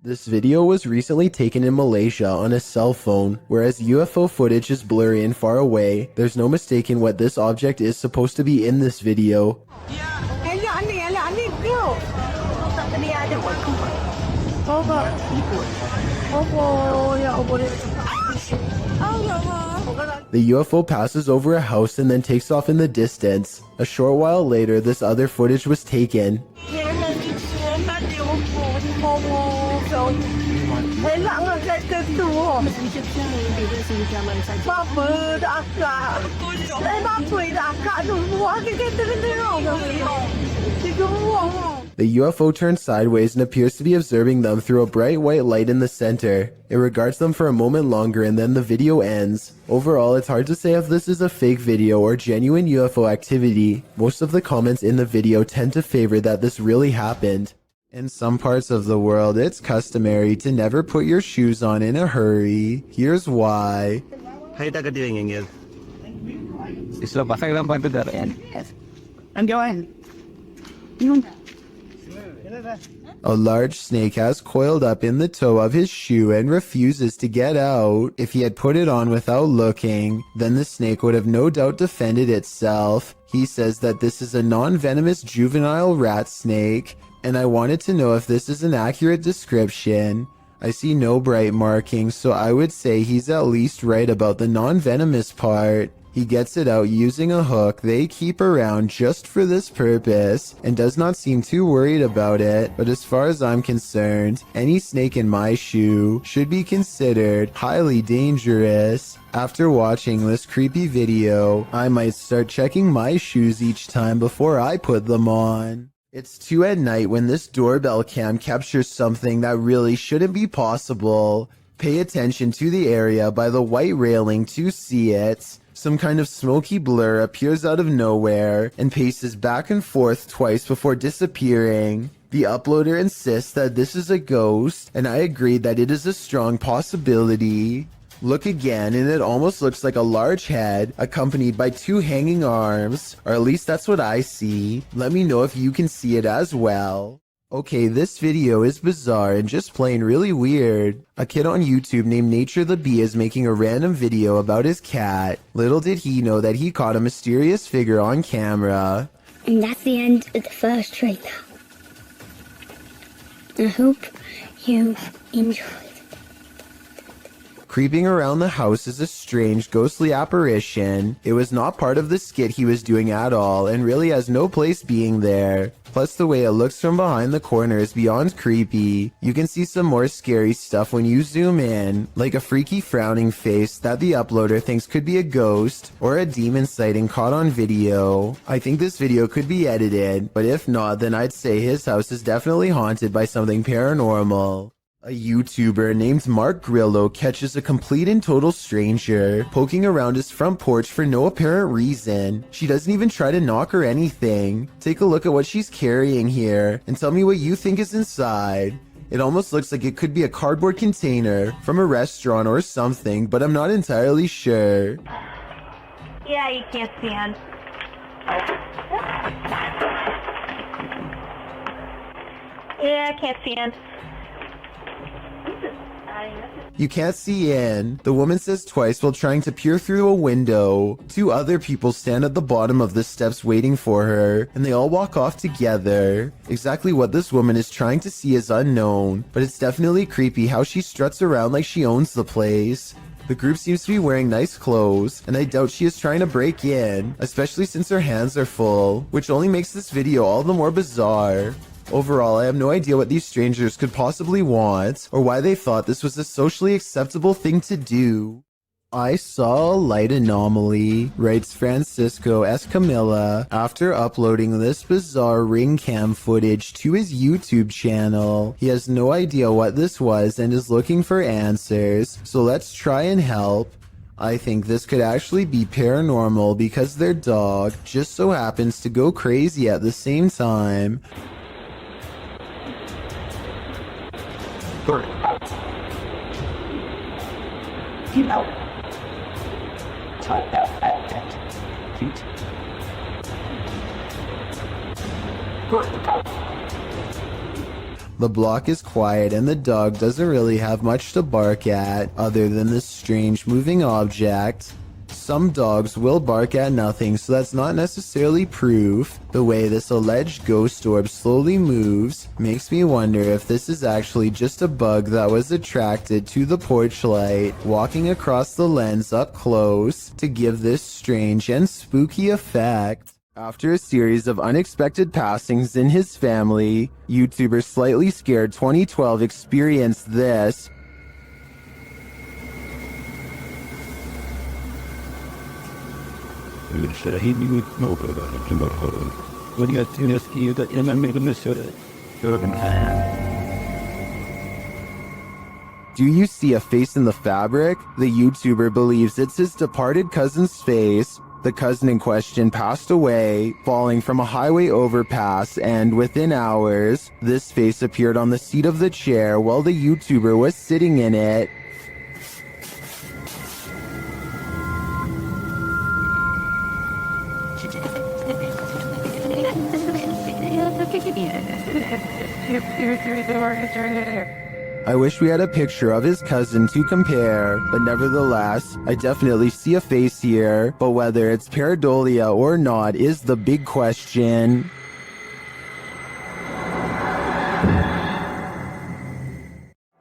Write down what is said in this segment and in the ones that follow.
This video was recently taken in Malaysia on a cell phone. Whereas UFO footage is blurry and far away, there's no mistaking what this object is supposed to be in this video. The UFO passes over a house and then takes off in the distance. A short while later, this other footage was taken. The UFO turns sideways and appears to be observing them through a bright white light in the center. It regards them for a moment longer and then the video ends. Overall, it's hard to say if this is a fake video or genuine UFO activity. Most of the comments in the video tend to favor that this really happened. In some parts of the world, it's customary to never put your shoes on in a hurry. Here's why. A large snake has coiled up in the toe of his shoe and refuses to get out. If he had put it on without looking, then the snake would have no doubt defended itself. He says that this is a non-venomous juvenile rat snake, and I wanted to know if this is an accurate description. I see no bright markings, so I would say he's at least right about the non-venomous part. He gets it out using a hook they keep around just for this purpose, and does not seem too worried about it. But as far as I'm concerned, any snake in my shoe should be considered highly dangerous. After watching this creepy video, I might start checking my shoes each time before I put them on. It's 2 at night when this doorbell cam captures something that really shouldn't be possible. Pay attention to the area by the white railing to see it. Some kind of smoky blur appears out of nowhere and paces back and forth twice before disappearing. The uploader insists that this is a ghost, and I agree that it is a strong possibility. Look again and it almost looks like a large head accompanied by 2 hanging arms, or at least that's what I see. Let me know if you can see it as well. Okay, this video is bizarre and just plain really weird. A kid on YouTube named Nature the Bee is making a random video about his cat. Little did he know that he caught a mysterious figure on camera. And that's the end of the first trailer. I hope you enjoyed. Creeping around the house is a strange, ghostly apparition. It was not part of the skit he was doing at all, and really has no place being there. Plus, the way it looks from behind the corner is beyond creepy. You can see some more scary stuff when you zoom in, like a freaky frowning face that the uploader thinks could be a ghost, or a demon sighting caught on video. I think this video could be edited, but if not, then I'd say his house is definitely haunted by something paranormal. A YouTuber named Mark Grillo catches a complete and total stranger poking around his front porch for no apparent reason. She doesn't even try to knock or anything. Take a look at what she's carrying here and tell me what you think is inside. It almost looks like it could be a cardboard container from a restaurant or something, but I'm not entirely sure. Yeah, you can't stand. Yeah, I can't stand. You can't see in, the woman says twice while trying to peer through a window. 2 other people stand at the bottom of the steps waiting for her, and they all walk off together. Exactly what this woman is trying to see is unknown, but it's definitely creepy how she struts around like she owns the place. The group seems to be wearing nice clothes, and I doubt she is trying to break in, especially since her hands are full, which only makes this video all the more bizarre. Overall, I have no idea what these strangers could possibly want, or why they thought this was a socially acceptable thing to do. I saw a light anomaly, writes Francisco Escamilla, after uploading this bizarre ring cam footage to his YouTube channel. He has no idea what this was and is looking for answers, so let's try and help. I think this could actually be paranormal because their dog just so happens to go crazy at the same time. You know, type out that feet. The block is quiet and the dog doesn't really have much to bark at other than this strange moving object. Some dogs will bark at nothing, so that's not necessarily proof. The way this alleged ghost orb slowly moves makes me wonder if this is actually just a bug that was attracted to the porch light, walking across the lens up close to give this strange and spooky effect. After a series of unexpected passings in his family, YouTuber Slightly Scared 2012 experienced this. Do you see a face in the fabric? The YouTuber believes it's his departed cousin's face. The cousin in question passed away, falling from a highway overpass, and within hours, this face appeared on the seat of the chair while the YouTuber was sitting in it. I wish we had a picture of his cousin to compare, but nevertheless, I definitely see a face here, but whether it's pareidolia or not is the big question.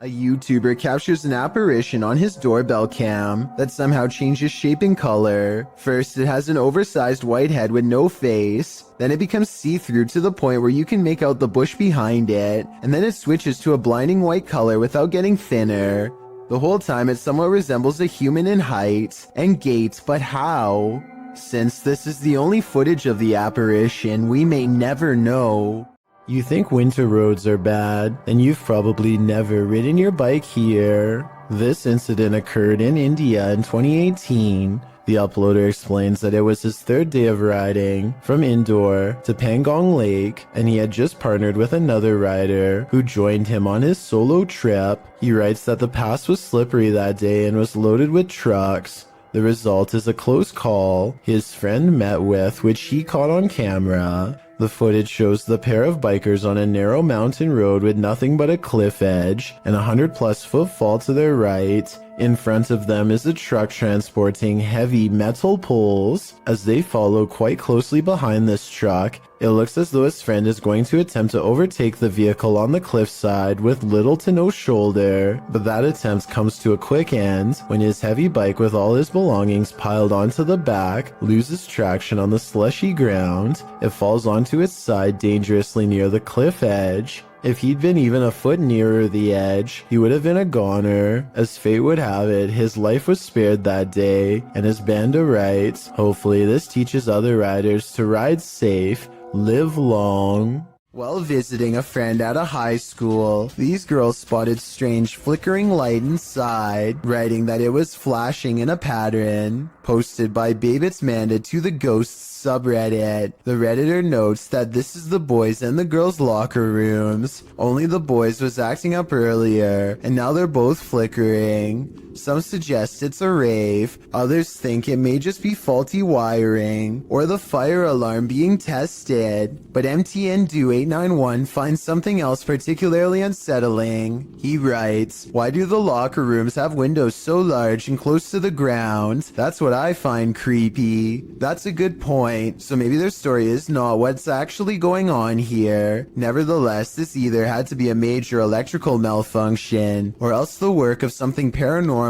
A YouTuber captures an apparition on his doorbell cam that somehow changes shape and color. First, it has an oversized white head with no face. Then it becomes see-through to the point where you can make out the bush behind it. And then it switches to a blinding white color without getting thinner. The whole time it somewhat resembles a human in height and gait, but how? Since this is the only footage of the apparition, we may never know. You think winter roads are bad, and you've probably never ridden your bike here. This incident occurred in India in 2018. The uploader explains that it was his third day of riding from Indore to Pangong Lake, and he had just partnered with another rider who joined him on his solo trip. He writes that the pass was slippery that day and was loaded with trucks. The result is a close call his friend met with, which he caught on camera. The footage shows the pair of bikers on a narrow mountain road with nothing but a cliff edge and a 100+ foot fall to their right. In front of them is a truck transporting heavy metal poles. As they follow quite closely behind this truck, it looks as though his friend is going to attempt to overtake the vehicle on the cliffside with little to no shoulder, but that attempt comes to a quick end when his heavy bike with all his belongings piled onto the back loses traction on the slushy ground. It falls onto its side dangerously near the cliff edge. If he'd been even a foot nearer the edge, he would have been a goner. As fate would have it, his life was spared that day, and as Banda writes, hopefully this teaches other riders to ride safe, live long. While visiting a friend at a high school, these girls spotted strange flickering light inside, writing that it was flashing in a pattern. Posted by Babit's Manda to the Ghosts subreddit. The Redditor notes that this is the boys and the girls' locker rooms. Only the boys was acting up earlier, and now they're both flickering. Some suggest it's a rave, others think it may just be faulty wiring, or the fire alarm being tested. But MTN Do 891 finds something else particularly unsettling. He writes, "Why do the locker rooms have windows so large and close to the ground? That's what I find creepy." That's a good point, so maybe their story is not what's actually going on here. Nevertheless, this either had to be a major electrical malfunction, or else the work of something paranormal.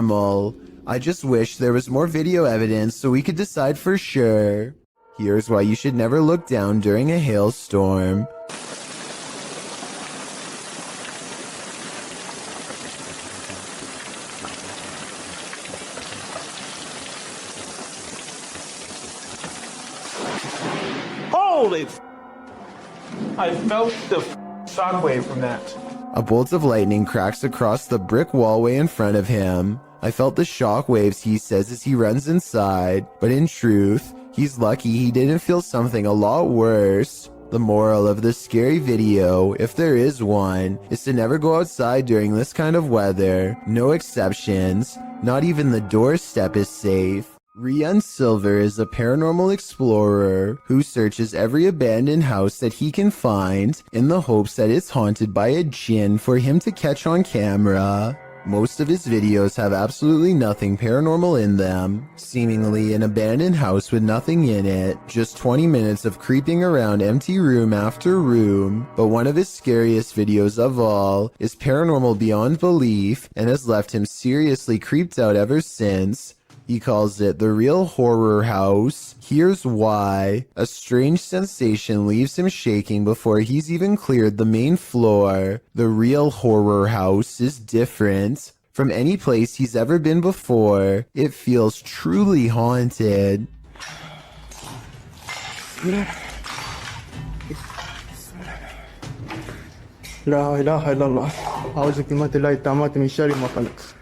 I just wish there was more video evidence so we could decide for sure. Here's why you should never look down during a hailstorm. Holy I felt the shockwave from that. A bolt of lightning cracks across the brick wallway in front of him. I felt the shock waves, he says as he runs inside, but in truth, he's lucky he didn't feel something a lot worse. The moral of this scary video, if there is one, is to never go outside during this kind of weather. No exceptions. Not even the doorstep is safe. Rian Silver is a paranormal explorer who searches every abandoned house that he can find in the hopes that it's haunted by a djinn for him to catch on camera. Most of his videos have absolutely nothing paranormal in them, seemingly an abandoned house with nothing in it, just 20 minutes of creeping around empty room after room. But one of his scariest videos of all is paranormal beyond belief and has left him seriously creeped out ever since. He calls it the real horror house. Here's why. A strange sensation leaves him shaking before he's even cleared the main floor. The real horror house is different from any place he's ever been before. It feels truly haunted. لا إله إلا الله أعوذ بكلمات الله التامات من شر ما خلق.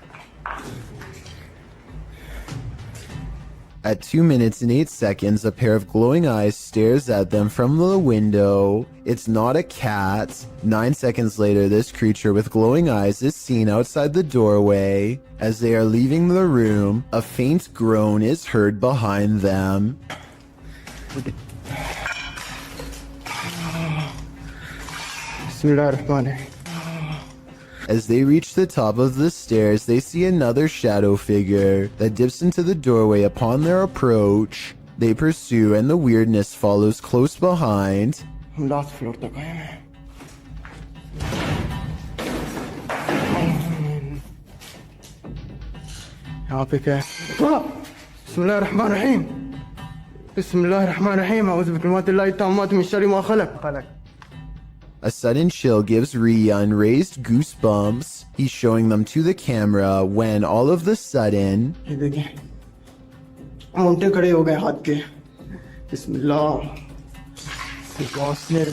At 2 minutes and 8 seconds, a pair of glowing eyes stares at them from the window. It's not a cat. 9 seconds later, this creature with glowing eyes is seen outside the doorway. As they are leaving the room, a faint groan is heard behind them. بسم الله الرحمن الرحيم. As they reach the top of the stairs, they see another shadow figure that dips into the doorway upon their approach. They pursue and the weirdness follows close behind. Last floor تقايمة. يعطيك. بسم الله الرحمن الرحيم. بسم الله الرحمن الرحيم أعوذ بكلمات الله التامات من شر ما خلق. A sudden chill gives Rian raised goosebumps. He's showing them to the camera when all of the sudden, ये देखिए Monte खड़े हो गए हाथ के. बिस्मिल्लाह वास्ने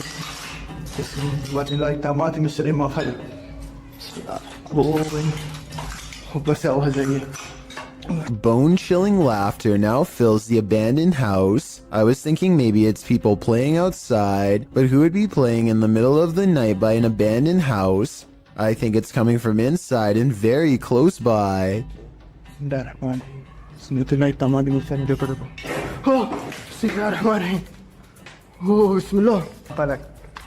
बिस्मिल्लाह التامات من شر ما خلق. بس أول زي bone-chilling laughter now fills the abandoned house. I was thinking maybe it's people playing outside, but who would be playing in the middle of the night by an abandoned house? I think it's coming from inside and very close by. بسم الله الرحمن الرحيم. بسم الله التامات من شر ما خلق. بسم الله الرحمن الرحيم. بسم الله خلق.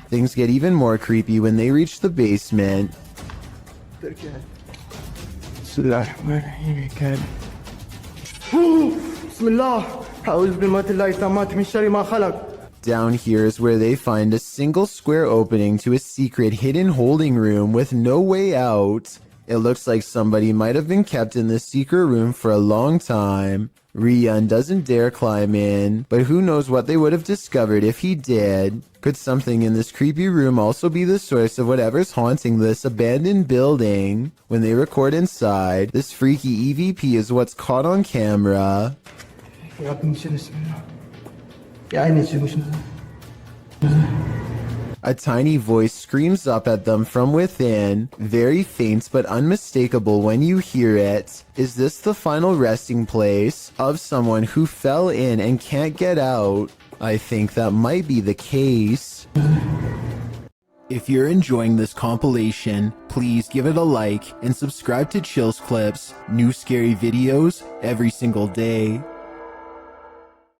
Things get even more creepy when they reach the basement. بسم الله الرحمن الرحيم. كان بسم الله أعوذ بكلمات الله التامات من شر ما خلق. Down here is where they find a single square opening to a secret hidden holding room with no way out. It looks like somebody might have been kept in this secret room for a long time. Rian doesn't dare climb in, but who knows what they would have discovered if he did. Could something in this creepy room also be the source of whatever's haunting this abandoned building? When they record inside, this freaky EVP is what's caught on camera. يا رب بسم الله. يا عيني بسم الله. A tiny voice screams up at them from within, very faint but unmistakable when you hear it. Is this the final resting place of someone who fell in and can't get out? I think that might be the case. If you're enjoying this compilation, please give it a like and subscribe to Chills Clips, new scary videos every single day.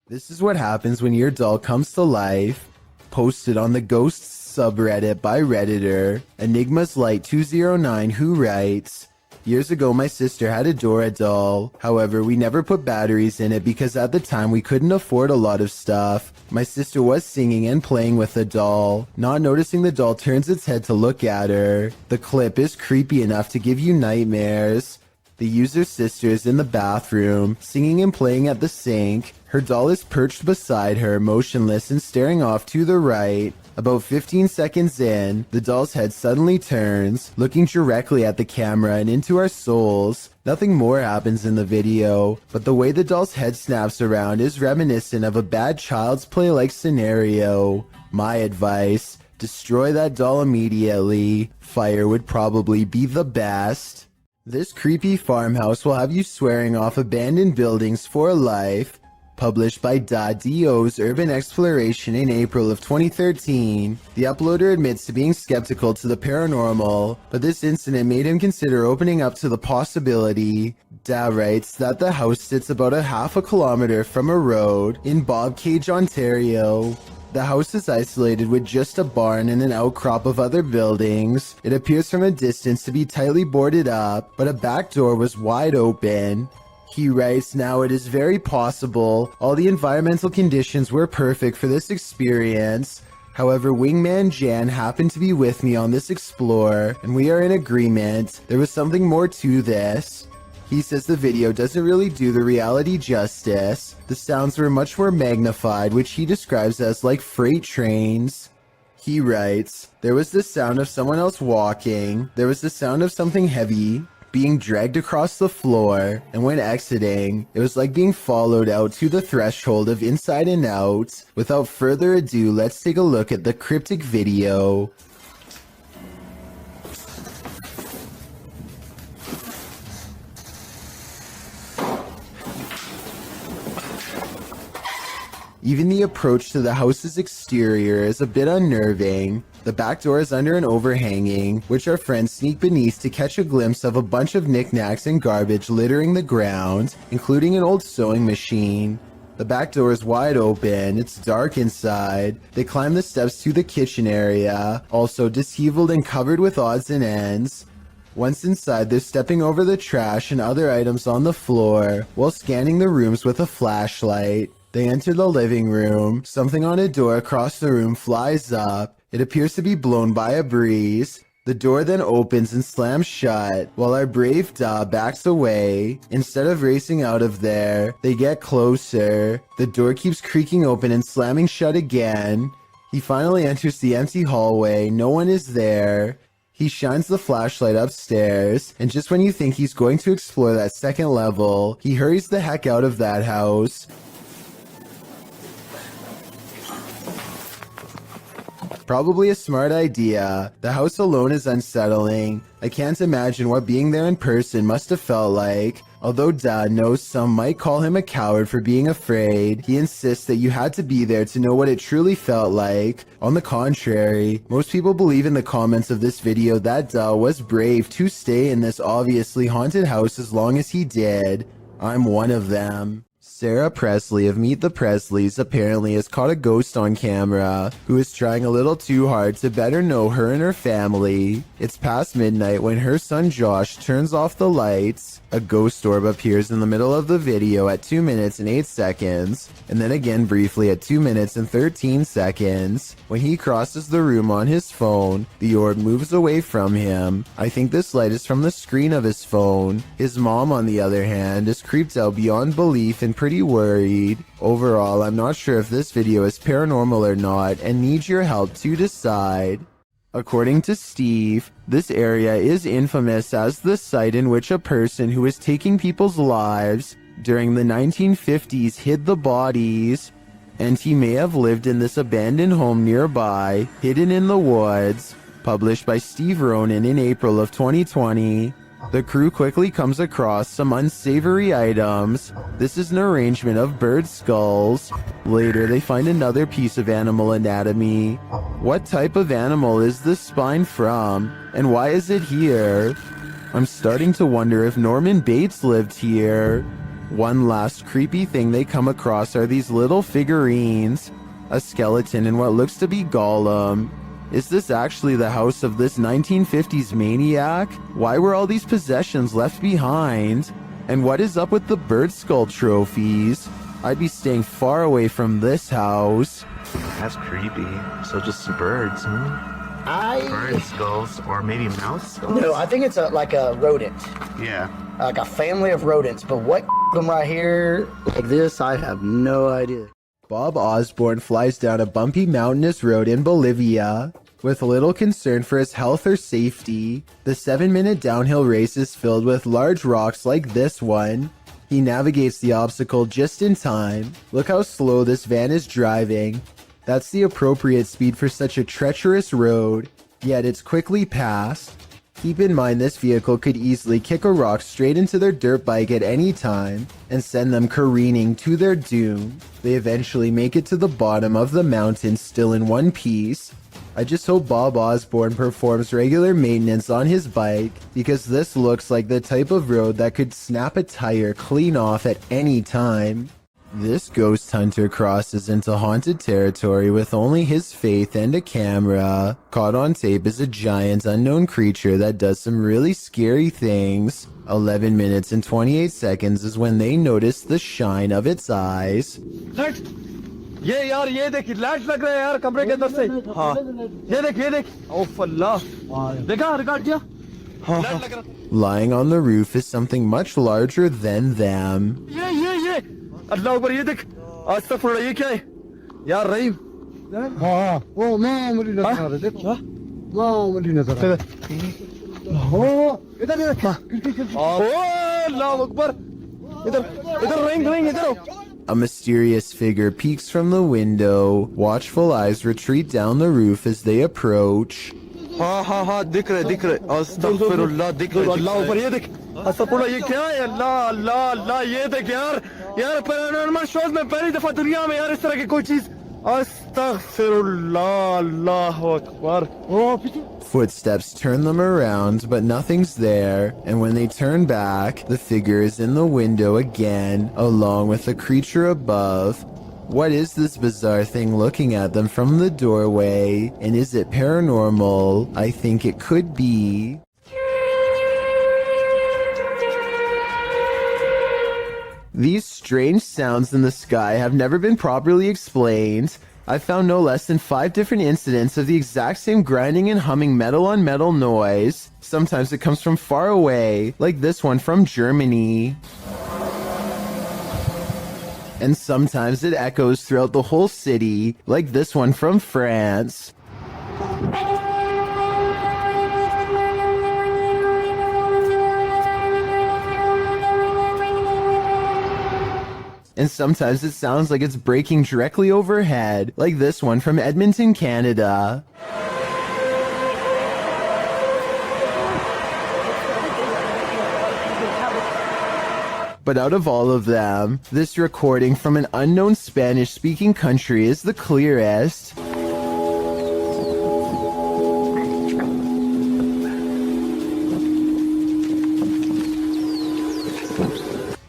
This is what happens when your doll comes to life. Posted on the Ghosts subreddit by Redditor, Enigma's Light 209, who writes, years ago my sister had a Dora doll. However, we never put batteries in it because at the time we couldn't afford a lot of stuff. My sister was singing and playing with the doll. Not noticing the doll turns its head to look at her. The clip is creepy enough to give you nightmares. The user's sister is in the bathroom, singing and playing at the sink. Her doll is perched beside her, motionless and staring off to the right. About 15 seconds in, the doll's head suddenly turns, looking directly at the camera and into our souls. Nothing more happens in the video, but the way the doll's head snaps around is reminiscent of a bad Child's Play-like scenario. My advice, destroy that doll immediately. Fire would probably be the best. This creepy farmhouse will have you swearing off abandoned buildings for life. Published by Dio's Urban Exploration in April of 2013, the uploader admits to being skeptical to the paranormal, but this incident made him consider opening up to the possibility. Da writes that the house sits about a half a kilometer from a road in Bobcage, Ontario. The house is isolated with just a barn and an outcrop of other buildings. It appears from a distance to be tightly boarded up, but a back door was wide open. He writes, now it is very possible all the environmental conditions were perfect for this experience. However, Wingman Jan happened to be with me on this explore, and we are in agreement. There was something more to this. He says the video doesn't really do the reality justice. The sounds were much more magnified, which he describes as like freight trains. He writes, there was the sound of someone else walking. There was the sound of something heavy being dragged across the floor, and when exiting, it was like being followed out to the threshold of Inside and Out. Without further ado, let's take a look at the cryptic video. Even the approach to the house's exterior is a bit unnerving. The back door is under an overhanging, which our friends sneak beneath to catch a glimpse of a bunch of knickknacks and garbage littering the ground, including an old sewing machine. The back door is wide open, it's dark inside. They climb the steps to the kitchen area, also disheveled and covered with odds and ends. Once inside, they're stepping over the trash and other items on the floor, while scanning the rooms with a flashlight. They enter the living room. Something on a door across the room flies up. It appears to be blown by a breeze. The door then opens and slams shut, while our brave Da backs away. Instead of racing out of there, they get closer. The door keeps creaking open and slamming shut again. He finally enters the empty hallway. No one is there. He shines the flashlight upstairs, and just when you think he's going to explore that second level, he hurries the heck out of that house. Probably a smart idea. The house alone is unsettling. I can't imagine what being there in person must have felt like. Although Dad knows some might call him a coward for being afraid, he insists that you had to be there to know what it truly felt like. On the contrary, most people believe in the comments of this video that Dad was brave to stay in this obviously haunted house as long as he did. I'm one of them. Sarah Presley of Meet the Presleys apparently has caught a ghost on camera who is trying a little too hard to better know her and her family. It's past midnight when her son Josh turns off the lights. A ghost orb appears in the middle of the video at 2 minutes and 8 seconds, and then again briefly at 2 minutes and 13 seconds. When he crosses the room on his phone, the orb moves away from him. I think this light is from the screen of his phone. His mom, on the other hand, is creeped out beyond belief and pretty worried. Overall, I'm not sure if this video is paranormal or not and need your help to decide. According to Steve, this area is infamous as the site in which a person who was taking people's lives during the 1950s hid the bodies, and he may have lived in this abandoned home nearby, hidden in the woods. Published by Steve Ronan in April of 2020. The crew quickly comes across some unsavory items. This is an arrangement of bird skulls. Later, they find another piece of animal anatomy. What type of animal is this spine from? And why is it here? I'm starting to wonder if Norman Bates lived here. One last creepy thing they come across are these little figurines. A skeleton and what looks to be Gollum. Is this actually the house of this 1950s maniac? Why were all these possessions left behind? And what is up with the bird skull trophies? I'd be staying far away from this house. That's creepy. So just some birds, huh? Bird skulls, or maybe mouse skulls? No, I think it's like a rodent. Yeah. Like a family of rodents. But what them right here like this, I have no idea. Bob Osborne flies down a bumpy mountainous road in Bolivia. With little concern for his health or safety, the 7-minute downhill race is filled with large rocks like this one. He navigates the obstacle just in time. Look how slow this van is driving. That's the appropriate speed for such a treacherous road, yet it's quickly passed. Keep in mind this vehicle could easily kick a rock straight into their dirt bike at any time and send them careening to their doom. They eventually make it to the bottom of the mountain still in one piece. I just hope Bob Osborne performs regular maintenance on his bike, because this looks like the type of road that could snap a tire clean off at any time. This ghost hunter crosses into haunted territory with only his faith and a camera. Caught on tape is a giant unknown creature that does some really scary things. 11 minutes and 28 seconds is when they notice the shine of its eyes. ये यार ये देख light लग रहा है यार कमरे के अंदर से हाँ ये देख ओफ अल्लाह देखा रिकॉर्ड किया लाइट लग रहा Lying on the roof is something much larger than them. ये अल्लाह अकबर ये देख अस्तगफुरुल्लाह ये क्या है यार रहीम हाँ वो मामूली नजर आ रहा है देखो मामूली नजर आ रहा है हो इधर ओ अल्लाह अकबर इधर रहीम इधर A mysterious figure peeks from the window. Watchful eyes retreat down the roof as they approach. हाँ दिख रहे अस्तगफिरुल्लाह दिख रहे अल्लाह ऊपर ये देख अस्तगफिरुल्लाह ये क्या है अल्लाह ये देख यार पैरानॉर्मल शोज में पहली दफा दुनिया में यार इस तरह की कोई चीज अस्तगफिरुल्लाह अल्लाहु Akbar Footsteps turn them around, but nothing's there, and when they turn back, the figure is in the window again, along with the creature above. What is this bizarre thing looking at them from the doorway? And is it paranormal? I think it could be. These strange sounds in the sky have never been properly explained. I found no less than 5 different incidents of the exact same grinding and humming metal on metal noise. Sometimes it comes from far away, like this one from Germany. And sometimes it echoes throughout the whole city, like this one from France. And sometimes it sounds like it's breaking directly overhead, like this one from Edmonton, Canada. But out of all of them, this recording from an unknown Spanish-speaking country is the clearest.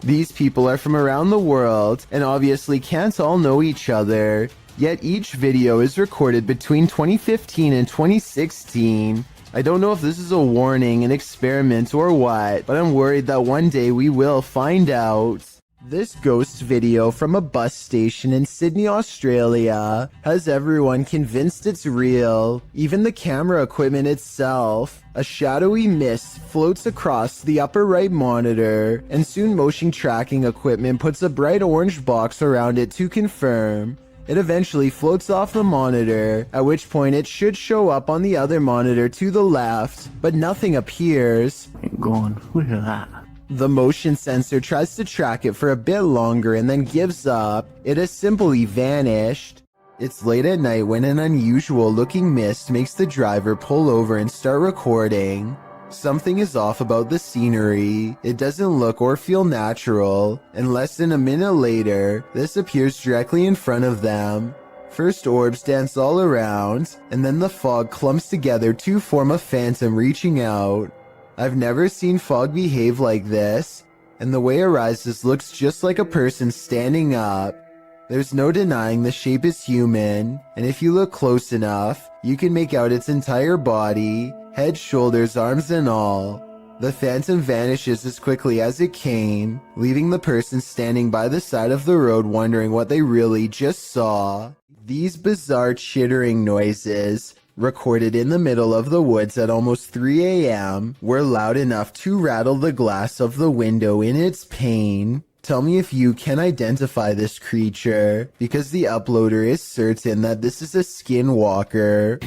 These people are from around the world and obviously can't all know each other, yet each video is recorded between 2015 and 2016. I don't know if this is a warning, an experiment, or what, but I'm worried that one day we will find out. This ghost video from a bus station in Sydney, Australia has everyone convinced it's real, even the camera equipment itself. A shadowy mist floats across the upper right monitor, and soon motion tracking equipment puts a bright orange box around it to confirm. It eventually floats off the monitor, at which point it should show up on the other monitor to the left, but nothing appears. Look at that. The motion sensor tries to track it for a bit longer and then gives up. It has simply vanished. It's late at night when an unusual looking mist makes the driver pull over and start recording. Something is off about the scenery. It doesn't look or feel natural, and less than a minute later, this appears directly in front of them. First orbs dance all around, and then the fog clumps together to form a phantom reaching out. I've never seen fog behave like this, and the way it rises looks just like a person standing up. There's no denying the shape is human, and if you look close enough, you can make out its entire body, head, shoulders, arms, and all. The phantom vanishes as quickly as it came, leaving the person standing by the side of the road wondering what they really just saw. These bizarre chittering noises, recorded in the middle of the woods at almost 3 a.m., were loud enough to rattle the glass of the window in its pain. Tell me if you can identify this creature, because the uploader is certain that this is a skinwalker.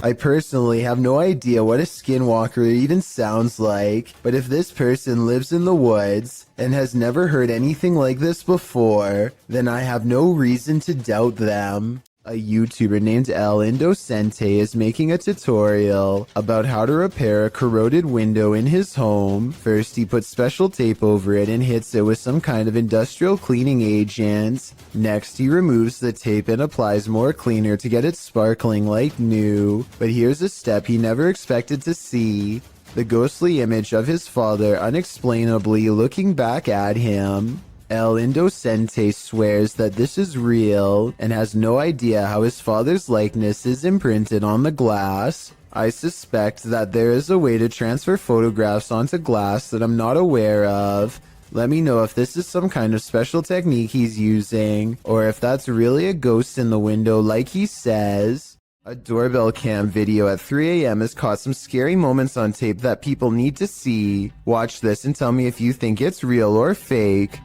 I personally have no idea what a skinwalker even sounds like, but if this person lives in the woods and has never heard anything like this before, then I have no reason to doubt them. A YouTuber named El Indocente is making a tutorial about how to repair a corroded window in his home. First, he puts special tape over it and hits it with some kind of industrial cleaning agent. Next, he removes the tape and applies more cleaner to get it sparkling like new. But here's a step he never expected to see. The ghostly image of his father unexplainably looking back at him. El Indocente swears that this is real and has no idea how his father's likeness is imprinted on the glass. I suspect that there is a way to transfer photographs onto glass that I'm not aware of. Let me know if this is some kind of special technique he's using, or if that's really a ghost in the window like he says. A doorbell cam video at 3 a.m. has caught some scary moments on tape that people need to see. Watch this and tell me if you think it's real or fake.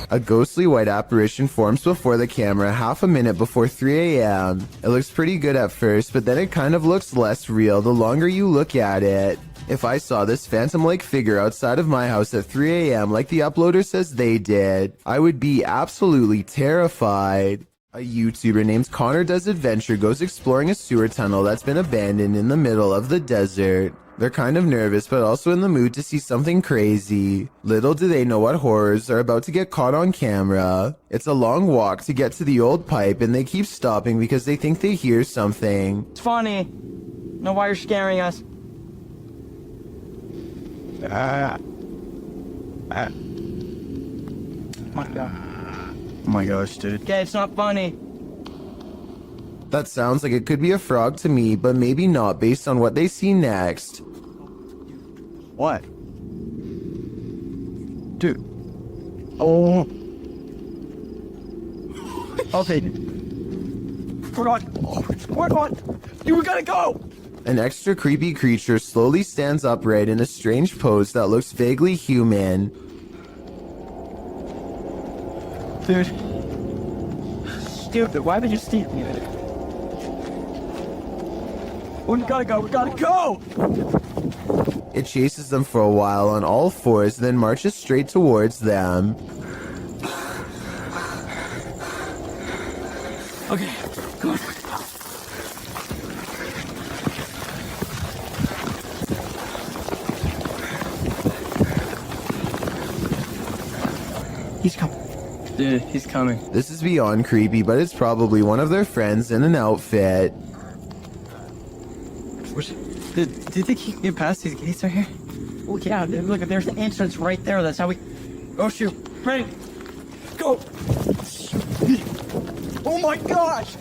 A ghostly white apparition forms before the camera half a minute before 3 a.m. It looks pretty good at first, but then it kind of looks less real the longer you look at it. If I saw this phantom-like figure outside of my house at 3 a.m. like the uploader says they did, I would be absolutely terrified. A YouTuber named Connor Does Adventure goes exploring a sewer tunnel that's been abandoned in the middle of the desert. They're kind of nervous, but also in the mood to see something crazy. Little do they know what horrors are about to get caught on camera. It's a long walk to get to the old pipe, and they keep stopping because they think they hear something. It's funny. Know why you're scaring us? Oh my gosh, dude. Okay, it's not funny. That sounds like it could be a frog to me, but maybe not based on what they see next. What? Dude. Oh. Okay. We're on. You gotta go. An extra creepy creature slowly stands upright in a strange pose that looks vaguely human. Dude. Stupid, why would you steal me? We gotta go! It chases them for a while on all fours, then marches straight towards them. Okay, come on. He's coming. Dude, he's coming. This is beyond creepy, but it's probably one of their friends in an outfit. Do you think he can get past these gates right here? Oh yeah, dude, look, there's the entrance right there. That's how we... Oh shoot. Ready? Go! Oh my gosh!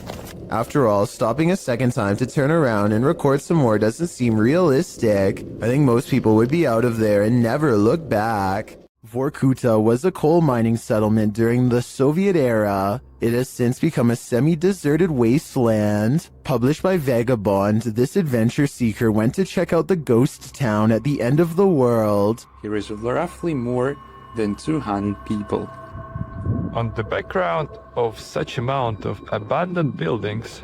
After all, stopping a second time to turn around and record some more doesn't seem realistic. I think most people would be out of there and never look back. Vorkuta was a coal mining settlement during the Soviet era. It has since become a semi-deserted wasteland. Published by Vagabond, this adventure seeker went to check out the ghost town at the end of the world. Here is roughly more than 200 people. On the background of such amount of abandoned buildings,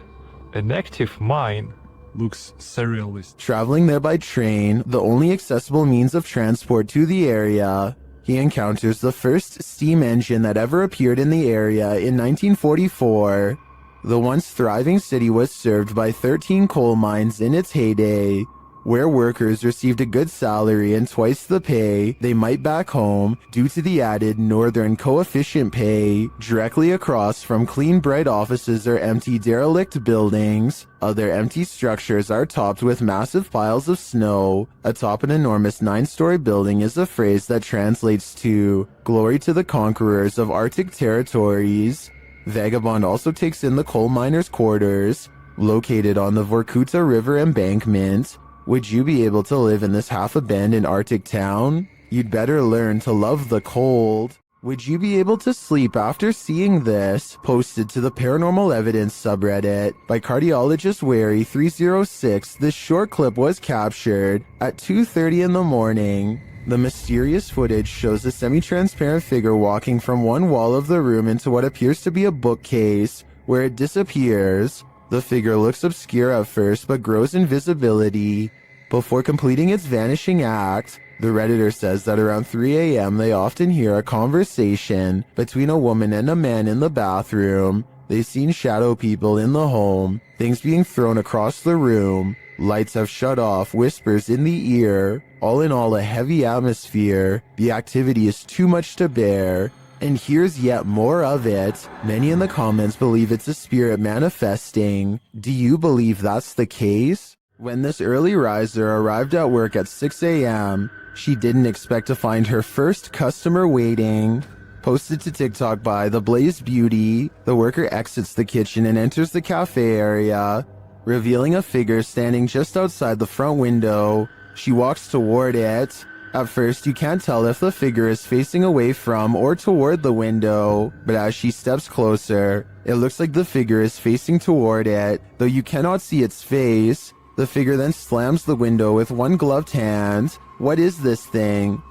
an active mine looks surrealist. Traveling there by train, the only accessible means of transport to the area, he encounters the first steam engine that ever appeared in the area in 1944. The once thriving city was served by 13 coal mines in its heyday, where workers received a good salary and twice the pay they might back home due to the added northern coefficient pay. Directly across from clean bright offices are empty derelict buildings. Other empty structures are topped with massive piles of snow. Atop an enormous 9-story building is a phrase that translates to "Glory to the conquerors of Arctic territories." Vagabond also takes in the coal miners' quarters, located on the Vorkuta River embankment. Would you be able to live in this half-abandoned Arctic town? You'd better learn to love the cold. Would you be able to sleep after seeing this? Posted to the Paranormal Evidence subreddit by cardiologist Wary306, this short clip was captured at 2:30 in the morning. The mysterious footage shows a semi-transparent figure walking from one wall of the room into what appears to be a bookcase, where it disappears. The figure looks obscure at first, but grows in visibility before completing its vanishing act. The Redditor says that around 3 a.m. they often hear a conversation between a woman and a man in the bathroom. They've seen shadow people in the home, things being thrown across the room, lights have shut off, whispers in the ear. All in all, a heavy atmosphere. The activity is too much to bear. And here's yet more of it. Many in the comments believe it's a spirit manifesting. Do you believe that's the case? When this early riser arrived at work at 6 a.m., she didn't expect to find her first customer waiting. Posted to TikTok by The Blaze Beauty, the worker exits the kitchen and enters the cafe area, revealing a figure standing just outside the front window. She walks toward it. At first, you can't tell if the figure is facing away from or toward the window, but as she steps closer, it looks like the figure is facing toward it, though you cannot see its face. The figure then slams the window with one gloved hand. What is this thing?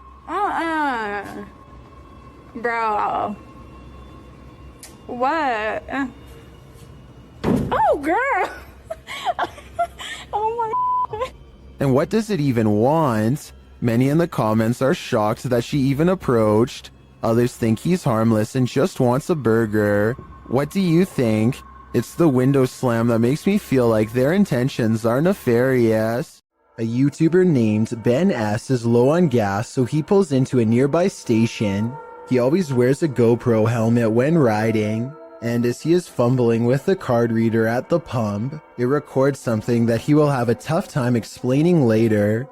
Bro. What? Oh, girl. Oh my. And what does it even want? Many in the comments are shocked that she even approached. Others think he's harmless and just wants a burger. What do you think? It's the window slam that makes me feel like their intentions are nefarious. A YouTuber named Ben S is low on gas, so he pulls into a nearby station. He always wears a GoPro helmet when riding, and as he is fumbling with the card reader at the pump, it records something that he will have a tough time explaining later.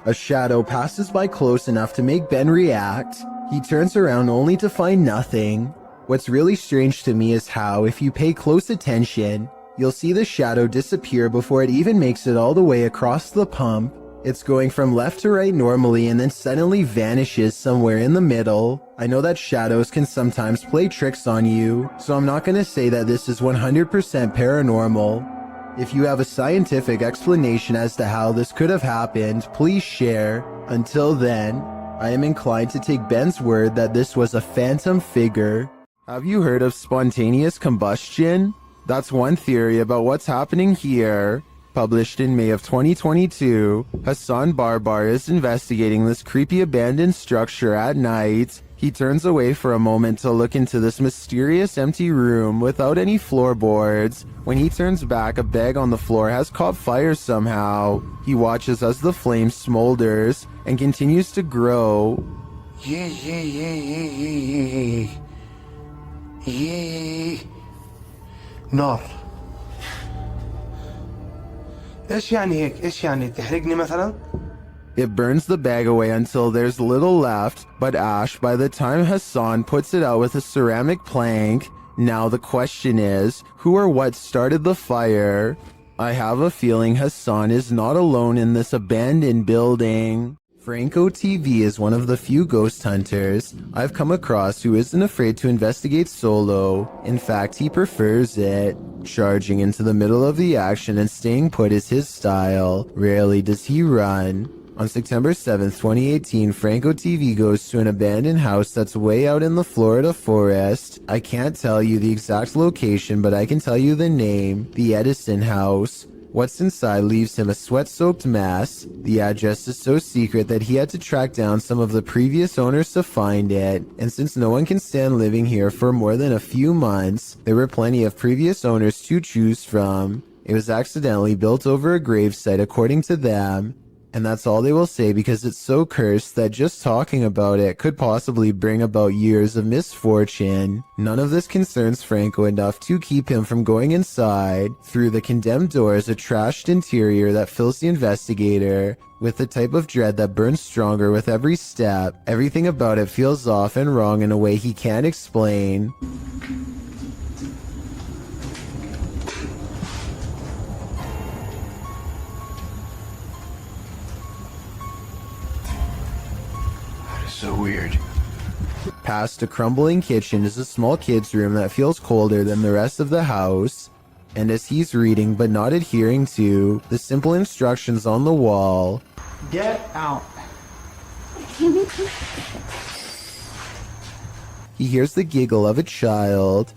A shadow passes by close enough to make Ben react. He turns around only to find nothing. What's really strange to me is how, if you pay close attention, you'll see the shadow disappear before it even makes it all the way across the pump. It's going from left to right normally and then suddenly vanishes somewhere in the middle. I know that shadows can sometimes play tricks on you, so I'm not going to say that this is 100% paranormal. If you have a scientific explanation as to how this could have happened, please share. Until then, I am inclined to take Ben's word that this was a phantom figure. Have you heard of spontaneous combustion? That's one theory about what's happening here. Published in May of 2022, Hassan Barbar is investigating this creepy abandoned structure at night. He turns away for a moment to look into this mysterious empty room without any floorboards. When he turns back, a bag on the floor has caught fire somehow. He watches as the flame smolders and continues to grow. نار. ايش يعني هيك؟ ايش يعني تحرقني مثلا؟ It burns the bag away until there's little left, but ash by the time Hassan puts it out with a ceramic plank. Now the question is, who or what started the fire? I have a feeling Hassan is not alone in this abandoned building. Franco TV is one of the few ghost hunters I've come across who isn't afraid to investigate solo. In fact, he prefers it. Charging into the middle of the action and staying put is his style. Rarely does he run. On September 7th, 2018, Franco TV goes to an abandoned house that's way out in the Florida forest. I can't tell you the exact location, but I can tell you the name, the Edison House. What's inside leaves him a sweat-soaked mess. The address is so secret that he had to track down some of the previous owners to find it, and since no one can stand living here for more than a few months, there were plenty of previous owners to choose from. It was accidentally built over a gravesite according to them, and that's all they will say because it's so cursed that just talking about it could possibly bring about years of misfortune. None of this concerns Franco enough to keep him from going inside. Through the condemned doors, a trashed interior that fills the investigator with the type of dread that burns stronger with every step. Everything about it feels off and wrong in a way he can't explain. So weird. Past a crumbling kitchen is a small kid's room that feels colder than the rest of the house. And as he's reading but not adhering to the simple instructions on the wall, Get out. he hears the giggle of a child.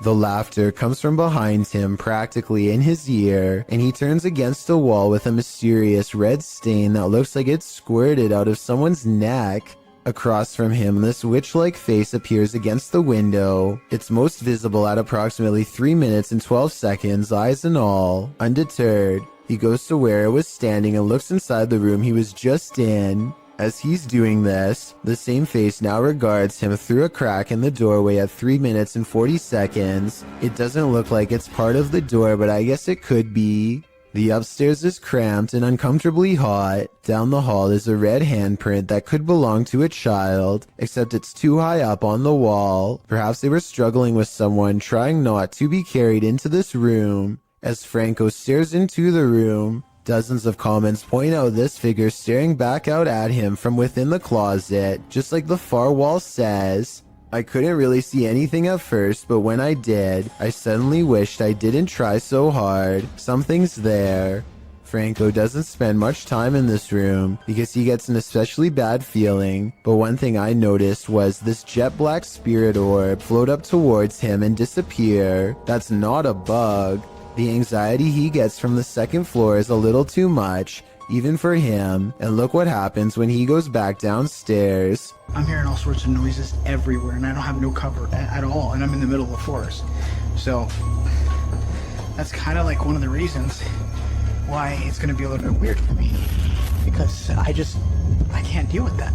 The laughter comes from behind him, practically in his ear, and he turns against a wall with a mysterious red stain that looks like it's squirted out of someone's neck. Across from him, this witch-like face appears against the window. It's most visible at approximately 3 minutes and 12 seconds, eyes and all. Undeterred, he goes to where it was standing and looks inside the room he was just in. As he's doing this, the same face now regards him through a crack in the doorway at 3 minutes and 40 seconds. It doesn't look like it's part of the door, but I guess it could be. The upstairs is cramped and uncomfortably hot. Down the hall is a red handprint that could belong to a child, except it's too high up on the wall. Perhaps they were struggling with someone trying not to be carried into this room. As Franco stares into the room, dozens of comments point out this figure staring back out at him from within the closet, just like the far wall says. I couldn't really see anything at first, but when I did, I suddenly wished I didn't try so hard. Something's there. Franco doesn't spend much time in this room because he gets an especially bad feeling, but one thing I noticed was this jet black spirit orb float up towards him and disappear. That's not a bug. The anxiety he gets from the second floor is a little too much, even for him, and look what happens when he goes back downstairs. I'm hearing all sorts of noises everywhere, and I don't have no cover at all, and I'm in the middle of the forest. So that's kind of like one of the reasons why it's going to be a little bit weird for me, because I can't deal with that.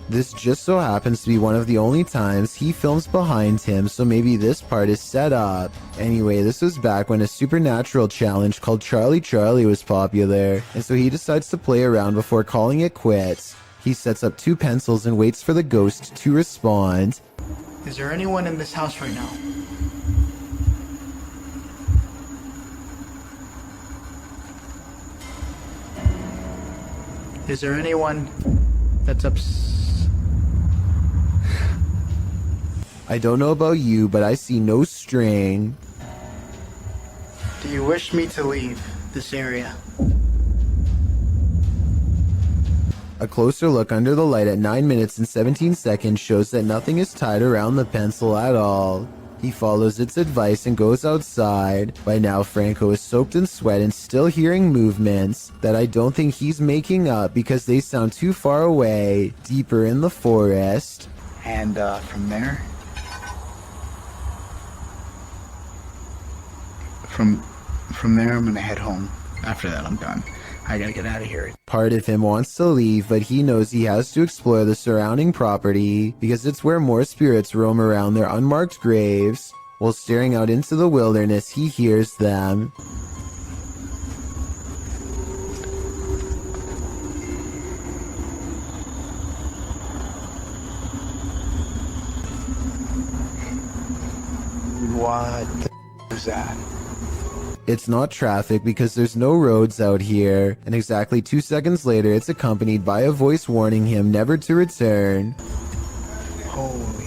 This just so happens to be one of the only times he films behind him, so maybe this part is set up. Anyway, this was back when a supernatural challenge called Charlie Charlie was popular, and so he decides to play around before calling it quits. He sets up 2 pencils and waits for the ghost to respond. Is there anyone in this house right now? Is there anyone that's I don't know about you, but I see no string. Do you wish me to leave this area? A closer look under the light at 9 minutes and 17 seconds shows that nothing is tied around the pencil at all. He follows its advice and goes outside. By now, Franco is soaked in sweat and still hearing movements that I don't think he's making up because they sound too far away, deeper in the forest. And from there, from there, I'm gonna head home. After that, I'm done. I gotta get out of here. Part of him wants to leave, but he knows he has to explore the surrounding property because it's where more spirits roam around their unmarked graves. While staring out into the wilderness, he hears them. What the is that? It's not traffic because there's no roads out here, and exactly 2 seconds later it's accompanied by a voice warning him never to return. Holy.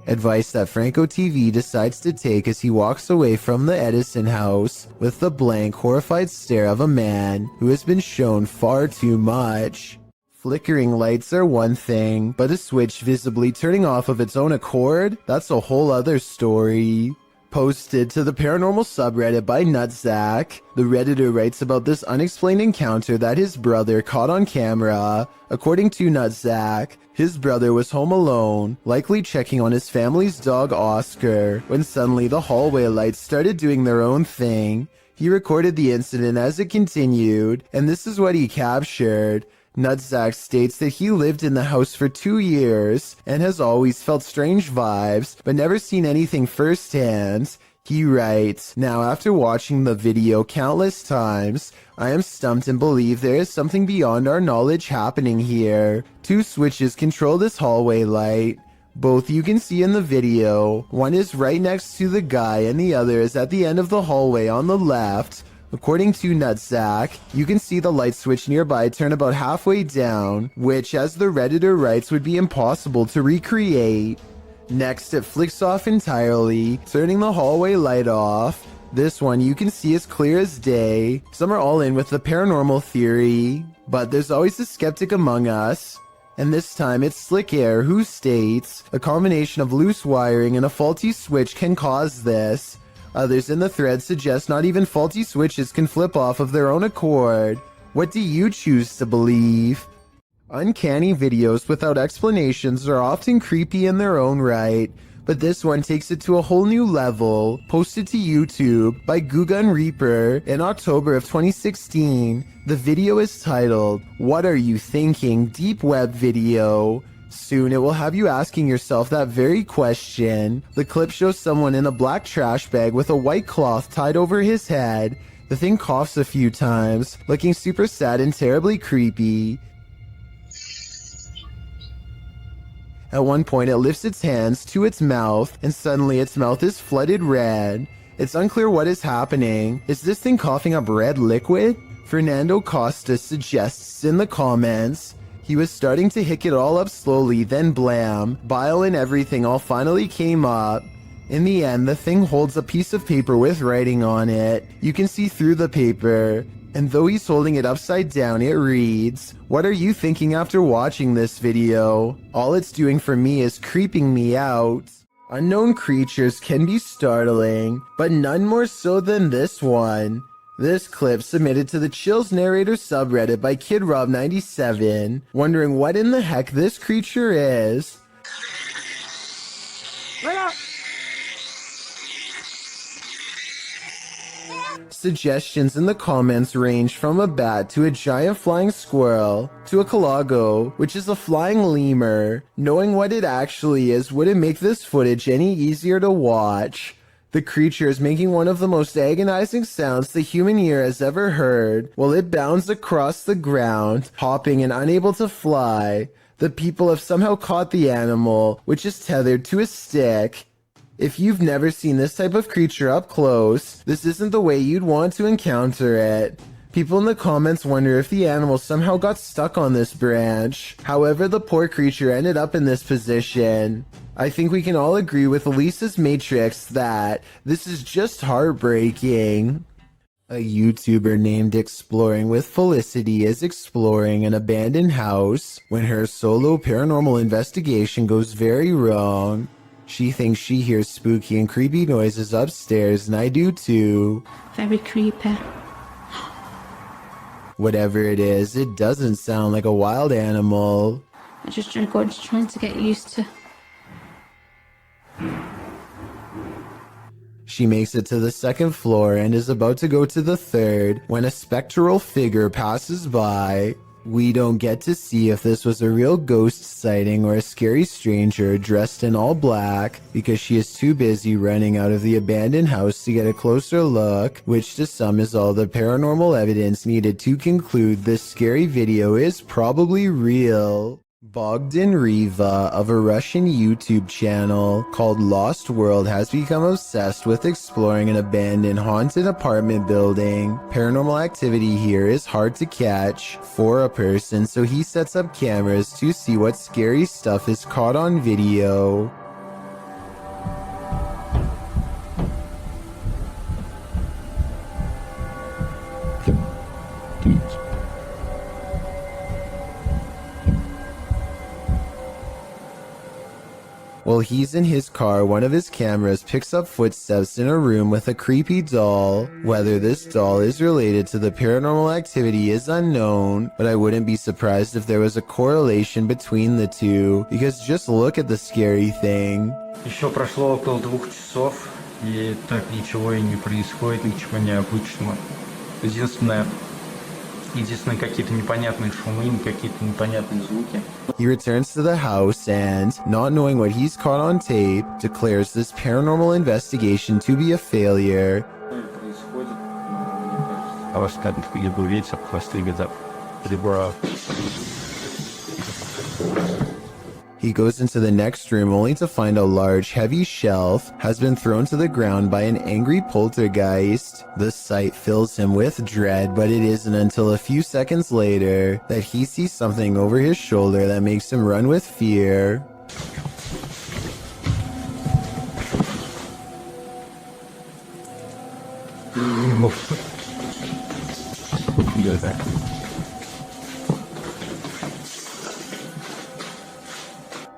Advice that Franco TV decides to take as he walks away from the Edison house with the blank, horrified stare of a man who has been shown far too much. Flickering lights are one thing, but a switch visibly turning off of its own accord? That's a whole other story. Posted to the paranormal subreddit by Nutsack, the Redditor writes about this unexplained encounter that his brother caught on camera. According to Nutsack, his brother was home alone, likely checking on his family's dog Oscar, when suddenly the hallway lights started doing their own thing. He recorded the incident as it continued, and this is what he captured. Nutsack states that he lived in the house for 2 years and has always felt strange vibes, but never seen anything firsthand. He writes, "Now after watching the video countless times, I am stumped and believe there is something beyond our knowledge happening here. 2 switches control this hallway light. Both you can see in the video. One is right next to the guy and the other is at the end of the hallway on the left. According to Nutsack, you can see the light switch nearby turn about halfway down, which, as the Redditor writes, would be impossible to recreate. Next, it flicks off entirely, turning the hallway light off. This one you can see as clear as day. Some are all in with the paranormal theory, but there's always a skeptic among us. And this time it's Slick Air who states, a combination of loose wiring and a faulty switch can cause this. Others in the thread suggest not even faulty switches can flip off of their own accord. What do you choose to believe? Uncanny videos without explanations are often creepy in their own right, but this one takes it to a whole new level. Posted to YouTube by Gugun Reaper in October of 2016, the video is titled, "What Are You Thinking? Deep Web Video." Soon it will have you asking yourself that very question. The clip shows someone in a black trash bag with a white cloth tied over his head. The thing coughs a few times, looking super sad and terribly creepy. At one point it lifts its hands to its mouth, and suddenly its mouth is flooded red. It's unclear what is happening. Is this thing coughing up red liquid? Fernando Costa suggests in the comments, he was starting to hick it all up slowly, then blam, bile and everything all finally came up. In the end, the thing holds a piece of paper with writing on it. You can see through the paper. And though he's holding it upside down, it reads, "What are you thinking after watching this video? All it's doing for me is creeping me out." Unknown creatures can be startling, but none more so than this one. This clip submitted to the Chills Narrator subreddit by KidRob97, wondering what in the heck this creature is. Suggestions in the comments range from a bat to a giant flying squirrel to a calago, which is a flying lemur. Knowing what it actually is wouldn't make this footage any easier to watch. The creature is making one of the most agonizing sounds the human ear has ever heard while it bounds across the ground, hopping and unable to fly. The people have somehow caught the animal, which is tethered to a stick. If you've never seen this type of creature up close, this isn't the way you'd want to encounter it. People in the comments wonder if the animal somehow got stuck on this branch. However, the poor creature ended up in this position. I think we can all agree with Elisa's Matrix that this is just heartbreaking. A YouTuber named Exploring with Felicity is exploring an abandoned house when her solo paranormal investigation goes very wrong. She thinks she hears spooky and creepy noises upstairs, and I do too. Very creepy. Whatever it is, it doesn't sound like a wild animal. I'm just trying to get used to. She makes it to the second floor and is about to go to the third when a spectral figure passes by. We don't get to see if this was a real ghost sighting or a scary stranger dressed in all black because she is too busy running out of the abandoned house to get a closer look, which to some is all the paranormal evidence needed to conclude this scary video is probably real. Bogdan Riva of a Russian YouTube channel called Lost World has become obsessed with exploring an abandoned haunted apartment building. Paranormal activity here is hard to catch for a person, so he sets up cameras to see what scary stuff is caught on video. While he's in his car, one of his cameras picks up footsteps in a room with a creepy doll. Whether this doll is related to the paranormal activity is unknown, but I wouldn't be surprised if there was a correlation between the two, because just look at the scary thing. Еще прошло около 2 часов, и так ничего и не происходит, ничего необычного. Единственное, какие-то непонятные шумы, какие-то непонятные звуки. He returns to the house and, not knowing what he's caught on tape, declares this paranormal investigation to be a failure. I was kind of ветер, хвосты где-то ребра. He goes into the next room only to find a large, heavy shelf has been thrown to the ground by an angry poltergeist. The sight fills him with dread, but it isn't until a few seconds later that he sees something over his shoulder that makes him run with fear.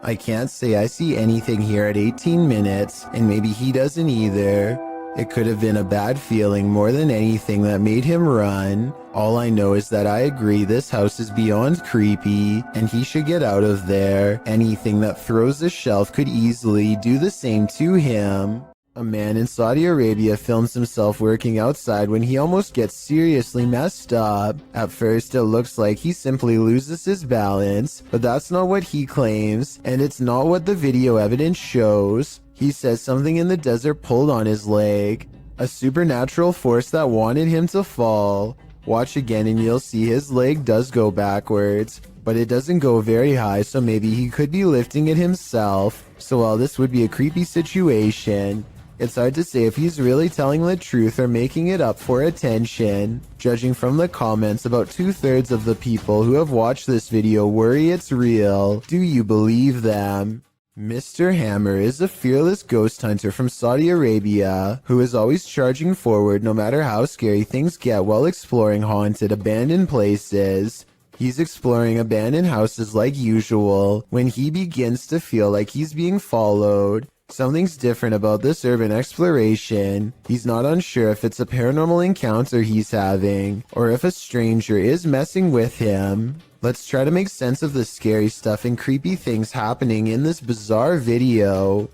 I can't say I see anything here at 18 minutes, and maybe he doesn't either. It could have been a bad feeling more than anything that made him run. All I know is that I agree this house is beyond creepy, and he should get out of there. Anything that throws a shelf could easily do the same to him. A man in Saudi Arabia films himself working outside when he almost gets seriously messed up. At first, it looks like he simply loses his balance, but that's not what he claims, and it's not what the video evidence shows. He says something in the desert pulled on his leg, a supernatural force that wanted him to fall. Watch again and you'll see his leg does go backwards, but it doesn't go very high, so maybe he could be lifting it himself. So while this would be a creepy situation, it's hard to say if he's really telling the truth or making it up for attention. Judging from the comments, about 2/3 of the people who have watched this video worry it's real. Do you believe them? Mr. Hammer is a fearless ghost hunter from Saudi Arabia who is always charging forward no matter how scary things get while exploring haunted, abandoned places. He's exploring abandoned houses like usual when he begins to feel like he's being followed. Something's different about this urban exploration. He's not unsure if it's a paranormal encounter he's having or if a stranger is messing with him. Let's try to make sense of the scary stuff and creepy things happening in this bizarre video.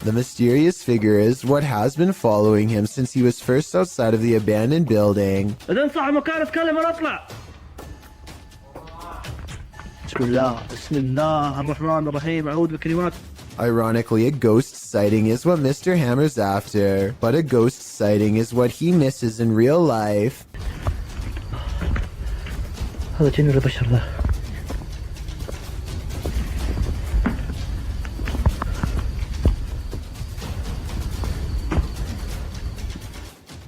The mysterious figure is what has been following him since he was first outside of the abandoned building. Ironically, a ghost sighting is what Mr. Hammer's after, but a ghost sighting is what he misses in real life.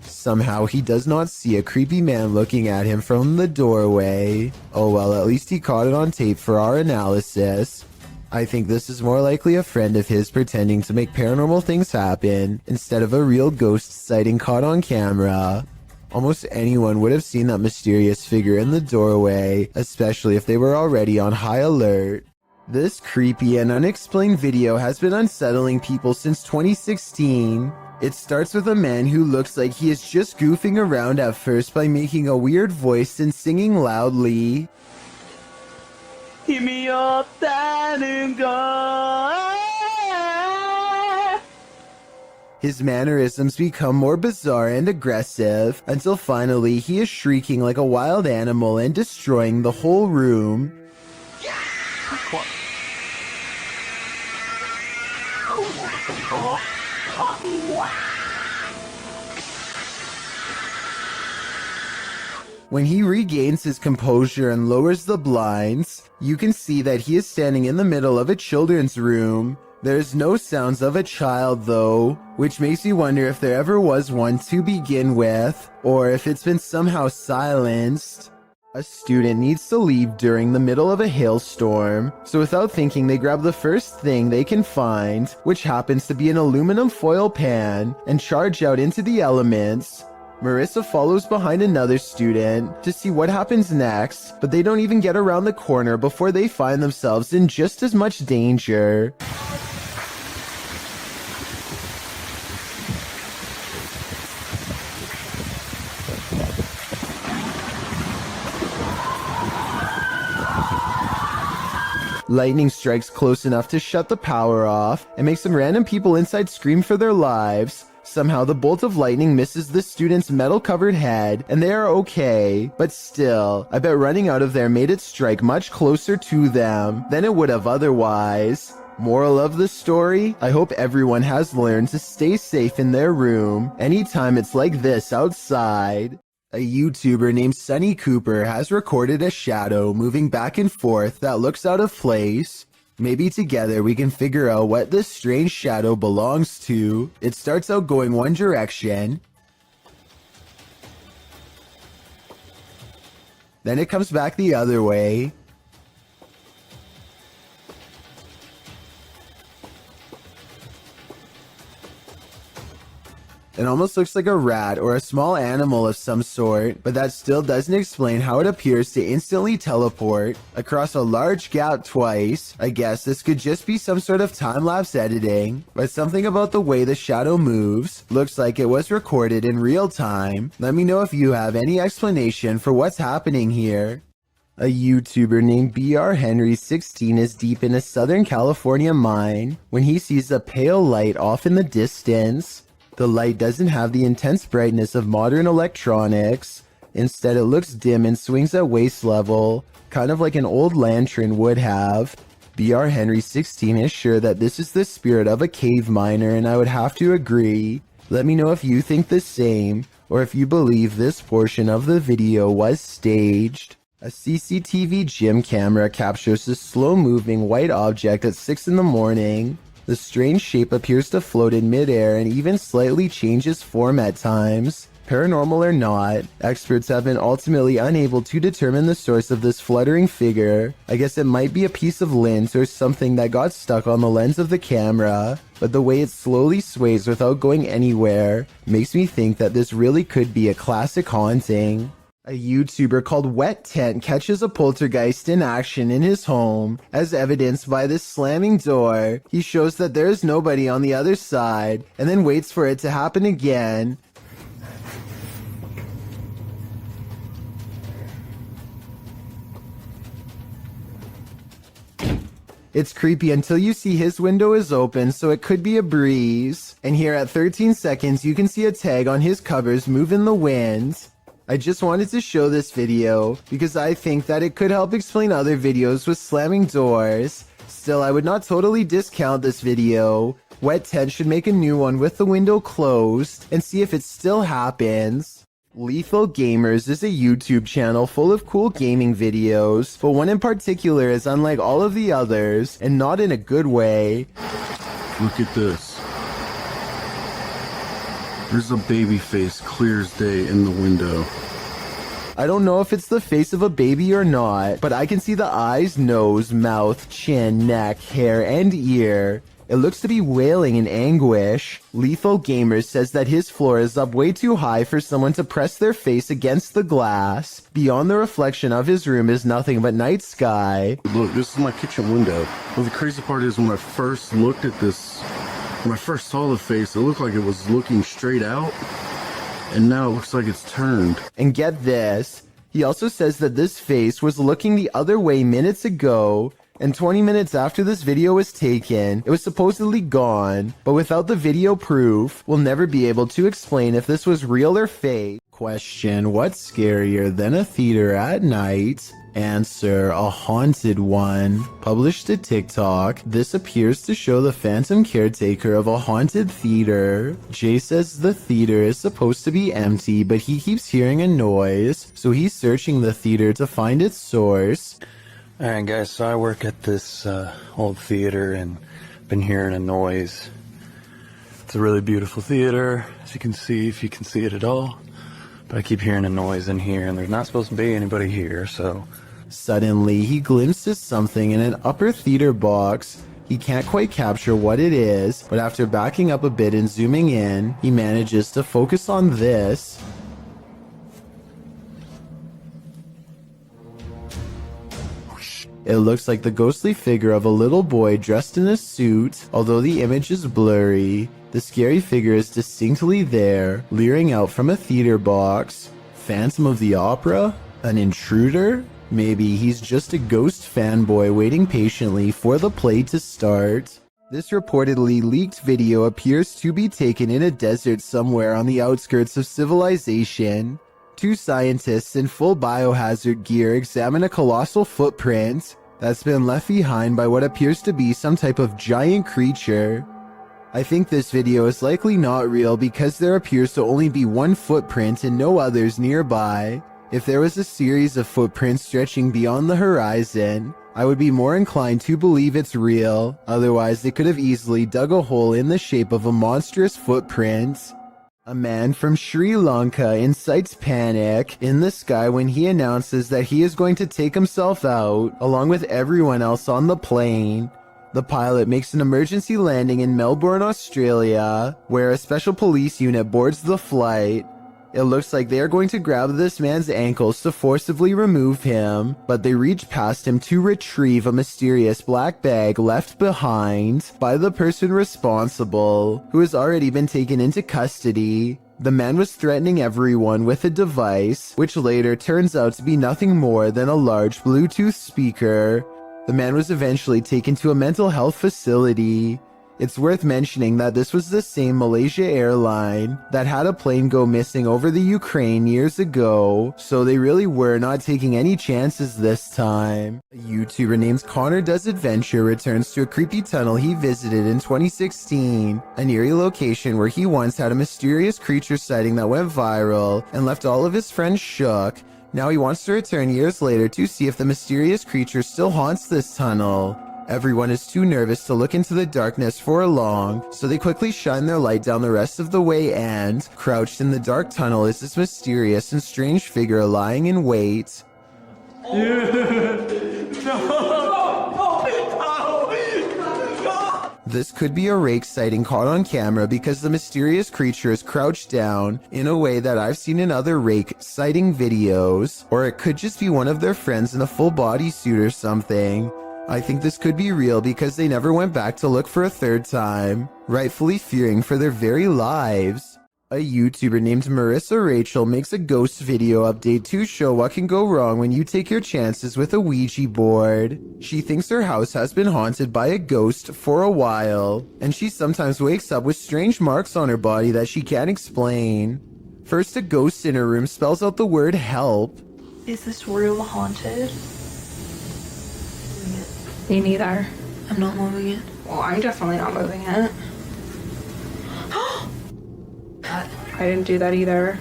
Somehow he does not see a creepy man looking at him from the doorway. Oh well, at least he caught it on tape for our analysis. I think this is more likely a friend of his pretending to make paranormal things happen instead of a real ghost sighting caught on camera. Almost anyone would have seen that mysterious figure in the doorway, especially if they were already on high alert. This creepy and unexplained video has been unsettling people since 2016. It starts with a man who looks like he is just goofing around at first by making a weird voice and singing loudly. His mannerisms become more bizarre and aggressive until finally he is shrieking like a wild animal and destroying the whole room. When he regains his composure and lowers the blinds, you can see that he is standing in the middle of a children's room. There's no sounds of a child though, which makes me wonder if there ever was one to begin with, or if it's been somehow silenced. A student needs to leave during the middle of a hailstorm, so without thinking they grab the first thing they can find, which happens to be an aluminum foil pan, and charge out into the elements. Marissa follows behind another student to see what happens next, but they don't even get around the corner before they find themselves in just as much danger. Lightning strikes close enough to shut the power off and makes some random people inside scream for their lives. Somehow the bolt of lightning misses the student's metal-covered head, and they are okay. But still, I bet running out of there made it strike much closer to them than it would have otherwise. Moral of the story? I hope everyone has learned to stay safe in their room anytime it's like this outside. A YouTuber named Sunny Cooper has recorded a shadow moving back and forth that looks out of place. Maybe together we can figure out what this strange shadow belongs to. It starts out going one direction, then it comes back the other way. It almost looks like a rat or a small animal of some sort, but that still doesn't explain how it appears to instantly teleport across a large gap twice. I guess this could just be some sort of time-lapse editing, but something about the way the shadow moves looks like it was recorded in real time. Let me know if you have any explanation for what's happening here. A YouTuber named BR Henry 16 is deep in a Southern California mine when he sees a pale light off in the distance. The light doesn't have the intense brightness of modern electronics. Instead, it looks dim and swings at waist level, kind of like an old lantern would have. BR Henry 16 is sure that this is the spirit of a cave miner, and I would have to agree. Let me know if you think the same, or if you believe this portion of the video was staged. A CCTV gym camera captures this slow-moving white object at 6 in the morning. The strange shape appears to float in midair and even slightly changes form at times. Paranormal or not, experts have been ultimately unable to determine the source of this fluttering figure. I guess it might be a piece of lint or something that got stuck on the lens of the camera, but the way it slowly sways without going anywhere makes me think that this really could be a classic haunting. A YouTuber called Wet Tent catches a poltergeist in action in his home. As evidenced by this slamming door, he shows that there is nobody on the other side, and then waits for it to happen again. It's creepy until you see his window is open, so it could be a breeze. And here at 13 seconds, you can see a tag on his covers move in the wind. I just wanted to show this video because I think that it could help explain other videos with slamming doors. Still, I would not totally discount this video. Wet Tent should make a new one with the window closed and see if it still happens. Lethal Gamers is a YouTube channel full of cool gaming videos, but one in particular is unlike all of the others, and not in a good way. Look at this. There's a baby face clear as day in the window. I don't know if it's the face of a baby or not, but I can see the eyes, nose, mouth, chin, neck, hair, and ear. It looks to be wailing in anguish. Lethal Gamers says that his floor is up way too high for someone to press their face against the glass. Beyond the reflection of his room is nothing but night sky. Look, this is my kitchen window. Well, the crazy part is when I first looked at this, when I first saw the face, it looked like it was looking straight out, and now it looks like it's turned. And get this, he also says that this face was looking the other way minutes ago, and 20 minutes after this video was taken, it was supposedly gone, but without the video proof, we'll never be able to explain if this was real or fake. Question, what's scarier than a theater at night? Answer, a haunted one. Published to TikTok, this appears to show the phantom caretaker of a haunted theater. Jay says the theater is supposed to be empty, but he keeps hearing a noise, so he's searching the theater to find its source. Alright guys, so I work at this old theater and been hearing a noise. It's a really beautiful theater, as you can see, if you can see it at all. But I keep hearing a noise in here, and there's not supposed to be anybody here, so... Suddenly, he glimpses something in an upper theater box. He can't quite capture what it is, but after backing up a bit and zooming in, he manages to focus on this. It looks like the ghostly figure of a little boy dressed in a suit, although the image is blurry. The scary figure is distinctly there, leering out from a theater box. Phantom of the Opera? An intruder? Maybe he's just a ghost fanboy waiting patiently for the play to start. This reportedly leaked video appears to be taken in a desert somewhere on the outskirts of civilization. Two scientists in full biohazard gear examine a colossal footprint that's been left behind by what appears to be some type of giant creature. I think this video is likely not real because there appears to only be one footprint and no others nearby. If there was a series of footprints stretching beyond the horizon, I would be more inclined to believe it's real. Otherwise, they could have easily dug a hole in the shape of a monstrous footprint. A man from Sri Lanka incites panic in the sky when he announces that he is going to take himself out, along with everyone else on the plane. The pilot makes an emergency landing in Melbourne, Australia, where a special police unit boards the flight. It looks like they are going to grab this man's ankles to forcibly remove him, but they reach past him to retrieve a mysterious black bag left behind by the person responsible, who has already been taken into custody. The man was threatening everyone with a device, which later turns out to be nothing more than a large Bluetooth speaker. The man was eventually taken to a mental health facility. It's worth mentioning that this was the same Malaysia airline that had a plane go missing over the Ukraine years ago, so they really were not taking any chances this time. A YouTuber named Connor Does Adventure returns to a creepy tunnel he visited in 2016, an eerie location where he once had a mysterious creature sighting that went viral and left all of his friends shook. Now he wants to return years later to see if the mysterious creature still haunts this tunnel. Everyone is too nervous to look into the darkness for long, so they quickly shine their light down the rest of the way and, crouched in the dark tunnel is this mysterious and strange figure lying in wait. This could be a rake sighting caught on camera because the mysterious creature is crouched down in a way that I've seen in other rake sighting videos, or it could just be one of their friends in a full bodysuit or something. I think this could be real because they never went back to look for a third time, rightfully fearing for their very lives. A YouTuber named Marissa Rachel makes a ghost video update to show what can go wrong when you take your chances with a Ouija board. She thinks her house has been haunted by a ghost for a while, and she sometimes wakes up with strange marks on her body that she can't explain. First, a ghost in her room spells out the word help. Is this room haunted? Me neither. I'm not moving it. Well, I'm definitely not moving it. I didn't do that either.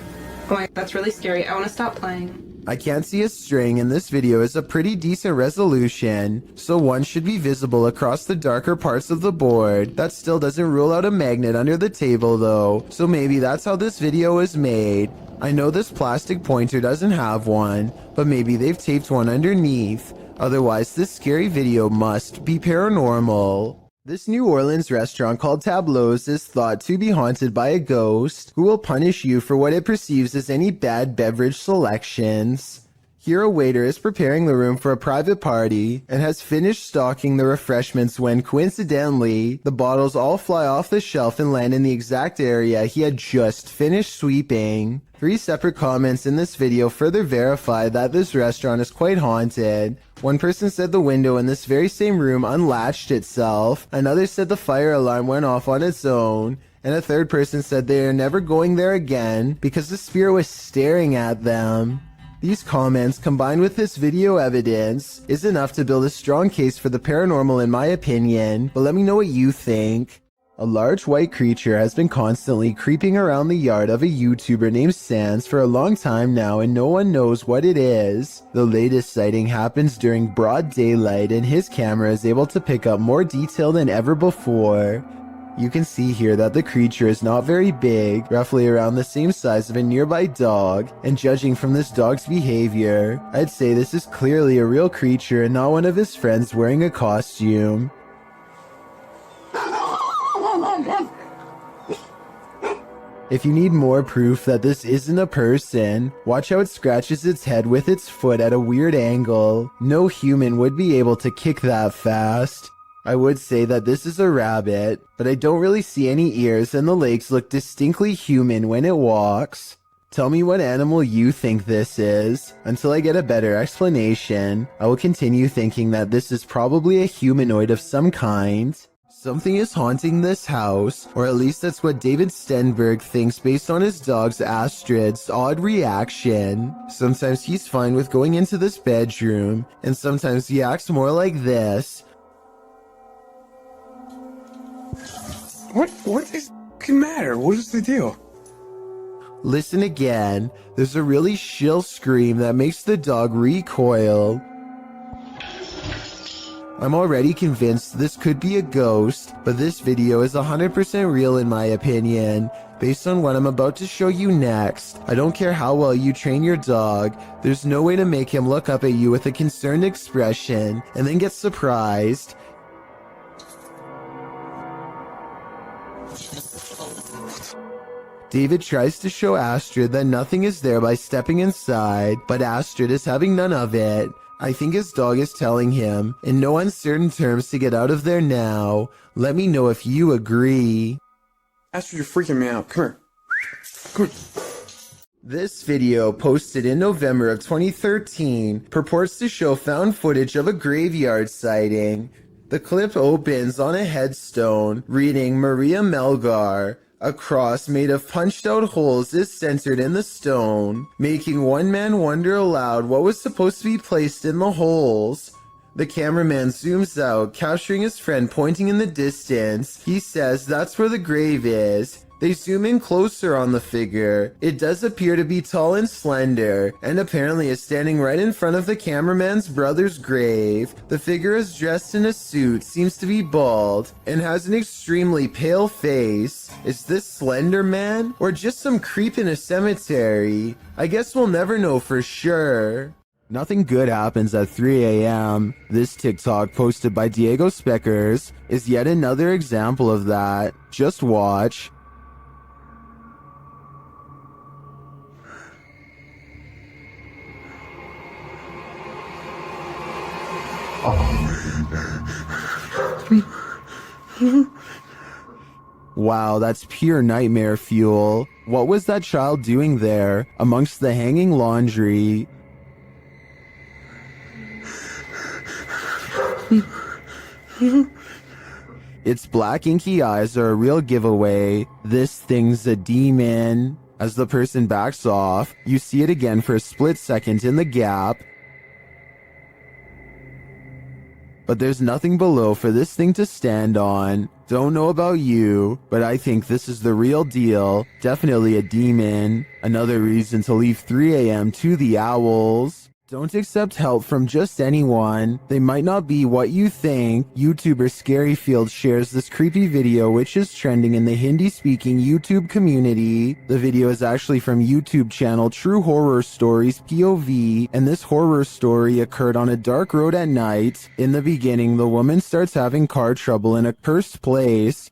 Oh my, that's really scary. I want to stop playing. I can't see a string, and this video is a pretty decent resolution, so one should be visible across the darker parts of the board. That still doesn't rule out a magnet under the table though, so maybe that's how this video is made. I know this plastic pointer doesn't have one, but maybe they've taped one underneath. Otherwise, this scary video must be paranormal. This New Orleans restaurant called Tableau's is thought to be haunted by a ghost who will punish you for what it perceives as any bad beverage selections. Here a waiter is preparing the room for a private party and has finished stocking the refreshments when coincidentally, the bottles all fly off the shelf and land in the exact area he had just finished sweeping. 3 separate comments in this video further verify that this restaurant is quite haunted. One person said the window in this very same room unlatched itself, another said the fire alarm went off on its own, and a third person said they are never going there again because the spirit was staring at them. These comments, combined with this video evidence, is enough to build a strong case for the paranormal in my opinion, but let me know what you think. A large white creature has been constantly creeping around the yard of a YouTuber named Sans for a long time now and no one knows what it is. The latest sighting happens during broad daylight and his camera is able to pick up more detail than ever before. You can see here that the creature is not very big, roughly around the same size of a nearby dog, and judging from this dog's behavior, I'd say this is clearly a real creature and not one of his friends wearing a costume. If you need more proof that this isn't a person, watch how it scratches its head with its foot at a weird angle. No human would be able to kick that fast. I would say that this is a rabbit, but I don't really see any ears and the legs look distinctly human when it walks. Tell me what animal you think this is. Until I get a better explanation, I will continue thinking that this is probably a humanoid of some kind. Something is haunting this house, or at least that's what David Stenberg thinks based on his dog's Astrid's odd reaction. Sometimes he's fine with going into this bedroom, and sometimes he acts more like this. What is the matter? What is the deal? Listen again. There's a really shrill scream that makes the dog recoil. I'm already convinced this could be a ghost, but this video is 100% real in my opinion. Based on what I'm about to show you next, I don't care how well you train your dog, there's no way to make him look up at you with a concerned expression and then get surprised. David tries to show Astrid that nothing is there by stepping inside, but Astrid is having none of it. I think his dog is telling him, in no uncertain terms, to get out of there now. Let me know if you agree. Astrid, you're freaking me out. Come here. Come here. This video, posted in November of 2013, purports to show found footage of a graveyard sighting. The clip opens on a headstone reading Maria Melgar. A cross made of punched out holes is centered in the stone, making one man wonder aloud what was supposed to be placed in the holes. The cameraman zooms out, capturing his friend pointing in the distance. He says that's where the grave is. They zoom in closer on the figure. It does appear to be tall and slender, and apparently is standing right in front of the cameraman's brother's grave. The figure is dressed in a suit, seems to be bald, and has an extremely pale face. Is this Slender Man, or just some creep in a cemetery? I guess we'll never know for sure. Nothing good happens at 3 a.m. This TikTok, posted by Diego Speckers, is yet another example of that. Just watch. Wow, that's pure nightmare fuel. What was that child doing there, amongst the hanging laundry? Its black inky eyes are a real giveaway. This thing's a demon. As the person backs off, you see it again for a split second in the gap. But there's nothing below for this thing to stand on. Don't know about you, but I think this is the real deal. Definitely a demon. Another reason to leave 3 a.m. to the owls. Don't accept help from just anyone. They might not be what you think. YouTuber Scaryfield shares this creepy video which is trending in the Hindi-speaking YouTube community. The video is actually from YouTube channel True Horror Stories POV, and this horror story occurred on a dark road at night. In the beginning, the woman starts having car trouble in a cursed place.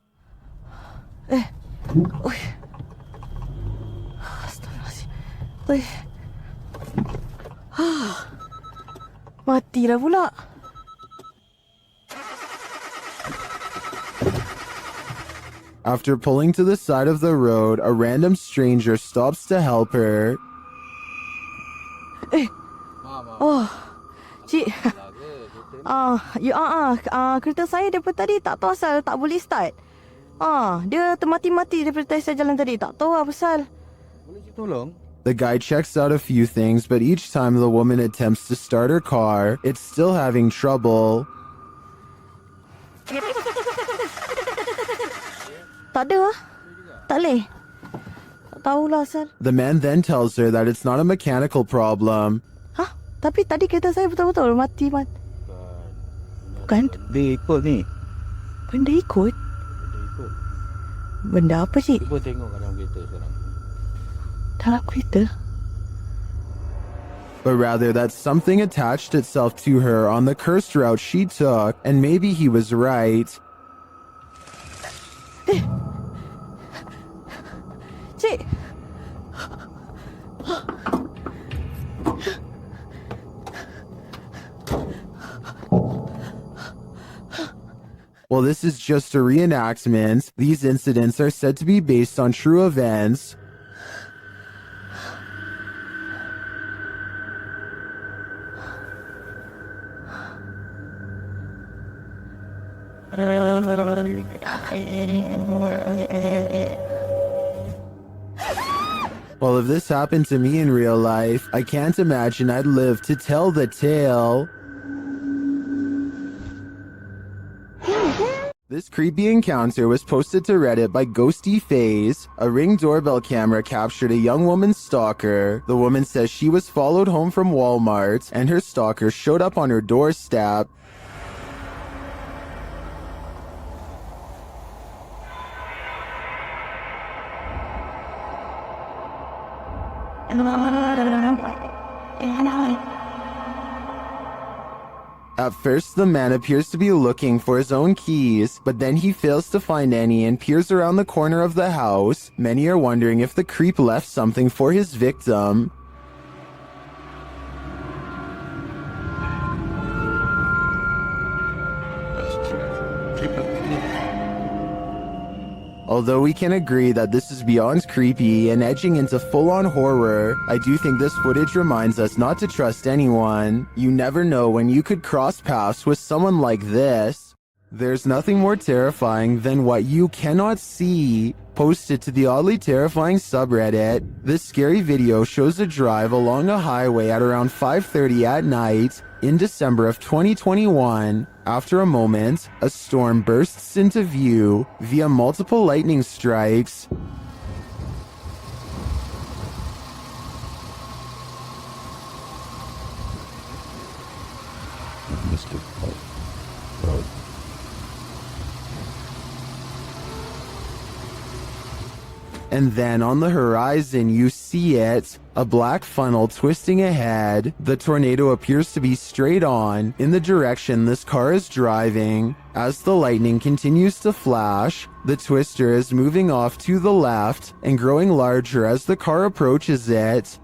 Mati dah pula. After pulling to the side of the road, a random stranger stops to help her. Oh, cik. Kereta saya daripada tadi tak tahu asal tak boleh start. Dia termati-mati daripada tadi saya jalan tadi. Tak tahu apa pasal. Boleh cik tolong? The guy checks out a few things, but each time the woman attempts to start her car, it's still having trouble. Tak ada. Tak boleh. Tak tahulah asal. The man then tells her that it's not a mechanical problem. Tapi tadi kereta saya betul-betul mati. Bukan? Dia ikut ni. Benda ikut? Benda apa cik? Cuba tengok dalam kereta sekarang. Dalam kereta? But rather that something attached itself to her on the cursed route she took, and maybe he was right. Cik! Well, this is just a reenactment. These incidents are said to be based on true events. Well, if this happened to me in real life, I can't imagine I'd live to tell the tale. This creepy encounter was posted to Reddit by Ghosty Phase. A Ring doorbell camera captured a young woman's stalker. The woman says she was followed home from Walmart, and her stalker showed up on her doorstep. At first, the man appears to be looking for his own keys, but then he fails to find any and peers around the corner of the house. Many are wondering if the creep left something for his victim. Although we can agree that this is beyond creepy and edging into full-on horror, I do think this footage reminds us not to trust anyone. You never know when you could cross paths with someone like this. There's nothing more terrifying than what you cannot see. Posted to the oddly terrifying subreddit, this scary video shows a drive along a highway at around 5:30 at night in December of 2021. After a moment, a storm bursts into view via multiple lightning strikes. And then on the horizon you see it, a black funnel twisting ahead. The tornado appears to be straight on in the direction this car is driving. As the lightning continues to flash, the twister is moving off to the left and growing larger as the car approaches it.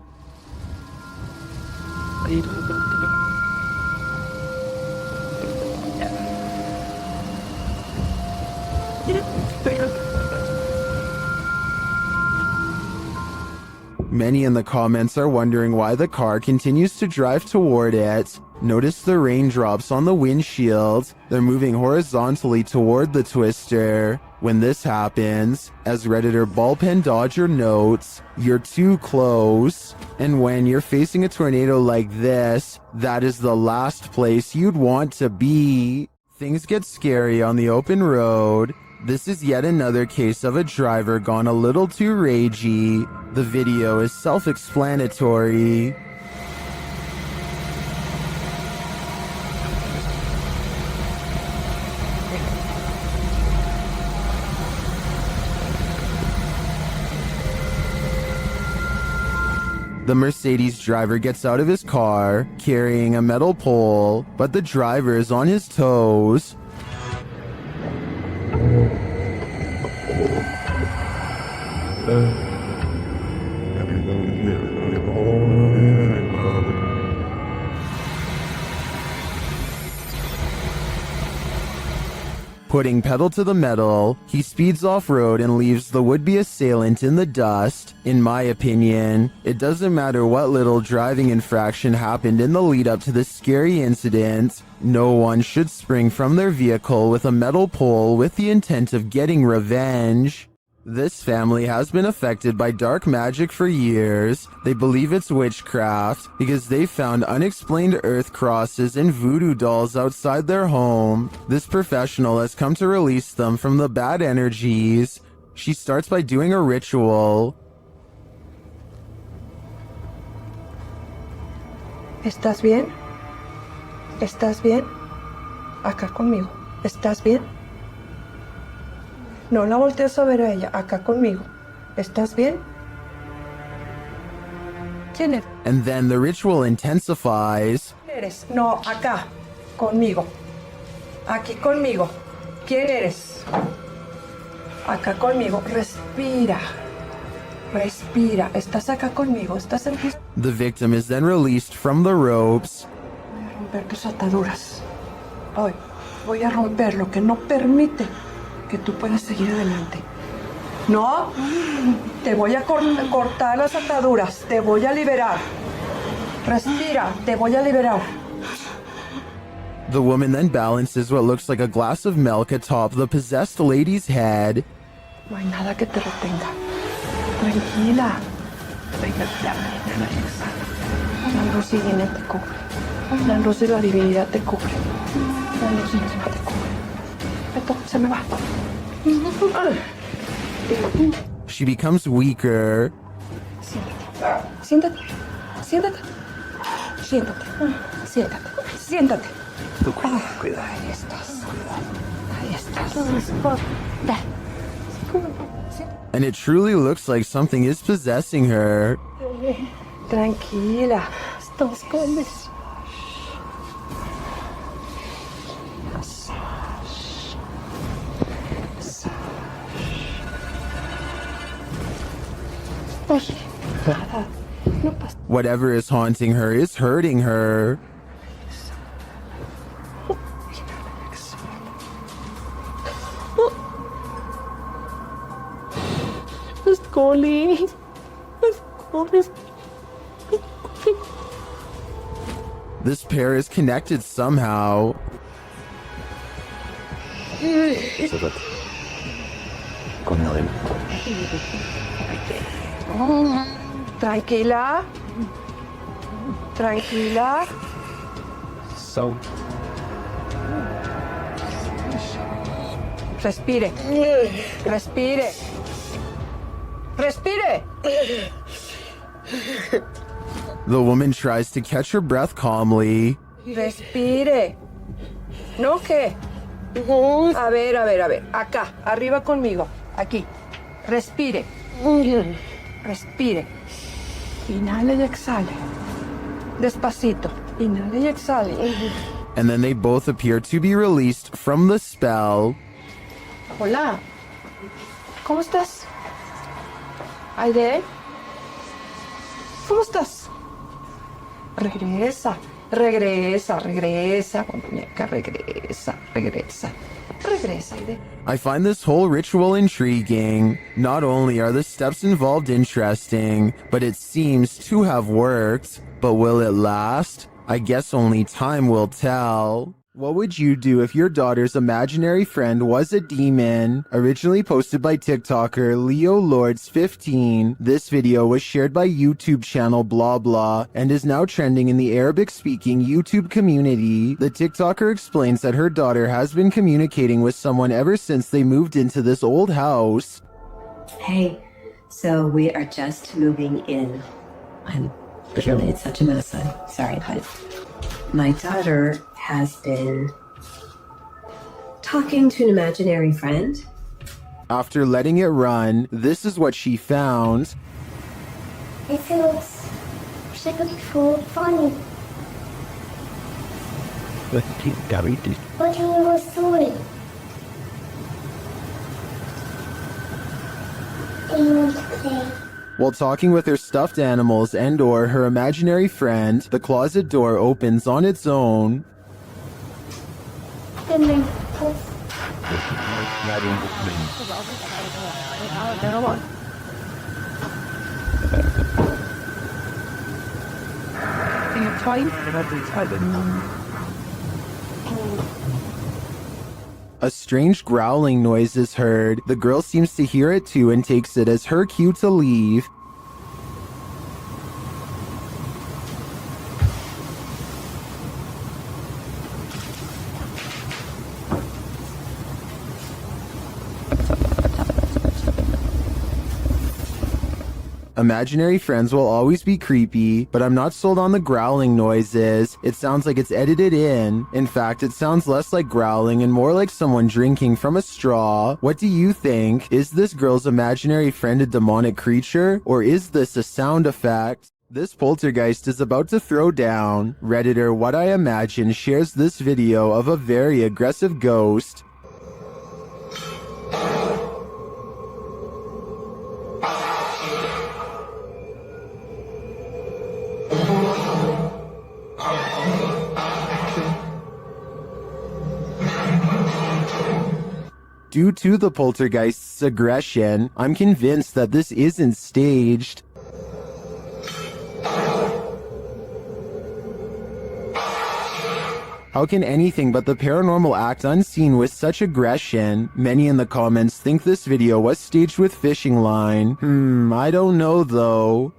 Many in the comments are wondering why the car continues to drive toward it. Notice the raindrops on the windshield. They're moving horizontally toward the twister. When this happens, as Redditor Ballpen Dodger notes, you're too close. And when you're facing a tornado like this, that is the last place you'd want to be. Things get scary on the open road. This is yet another case of a driver gone a little too ragey. The video is self-explanatory. The Mercedes driver gets out of his car, carrying a metal pole, but the driver is on his toes. Putting pedal to the metal, he speeds off-road and leaves the would-be assailant in the dust. In my opinion, it doesn't matter what little driving infraction happened in the lead-up to this scary incident. No one should spring from their vehicle with a metal pole with the intent of getting revenge. This family has been affected by dark magic for years. They believe it's witchcraft because they found unexplained earth crosses and voodoo dolls outside their home. This professional has come to release them from the bad energies. She starts by doing a ritual. ¿Estás bien? ¿Estás bien? Acá conmigo. ¿Estás bien? No la voltees a ver a ella, acá conmigo. ¿Estás bien? ¿Quién eres? And then the ritual intensifies. ¿Quién eres? No, acá, conmigo. Aquí conmigo. ¿Quién eres? Acá conmigo. Respira. Respira. ¿Estás acá conmigo? ¿Estás en... The victim is then released from the ropes. Voy a romper tus ataduras. Hoy voy a romper lo que no permite que tú puedas seguir adelante. No, te voy a cortar las ataduras, te voy a liberar. Respira, te voy a liberar. The woman then balances what looks like a glass of milk atop the possessed lady's head. No hay nada que te retenga. Tranquila. La luz divina te cubre. La luz de la divinidad te cubre. La luz divina te cubre. Esto se me va. She becomes weaker. Siéntate. Siéntate. Siéntate. Siéntate. Siéntate. Cuidado. Ahí estás. Ahí estás. And it truly looks like something is possessing her. Tranquila. Estás con Whatever is haunting her is hurting her. Scully. This pair is connected somehow. Tranquila. Tranquila. So. Respire. Respire. Respire. The woman tries to catch her breath calmly. Respire. ¿No qué? A ver. Acá, arriba conmigo. Aquí. Respire. Respire. Inhale y exhale. Despacito. Inhale y exhale. And then they both appear to be released from the spell. Hola. ¿Cómo estás? Aide. ¿Cómo estás? Regresa. Muñeca, regresa. Regresa, Aide. I find this whole ritual intriguing. Not only are the steps involved interesting, but it seems to have worked. But will it last? I guess only time will tell. What would you do if your daughter's imaginary friend was a demon? Originally posted by TikToker Leo Lords 15, this video was shared by YouTube channel blah blah and is now trending in the Arabic-speaking YouTube community. The TikToker explains that her daughter has been communicating with someone ever since they moved into this old house. Hey, so we are just moving in. It's such a mess. I'm sorry, but my daughter has been talking to an imaginary friend. After letting it run, this is what she found. It feels so funny. What is your story? Do you want to play? While talking with her stuffed animals and or her imaginary friend, the closet door opens on its own. A strange growling noise is heard. The girl seems to hear it too and takes it as her cue to leave. Imaginary friends will always be creepy, but I'm not sold on the growling noises. It sounds like it's edited in. In fact, it sounds less like growling and more like someone drinking from a straw. What do you think? Is this girl's imaginary friend a demonic creature, or is this a sound effect? This poltergeist is about to throw down. Redditor What I Imagine shares this video of a very aggressive ghost. Due to the poltergeist's aggression, I'm convinced that this isn't staged. How can anything but the paranormal act unseen with such aggression? Many in the comments think this video was staged with fishing line. I don't know though.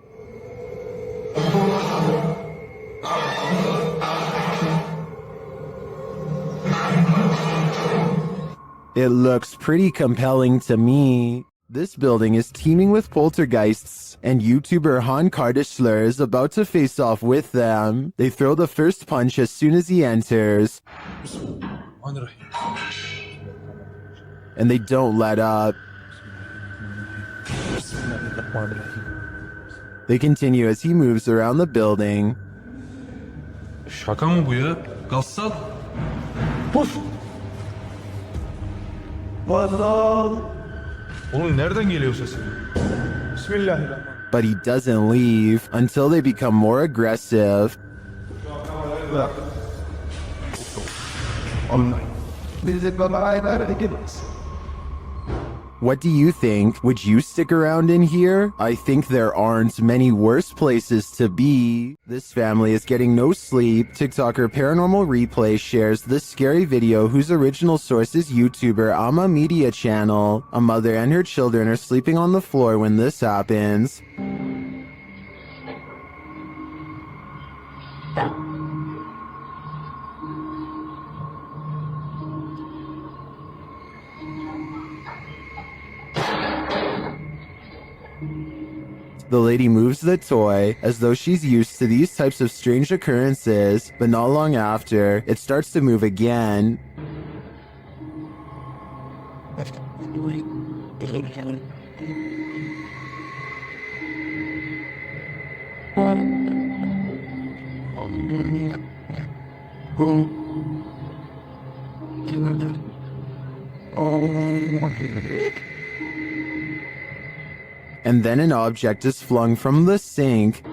It looks pretty compelling to me. This building is teeming with poltergeists, and YouTuber Han Kardashler is about to face off with them. They throw the first punch as soon as he enters. And they don't let up. They continue as he moves around the building. Şaka mı bu ya? Gassal. Puf! Oğlum nereden geliyor sesin? But he doesn't leave until they become more aggressive. What do you think? Would you stick around in here? I think there aren't many worse places to be. This family is getting no sleep. TikToker Paranormal Replay shares this scary video whose original source is YouTuber Ama Media Channel. A mother and her children are sleeping on the floor when this happens. The lady moves the toy as though she's used to these types of strange occurrences, but not long after, it starts to move again. And then an object is flung from the sink.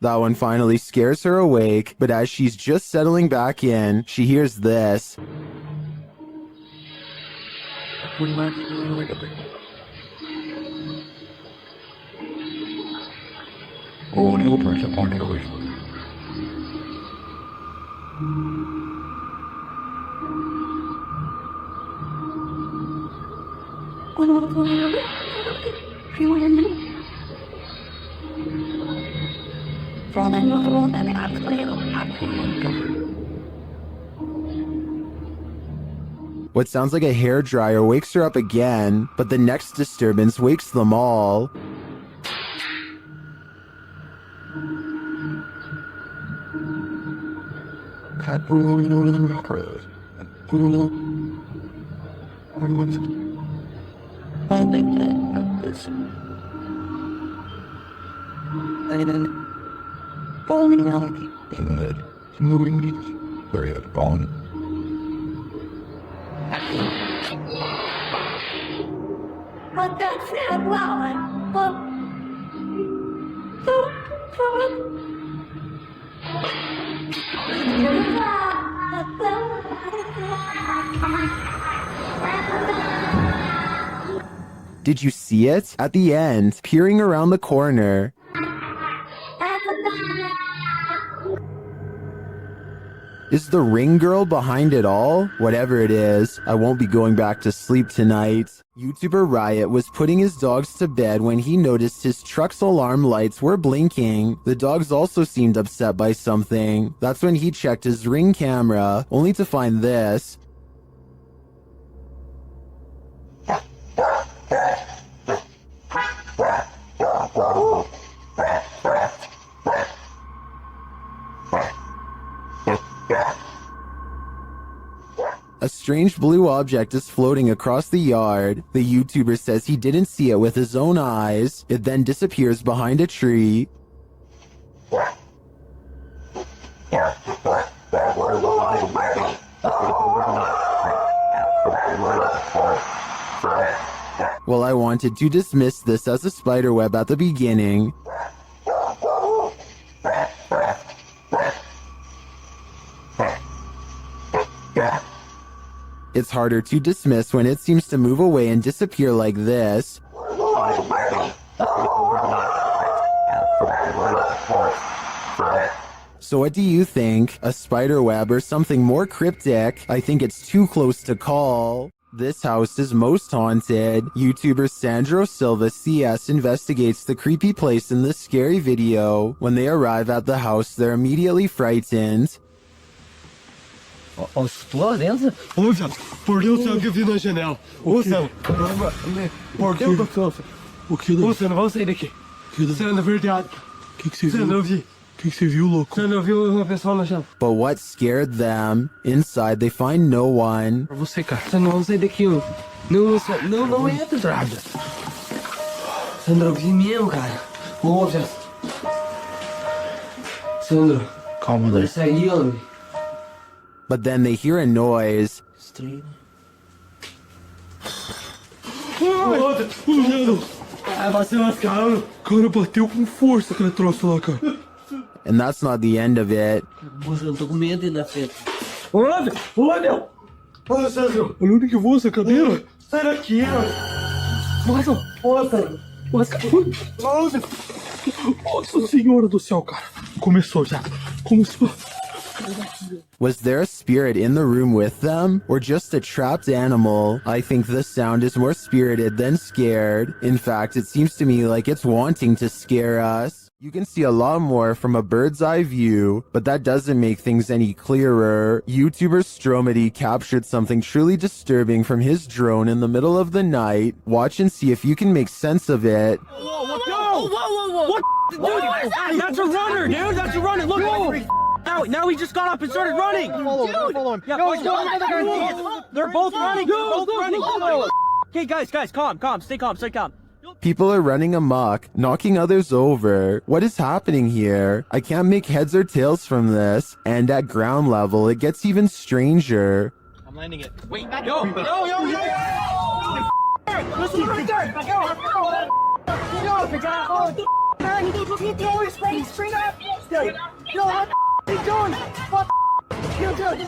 That one finally scares her awake, but as she's just settling back in, she hears this. What sounds like a hairdryer wakes her up again, but the next disturbance wakes them all. Did you see it? At the end, peering around the corner. Is the ring girl behind it all? Whatever it is, I won't be going back to sleep tonight. YouTuber Riot was putting his dogs to bed when he noticed his truck's alarm lights were blinking. The dogs also seemed upset by something. That's when he checked his Ring camera, only to find this. A strange blue object is floating across the yard. The YouTuber says he didn't see it with his own eyes. It then disappears behind a tree. Well, I wanted to dismiss this as a spiderweb at the beginning. It's harder to dismiss when it seems to move away and disappear like this. So what do you think? A spider web or something more cryptic? I think it's too close to call. This house is most haunted. YouTuber Sandro Silva CS investigates the creepy place in this scary video. When they arrive at the house, they're immediately frightened. Lá dentro? Ô, viado, por Deus, o que eu vi na janela? Ô, Sam, por Deus do céu. O que? Ô, Sam, vamos sair daqui. Sam, na verdade. O que você viu? Sam, não vi. O que você viu, louco? Sam, não viu uma pessoa na janela. But what scared them? Inside, they find no one. Pra você, cara. Sam, vamos sair daqui. Não entra, Draga. Sandro, eu vi mesmo, cara. Ô, viado. Sandro, Calmly. But then they hear a noise. Cara, bateu com força aquele troço lá, cara. And that's not the end of it. Olha, olha! Olha, Sérgio! Olha onde que voa essa cadeira! Sai daqui, Nossa! Nossa! Nossa! Nossa Senhora do céu, cara! Começou já! Começou! Was there a spirit in the room with them? Or just a trapped animal? I think this sound is more spirited than scared. In fact, it seems to me like it's wanting to scare us. You can see a lot more from a bird's eye view, but that doesn't make things any clearer. YouTuber Stromedy captured something truly disturbing from his drone in the middle of the night. Watch and see if you can make sense of it. Whoa! What? Dude, that's a runner, dude! That's a runner! Look! Now he just got up and started running! Follow him. Yeah, they're both running! They're both running! Okay, guys, calm. Stay calm. People are running amok, knocking others over. What is happening here? I can't make heads or tails from this. And at ground level, it gets even stranger. I'm landing it. Wait, yo! Listen right there! Man, you throw his face straight up. Yo, what the you doing? What you doing?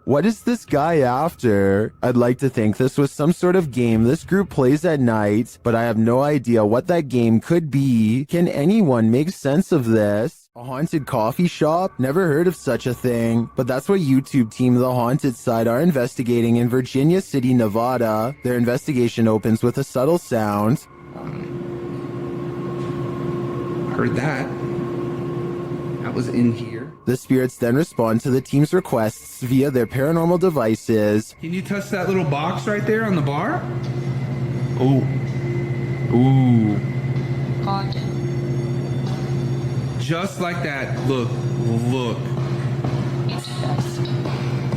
What is this guy after? I'd like to think this was some sort of game this group plays at night, but I have no idea what that game could be. Can anyone make sense of this? A haunted coffee shop? Never heard of such a thing, but that's what YouTube team The Haunted Side are investigating in Virginia City, Nevada. Their investigation opens with a subtle sound. Heard that. That was in here. The spirits then respond to the team's requests via their paranormal devices. Can you touch that little box right there on the bar? Oh. Ooh. Haunted. Just like that. Look. It's just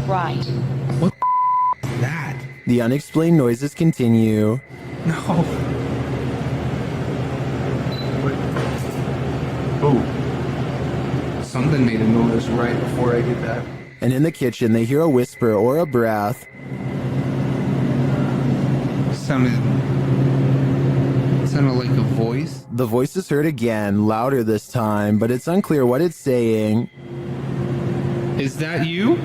right. What is that? The unexplained noises continue. No. Oh. Something made a noise right before I did that. And in the kitchen, they hear a whisper or a breath. Sounded like a voice. The voice is heard again, louder this time, but it's unclear what it's saying. Is that you?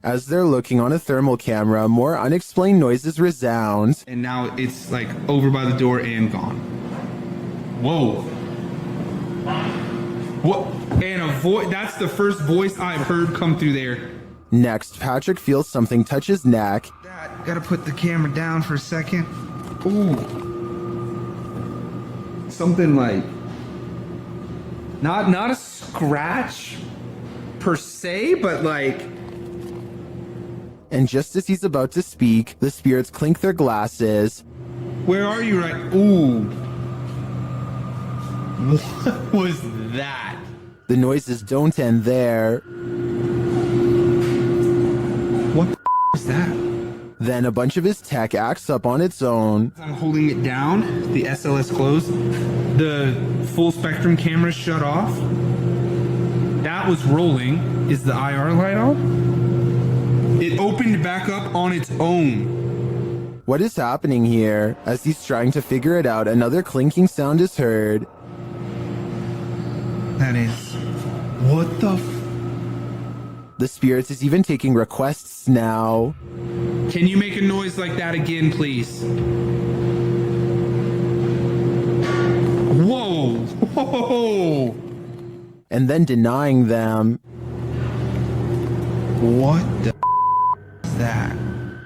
As they're looking on a thermal camera, more unexplained noises resound. And now it's like over by the door and gone. Whoa. What? And a voice, that's the first voice I've heard come through there. Next, Patrick feels something touch his neck. Dad, gotta put the camera down for a second. Ooh. Something like, not a scratch per se, but like. And just as he's about to speak, the spirits clink their glasses. Where are you right? Ooh. What was that? The noises don't end there. What the is that? Then a bunch of his tech acts up on its own. I'm holding it down, the SLS closed, the full spectrum camera shut off. That was rolling. Is the IR light on? It opened back up on its own. What is happening here? As he's trying to figure it out, another clinking sound is heard. That is. What the The spirits is even taking requests now. Can you make a noise like that again, please? Whoa! Whoa! And then denying them. What the is that?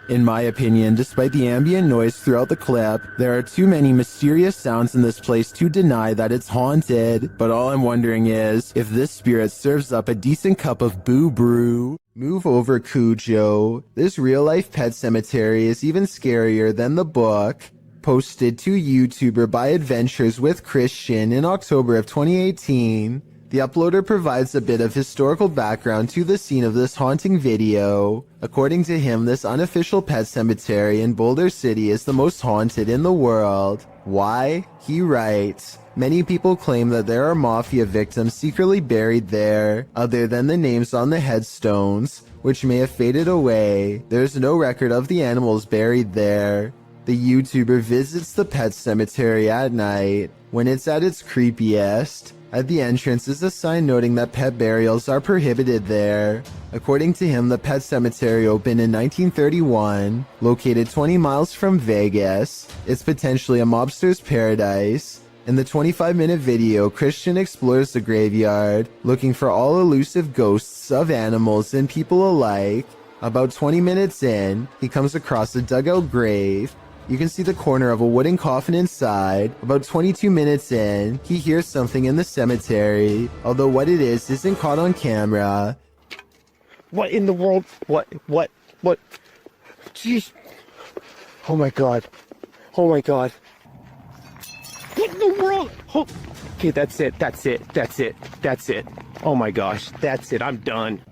In my opinion, despite the ambient noise throughout the clip, there are too many mysterious sounds in this place to deny that it's haunted. But all I'm wondering is, if this spirit serves up a decent cup of boo brew. Move over, Cujo. This real-life pet cemetery is even scarier than the book. Posted to YouTuber by Adventures with Christian in October of 2018. The uploader provides a bit of historical background to the scene of this haunting video. According to him, this unofficial pet cemetery in Boulder City is the most haunted in the world. Why? He writes, many people claim that there are mafia victims secretly buried there, other than the names on the headstones, which may have faded away. There's no record of the animals buried there. The YouTuber visits the pet cemetery at night, when it's at its creepiest. At the entrance is a sign noting that pet burials are prohibited there. According to him, the pet cemetery opened in 1931, located 20 miles from Vegas. It's potentially a mobster's paradise. In the 25-minute video, Christian explores the graveyard, looking for all elusive ghosts of animals and people alike. About 20 minutes in, he comes across a dugout grave. You can see the corner of a wooden coffin inside. About 22 minutes in, he hears something in the cemetery, although what it is isn't caught on camera. What in the world? What? Jeez. Oh my god. Oh my god. What in the world? Oh. Okay, that's it. Oh my gosh, that's it. I'm done.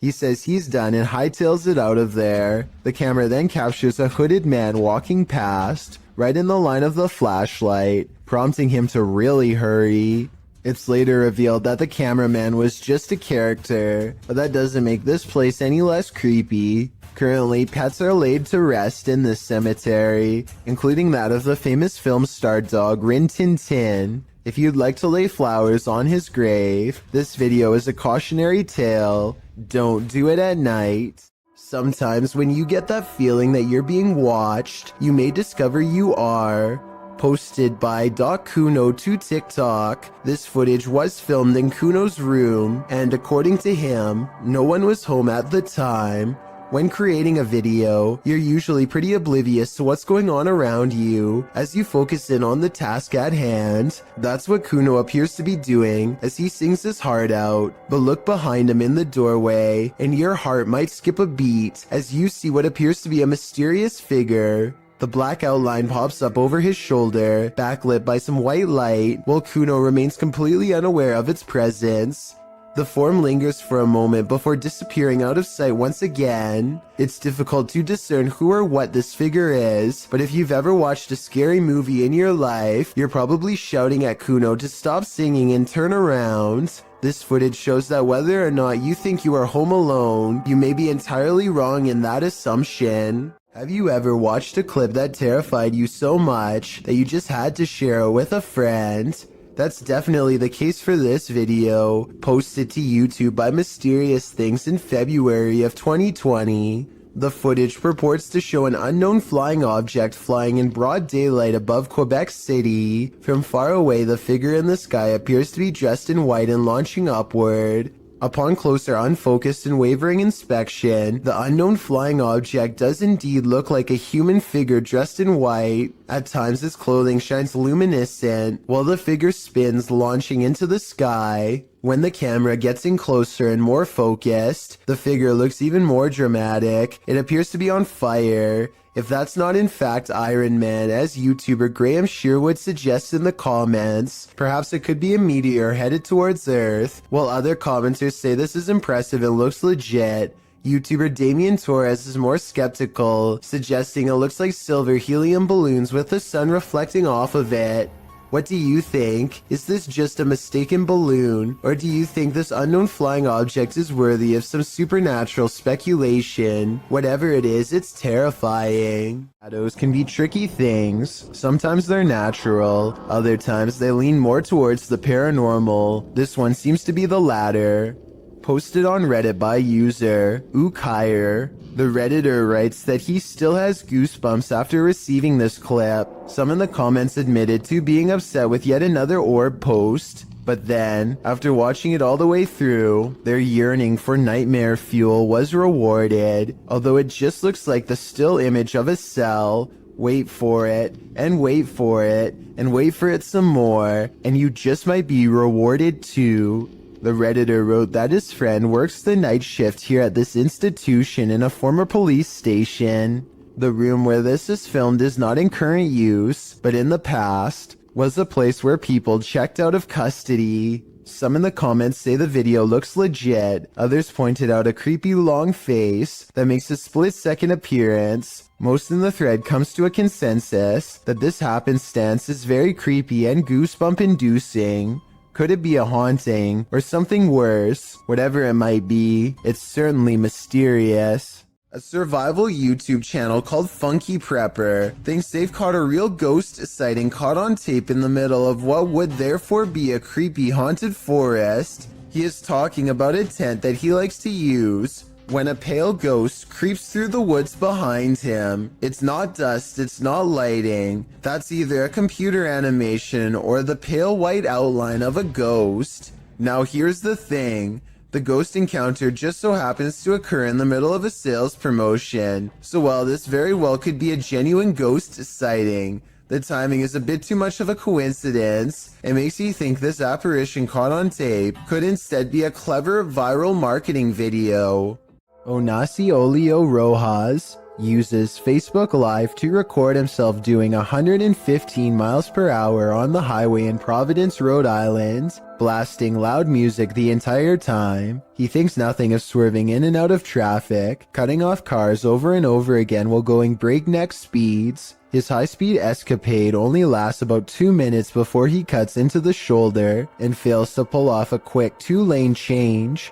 He says he's done and hightails it out of there. The camera then captures a hooded man walking past, right in the line of the flashlight, prompting him to really hurry. It's later revealed that the cameraman was just a character, but that doesn't make this place any less creepy. Currently, pets are laid to rest in this cemetery, including that of the famous film star dog Rin Tin Tin. If you'd like to lay flowers on his grave, this video is a cautionary tale. Don't do it at night. Sometimes when you get that feeling that you're being watched, you may discover you are. Posted by Doc Kuno to TikTok, this footage was filmed in Kuno's room, and according to him, no one was home at the time. When creating a video, you're usually pretty oblivious to what's going on around you as you focus in on the task at hand. That's what Kuno appears to be doing as he sings his heart out. But look behind him in the doorway and your heart might skip a beat as you see what appears to be a mysterious figure. The black outline pops up over his shoulder, backlit by some white light, while Kuno remains completely unaware of its presence. The form lingers for a moment before disappearing out of sight once again. It's difficult to discern who or what this figure is, but if you've ever watched a scary movie in your life, you're probably shouting at Kuno to stop singing and turn around. This footage shows that whether or not you think you are home alone, you may be entirely wrong in that assumption. Have you ever watched a clip that terrified you so much that you just had to share it with a friend? That's definitely the case for this video, posted to YouTube by Mysterious Things in February of 2020. The footage purports to show an unknown flying object flying in broad daylight above Quebec City. From far away, the figure in the sky appears to be dressed in white and launching upward. Upon closer, unfocused, and wavering inspection, the unknown flying object does indeed look like a human figure dressed in white. At times, its clothing shines luminescent, while the figure spins, launching into the sky. When the camera gets in closer and more focused, the figure looks even more dramatic. It appears to be on fire. If that's not in fact Iron Man, as YouTuber Graham Sherwood suggests in the comments, perhaps it could be a meteor headed towards Earth, while other commenters say this is impressive and looks legit. YouTuber Damien Torres is more skeptical, suggesting it looks like silver helium balloons with the sun reflecting off of it. What do you think? Is this just a mistaken balloon? Or do you think this unknown flying object is worthy of some supernatural speculation? Whatever it is, it's terrifying. Shadows can be tricky things. Sometimes they're natural. Other times they lean more towards the paranormal. This one seems to be the latter. Posted on Reddit by user Ukire. The Redditor writes that he still has goosebumps after receiving this clip. Some in the comments admitted to being upset with yet another orb post, but then, after watching it all the way through, their yearning for nightmare fuel was rewarded. Although it just looks like the still image of a cell. Wait for it, and wait for it, and wait for it some more, and you just might be rewarded too. The Redditor wrote that his friend works the night shift here at this institution in a former police station. The room where this is filmed is not in current use, but in the past was a place where people checked out of custody. Some in the comments say the video looks legit, others pointed out a creepy long face that makes a split-second appearance. Most in the thread comes to a consensus that this happenstance is very creepy and goosebump-inducing. Could it be a haunting, or something worse? Whatever it might be, it's certainly mysterious. A survival YouTube channel called Funky Prepper thinks they've caught a real ghost sighting caught on tape in the middle of what would therefore be a creepy haunted forest. He is talking about a tent that he likes to use when a pale ghost creeps through the woods behind him. It's not dust, it's not lighting. That's either a computer animation or the pale white outline of a ghost. Now here's the thing. The ghost encounter just so happens to occur in the middle of a sales promotion. So while this very well could be a genuine ghost sighting, the timing is a bit too much of a coincidence. It makes you think this apparition caught on tape could instead be a clever viral marketing video. Onasio Rojas uses Facebook Live to record himself doing 115 miles per hour on the highway in Providence, Rhode Island, blasting loud music the entire time. He thinks nothing of swerving in and out of traffic, cutting off cars over and over again while going breakneck speeds. His high-speed escapade only lasts about 2 minutes before he cuts into the shoulder and fails to pull off a quick 2-lane change.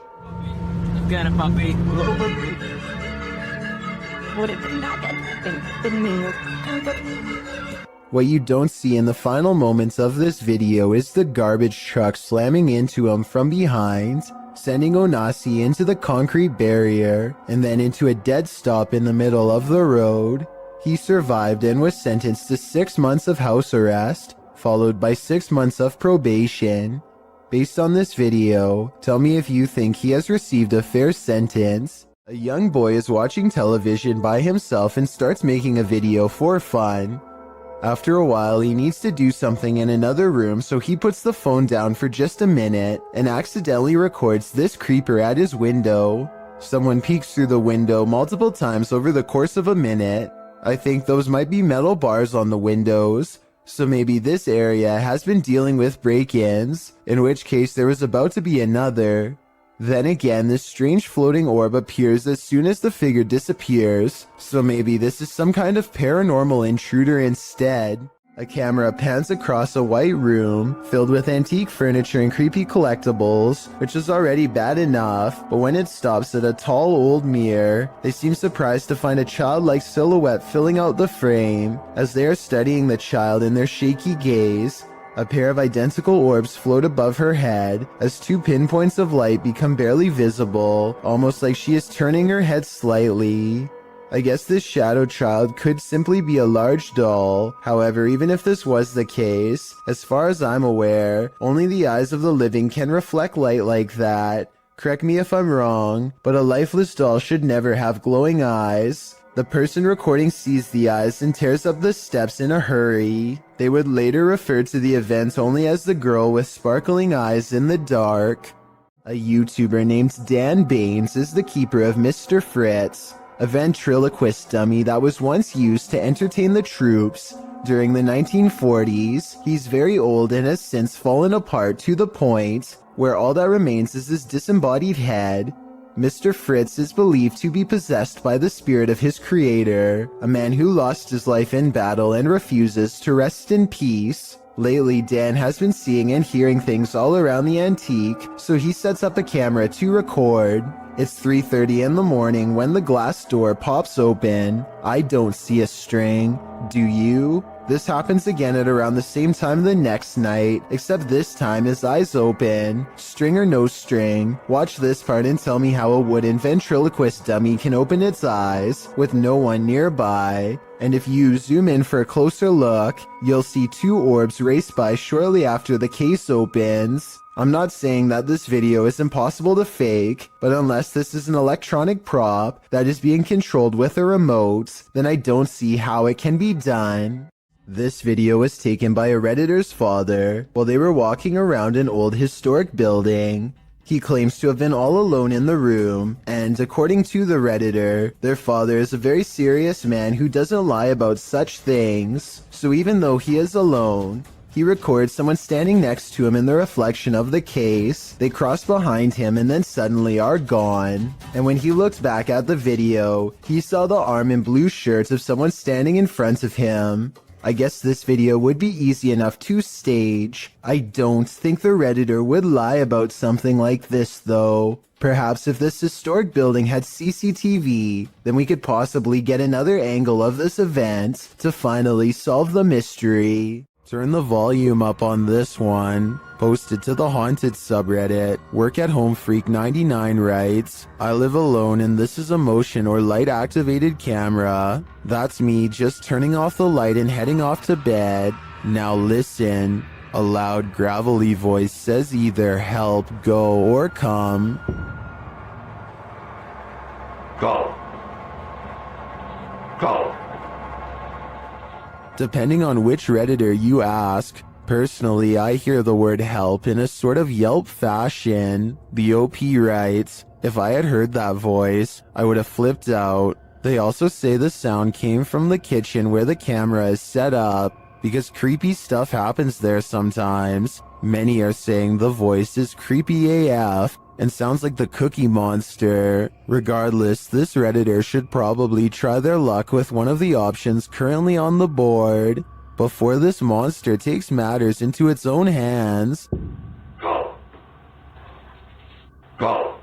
Got it, puppy. What you don't see in the final moments of this video is the garbage truck slamming into him from behind, sending Onasi into the concrete barrier and then into a dead stop in the middle of the road. He survived and was sentenced to 6 months of house arrest, followed by 6 months of probation. Based on this video, tell me if you think he has received a fair sentence. A young boy is watching television by himself and starts making a video for fun. After a while, he needs to do something in another room, so he puts the phone down for just a minute and accidentally records this creeper at his window. Someone peeks through the window multiple times over the course of a minute. I think those might be metal bars on the windows. So maybe this area has been dealing with break-ins, in which case there was about to be another. Then again, this strange floating orb appears as soon as the figure disappears, so maybe this is some kind of paranormal intruder instead. A camera pans across a white room filled with antique furniture and creepy collectibles, which is already bad enough, but when it stops at a tall old mirror, they seem surprised to find a childlike silhouette filling out the frame. As they are studying the child in their shaky gaze, a pair of identical orbs float above her head as 2 pinpoints of light become barely visible, almost like she is turning her head slightly. I guess this shadow child could simply be a large doll. However, even if this was the case, as far as I'm aware, only the eyes of the living can reflect light like that. Correct me if I'm wrong, but a lifeless doll should never have glowing eyes. The person recording sees the eyes and tears up the steps in a hurry. They would later refer to the event only as the girl with sparkling eyes in the dark. A YouTuber named Dan Baines is the keeper of Mr. Fritz, a ventriloquist dummy that was once used to entertain the troops during the 1940s. He's very old and has since fallen apart to the point where all that remains is his disembodied head. Mr. Fritz is believed to be possessed by the spirit of his creator, a man who lost his life in battle and refuses to rest in peace. Lately, Dan has been seeing and hearing things all around the antique, so he sets up a camera to record. It's 3:30 in the morning when the glass door pops open. I don't see a string. Do you? This happens again at around the same time the next night, except this time his eyes open. String or no string, watch this part and tell me how a wooden ventriloquist dummy can open its eyes with no one nearby. And if you zoom in for a closer look, you'll see 2 orbs race by shortly after the case opens. I'm not saying that this video is impossible to fake, but unless this is an electronic prop that is being controlled with a remote, then I don't see how it can be done. This video was taken by a Redditor's father while they were walking around an old historic building. He claims to have been all alone in the room, and according to the Redditor, their father is a very serious man who doesn't lie about such things. So even though he is alone, He records someone standing next to him in the reflection of the case. They cross behind him and then suddenly are gone. And when he looked back at the video, he saw the arm and blue shirt of someone standing in front of him. I guess this video would be easy enough to stage. I don't think the Redditor would lie about something like this though. Perhaps if this historic building had CCTV, then we could possibly get another angle of this event to finally solve the mystery. Turn the volume up on this one. Posted to the Haunted subreddit. Work at Home Freak 99 writes, I live alone and this is a motion or light activated camera. That's me just turning off the light and heading off to bed. Now listen. A loud gravelly voice says either help, go, or come. Go. Go. Depending on which Redditor you ask, personally I hear the word help in a sort of Yelp fashion. The OP writes, if I had heard that voice, I would have flipped out. They also say the sound came from the kitchen where the camera is set up, because creepy stuff happens there sometimes. Many are saying the voice is creepy AF, and sounds like the Cookie Monster. Regardless, this Redditor should probably try their luck with one of the options currently on the board before this monster takes matters into its own hands. Go. Go.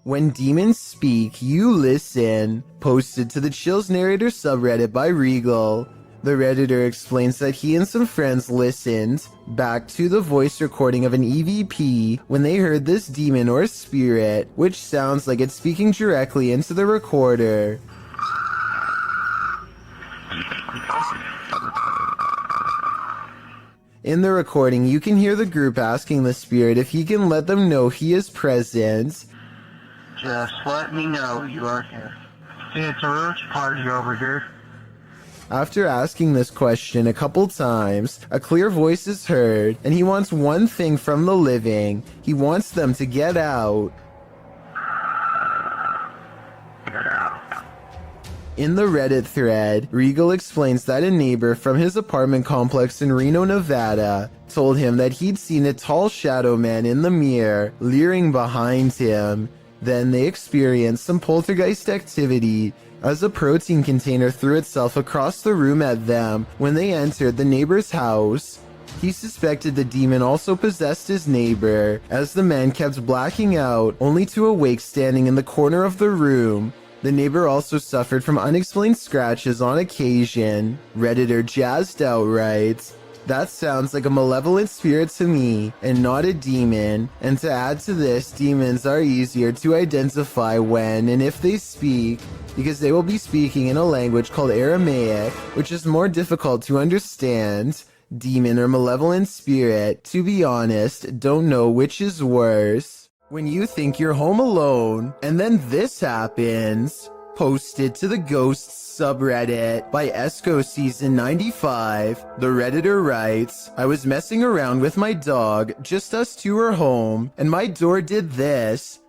When demons speak, you listen. Posted to the Chills Narrator subreddit by Regal. The Redditor explains that he and some friends listened back to the voice recording of an EVP when they heard this demon or spirit, which sounds like it's speaking directly into the recorder. In the recording, you can hear the group asking the spirit if he can let them know he is present. Just let me know you are here. It's a roach party over here. After asking this question a couple times, a clear voice is heard, and he wants one thing from the living. He wants them to get out. In the Reddit thread, Regal explains that a neighbor from his apartment complex in Reno, Nevada, told him that he'd seen a tall shadow man in the mirror, leering behind him. Then they experienced some poltergeist activity as a protein container threw itself across the room at them when they entered the neighbor's house. He suspected the demon also possessed his neighbor, as the man kept blacking out, only to awake standing in the corner of the room. The neighbor also suffered from unexplained scratches on occasion. Redditor Jazzed Out writes, that sounds like a malevolent spirit to me, and not a demon. And to add to this, demons are easier to identify when and if they speak, because they will be speaking in a language called Aramaic, which is more difficult to understand. Demon or malevolent spirit, to be honest, don't know which is worse. When you think you're home alone, and then this happens. Posted to the Ghosts subreddit by Esco Season 95, the Redditor writes, I was messing around with my dog, just us two were home, and my door did this.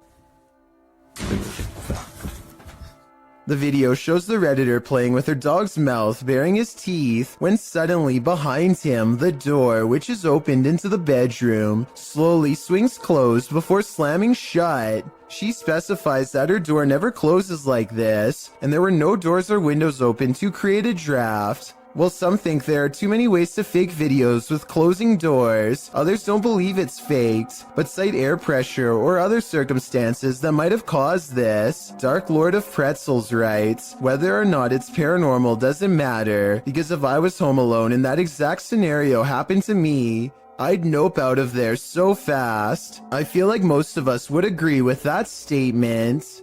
The video shows the Redditor playing with her dog's mouth, baring his teeth, when suddenly behind him, the door, which is opened into the bedroom, slowly swings closed before slamming shut. She specifies that her door never closes like this, and there were no doors or windows open to create a draft. While some think there are too many ways to fake videos with closing doors, others don't believe it's faked, but cite air pressure or other circumstances that might have caused this. Dark Lord of Pretzels writes, whether or not it's paranormal doesn't matter, because if I was home alone and that exact scenario happened to me, I'd nope out of there so fast. I feel like most of us would agree with that statement.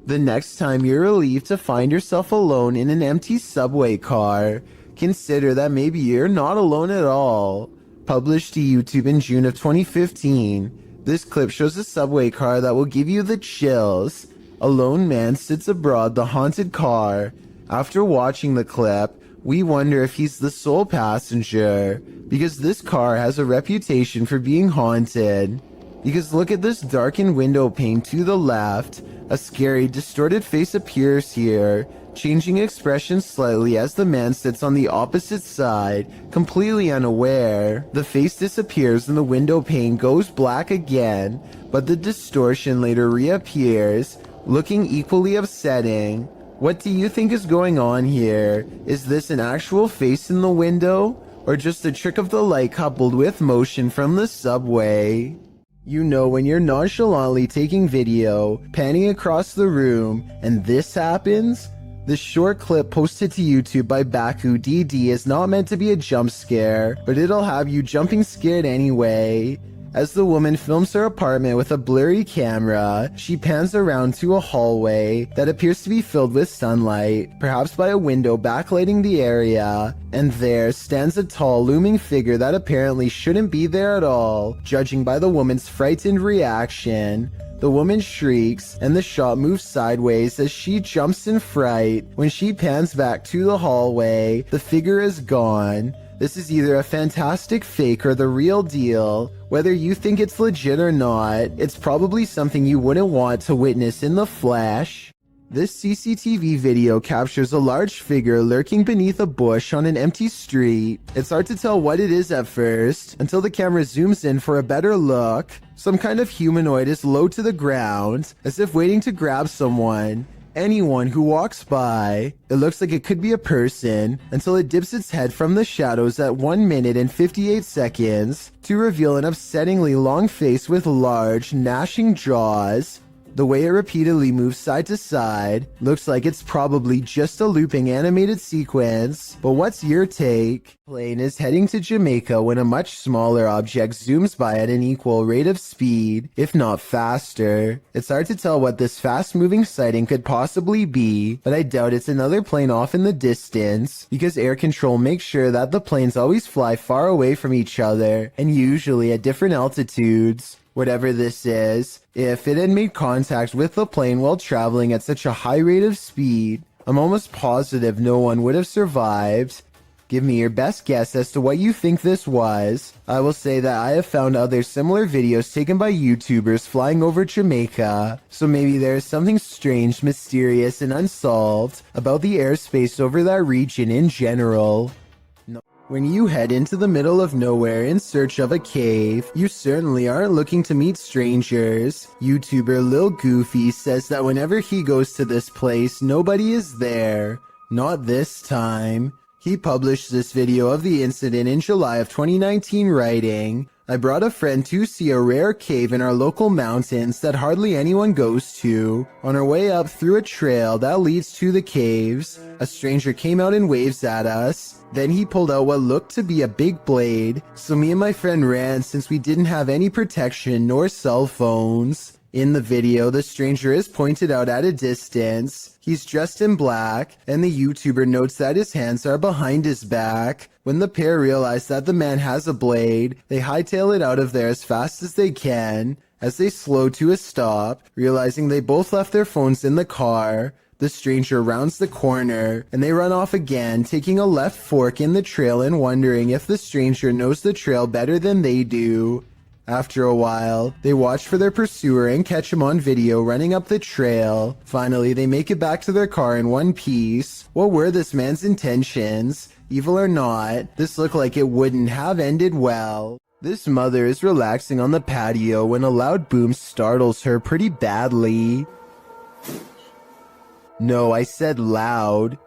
The next time you're relieved to find yourself alone in an empty subway car, consider that maybe you're not alone at all. Published to YouTube in June of 2015, this clip shows a subway car that will give you the chills. A lone man sits aboard the haunted car. After watching the clip, we wonder if he's the sole passenger, because this car has a reputation for being haunted. Because look at this darkened window pane to the left. A scary, distorted face appears here, changing expression slightly as the man sits on the opposite side, completely unaware. The face disappears and the window pane goes black again, but the distortion later reappears, looking equally upsetting. What do you think is going on here? Is this an actual face in the window, or just a trick of the light coupled with motion from the subway? You know when you're nonchalantly taking video, panning across the room, and this happens? This short clip posted to YouTube by Baku DD is not meant to be a jump scare, but it'll have you jumping scared anyway. As the woman films her apartment with a blurry camera, she pans around to a hallway that appears to be filled with sunlight, perhaps by a window backlighting the area, and there stands a tall, looming figure that apparently shouldn't be there at all, judging by the woman's frightened reaction. The woman shrieks, and the shot moves sideways as she jumps in fright. When she pans back to the hallway, the figure is gone. This is either a fantastic fake or the real deal. Whether you think it's legit or not, it's probably something you wouldn't want to witness in the flesh. This CCTV video captures a large figure lurking beneath a bush on an empty street. It's hard to tell what it is at first, until the camera zooms in for a better look. Some kind of humanoid is low to the ground, as if waiting to grab someone. Anyone who walks by. It looks like it could be a person, until it dips its head from the shadows at 1 minute and 58 seconds to reveal an upsettingly long face with large, gnashing jaws. The way it repeatedly moves side to side looks like it's probably just a looping animated sequence. But what's your take? Plane is heading to Jamaica when a much smaller object zooms by at an equal rate of speed, if not faster. It's hard to tell what this fast-moving sighting could possibly be, but I doubt it's another plane off in the distance, because air control makes sure that the planes always fly far away from each other, and usually at different altitudes. Whatever this is, if it had made contact with the plane while traveling at such a high rate of speed, I'm almost positive no one would have survived. Give me your best guess as to what you think this was. I will say that I have found other similar videos taken by YouTubers flying over Jamaica, so maybe there is something strange, mysterious, and unsolved about the airspace over that region in general. When you head into the middle of nowhere in search of a cave, you certainly aren't looking to meet strangers. YouTuber Lil Goofy says that whenever he goes to this place, nobody is there. Not this time. He published this video of the incident in July of 2019 writing, "I brought a friend to see a rare cave in our local mountains that hardly anyone goes to. On our way up through a trail that leads to the caves, a stranger came out and waves at us. Then he pulled out what looked to be a big blade, so me and my friend ran since we didn't have any protection nor cell phones." In the video, the stranger is pointed out at a distance. He's dressed in black, and the YouTuber notes that his hands are behind his back. When the pair realize that the man has a blade, they hightail it out of there as fast as they can. As they slow to a stop, realizing they both left their phones in the car, the stranger rounds the corner, and they run off again, taking a left fork in the trail and wondering if the stranger knows the trail better than they do. After a while, they watch for their pursuer and catch him on video running up the trail. Finally, they make it back to their car in one piece. What were this man's intentions? Evil or not, this looked like it wouldn't have ended well. This mother is relaxing on the patio when a loud boom startles her pretty badly. No, I said loud.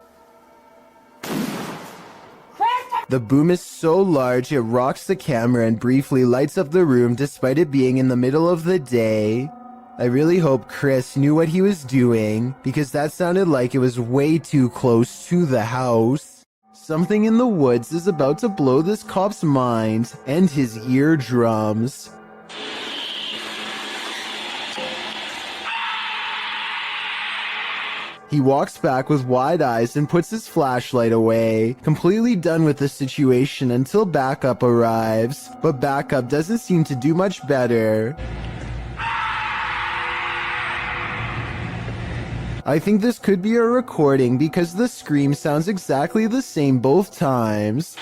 The boom is so large it rocks the camera and briefly lights up the room despite it being in the middle of the day. I really hope Chris knew what he was doing, because that sounded like it was way too close to the house. Something in the woods is about to blow this cop's mind and his eardrums. He walks back with wide eyes and puts his flashlight away, completely done with the situation until backup arrives. But backup doesn't seem to do much better. I think this could be a recording because the scream sounds exactly the same both times.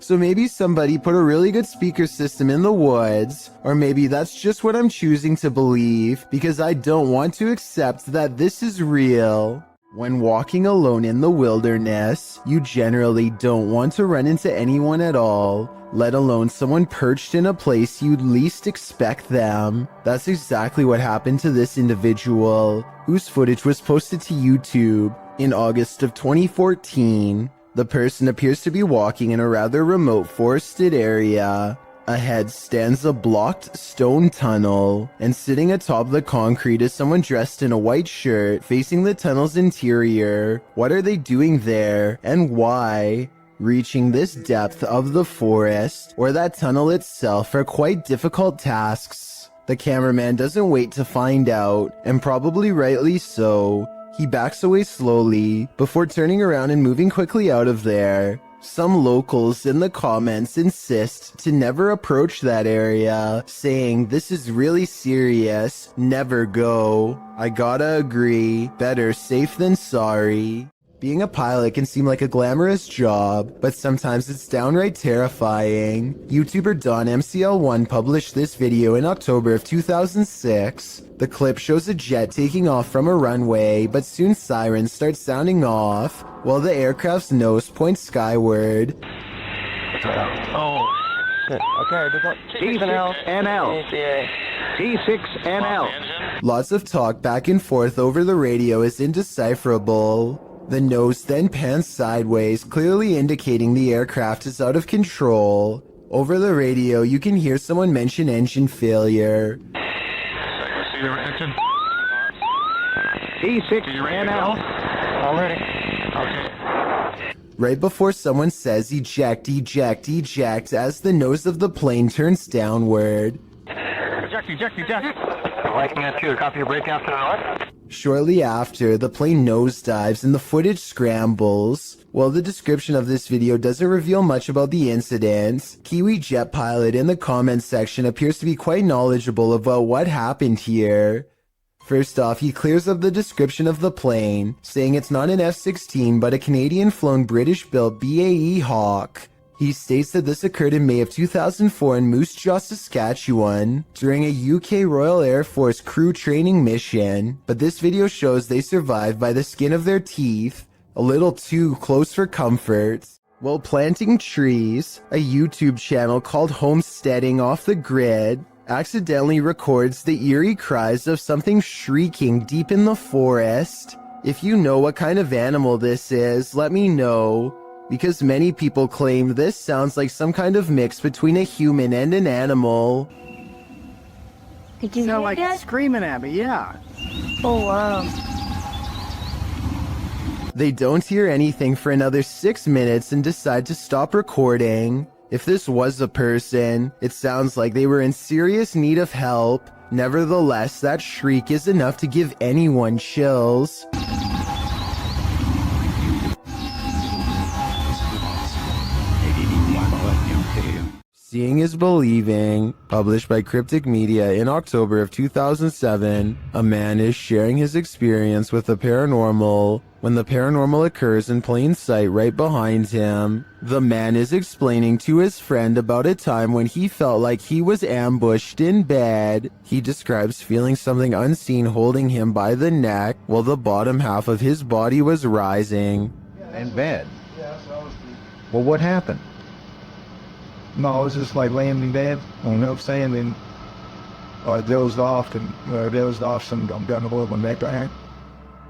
So maybe somebody put a really good speaker system in the woods, or maybe that's just what I'm choosing to believe because I don't want to accept that this is real. When walking alone in the wilderness, you generally don't want to run into anyone at all, let alone someone perched in a place you'd least expect them. That's exactly what happened to this individual, whose footage was posted to YouTube in August of 2014. The person appears to be walking in a rather remote forested area. Ahead stands a blocked stone tunnel, and sitting atop the concrete is someone dressed in a white shirt facing the tunnel's interior. What are they doing there, and why? Reaching this depth of the forest, or that tunnel itself, are quite difficult tasks. The cameraman doesn't wait to find out, and probably rightly so. He backs away slowly, before turning around and moving quickly out of there. Some locals in the comments insist to never approach that area, saying this is really serious, never go. I gotta agree, better safe than sorry. Being a pilot can seem like a glamorous job, but sometimes it's downright terrifying. YouTuber DonMCL1 published this video in October of 2006. The clip shows a jet taking off from a runway, but soon sirens start sounding off, while the aircraft's nose points skyward. Oh. Okay, T7L, NL. T6NL. Lots of talk back and forth over the radio is indecipherable. The nose then pans sideways, clearly indicating the aircraft is out of control. Over the radio, you can hear someone mention engine failure. T6NL. Already. Okay. Right before someone says eject, eject, eject, as the nose of the plane turns downward. Eject, eject, eject. Liking that too. Copy your break after the north. Shortly after, the plane nosedives and the footage scrambles. While the description of this video doesn't reveal much about the incident, Kiwi Jet Pilot in the comments section appears to be quite knowledgeable about what happened here. First off, he clears up the description of the plane, saying it's not an F-16 but a Canadian-flown British-built BAE Hawk. He states that this occurred in May of 2004 in Moose Jaw, Saskatchewan, during a UK Royal Air Force crew training mission, but this video shows they survived by the skin of their teeth, a little too close for comfort. While planting trees, a YouTube channel called Homesteading Off the Grid accidentally records the eerie cries of something shrieking deep in the forest. If you know what kind of animal this is, let me know, because many people claim this sounds like some kind of mix between a human and an animal. Could you sound like that? Screaming at me, yeah. Oh, wow. They don't hear anything for another 6 minutes and decide to stop recording. If this was a person, it sounds like they were in serious need of help. Nevertheless, that shriek is enough to give anyone chills. Seeing is Believing, published by Cryptic Media in October of 2007, a man is sharing his experience with the paranormal when the paranormal occurs in plain sight right behind him. The man is explaining to his friend about a time when he felt like he was ambushed in bed. He describes feeling something unseen holding him by the neck while the bottom half of his body was rising. In bed? Well, what happened? No, I was just like laying in bed, you know what I'm saying, and I dozed off and I'm getting a little my neck right.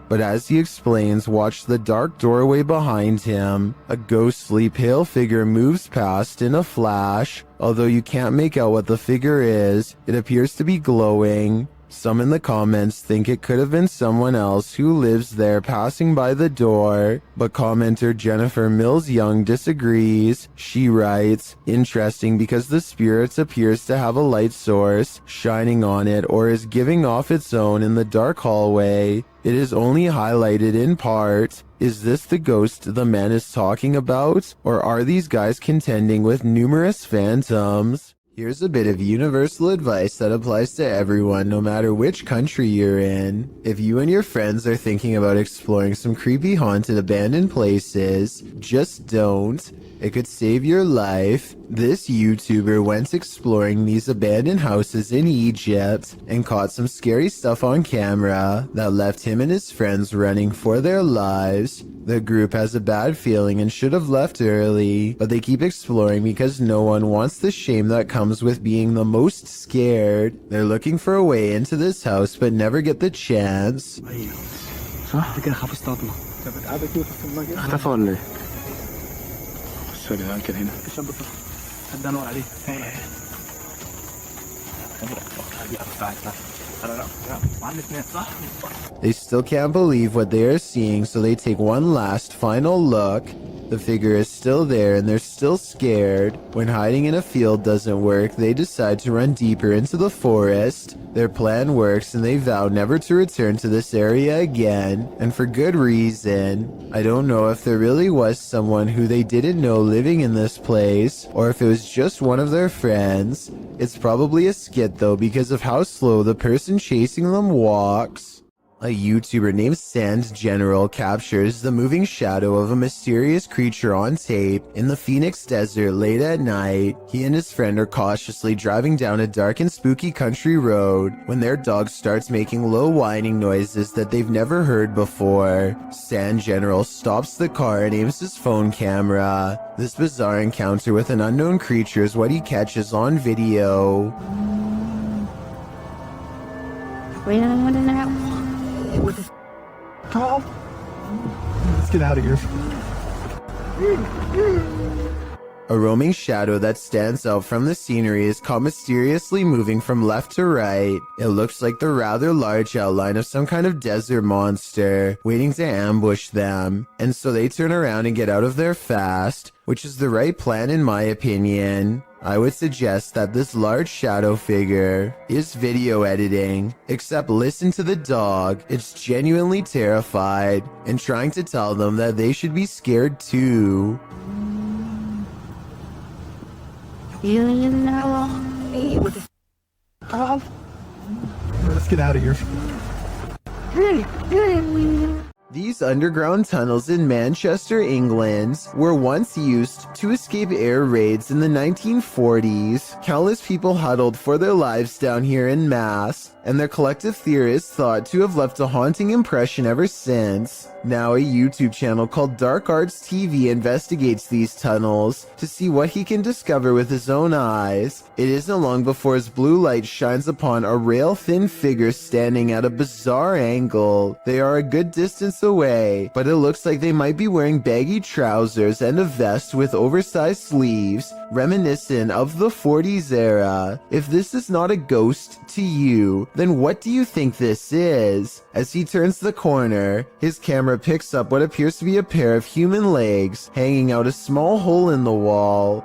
But as he explains, watch the dark doorway behind him. A ghostly pale figure moves past in a flash. Although you can't make out what the figure is, it appears to be glowing. Some in the comments think it could have been someone else who lives there passing by the door, but commenter Jennifer Mills Young disagrees. She writes, "Interesting because the spirit appears to have a light source shining on it or is giving off its own in the dark hallway. It is only highlighted in part. Is this the ghost the man is talking about, or are these guys contending with numerous phantoms?" Here's a bit of universal advice that applies to everyone, no matter which country you're in. If you and your friends are thinking about exploring some creepy haunted abandoned places, just don't. It could save your life. This YouTuber went exploring these abandoned houses in Egypt and caught some scary stuff on camera that left him and his friends running for their lives. The group has a bad feeling and should have left early, but they keep exploring because no one wants the shame that comes with being the most scared. They're looking for a way into this house but never get the chance. صح كده خاف اصطادنا. انت بتقعد كده في المجال اختفى ولا ايه؟ سوري ده كان هنا الشاب ده حد انور عليه They still can't believe what they are seeing, so they take one last final look. The figure is still there and they're still scared. When hiding in a field doesn't work, they decide to run deeper into the forest. Their plan works and they vow never to return to this area again, and for good reason. I don't know if there really was someone who they didn't know living in this place, or if it was just one of their friends. It's probably a skit though because of how slow the person chasing them walks. A YouTuber named Sand General captures the moving shadow of a mysterious creature on tape in the Phoenix desert late at night. He and his friend are cautiously driving down a dark and spooky country road when their dog starts making low whining noises that they've never heard before. Sand General stops the car and aims his phone camera. This bizarre encounter with an unknown creature is what he catches on video. Tom, let's get out of here. A roaming shadow that stands out from the scenery is caught mysteriously moving from left to right. It looks like the rather large outline of some kind of desert monster waiting to ambush them, and so they turn around and get out of there fast, which is the right plan in my opinion. I would suggest that this large shadow figure is video editing, except listen to the dog. It's genuinely terrified and trying to tell them that they should be scared too. Let's get out of here. These underground tunnels in Manchester, England, were once used to escape air raids in the 1940s. Countless people huddled for their lives down here en masse, and their collective theory is thought to have left a haunting impression ever since. Now a YouTube channel called Dark Arts TV investigates these tunnels to see what he can discover with his own eyes. It isn't long before his blue light shines upon a rail-thin figure standing at a bizarre angle. They are a good distance away, but it looks like they might be wearing baggy trousers and a vest with oversized sleeves, reminiscent of the 40s era. If this is not a ghost to you, then what do you think this is? As he turns the corner, his camera picks up what appears to be a pair of human legs hanging out a small hole in the wall.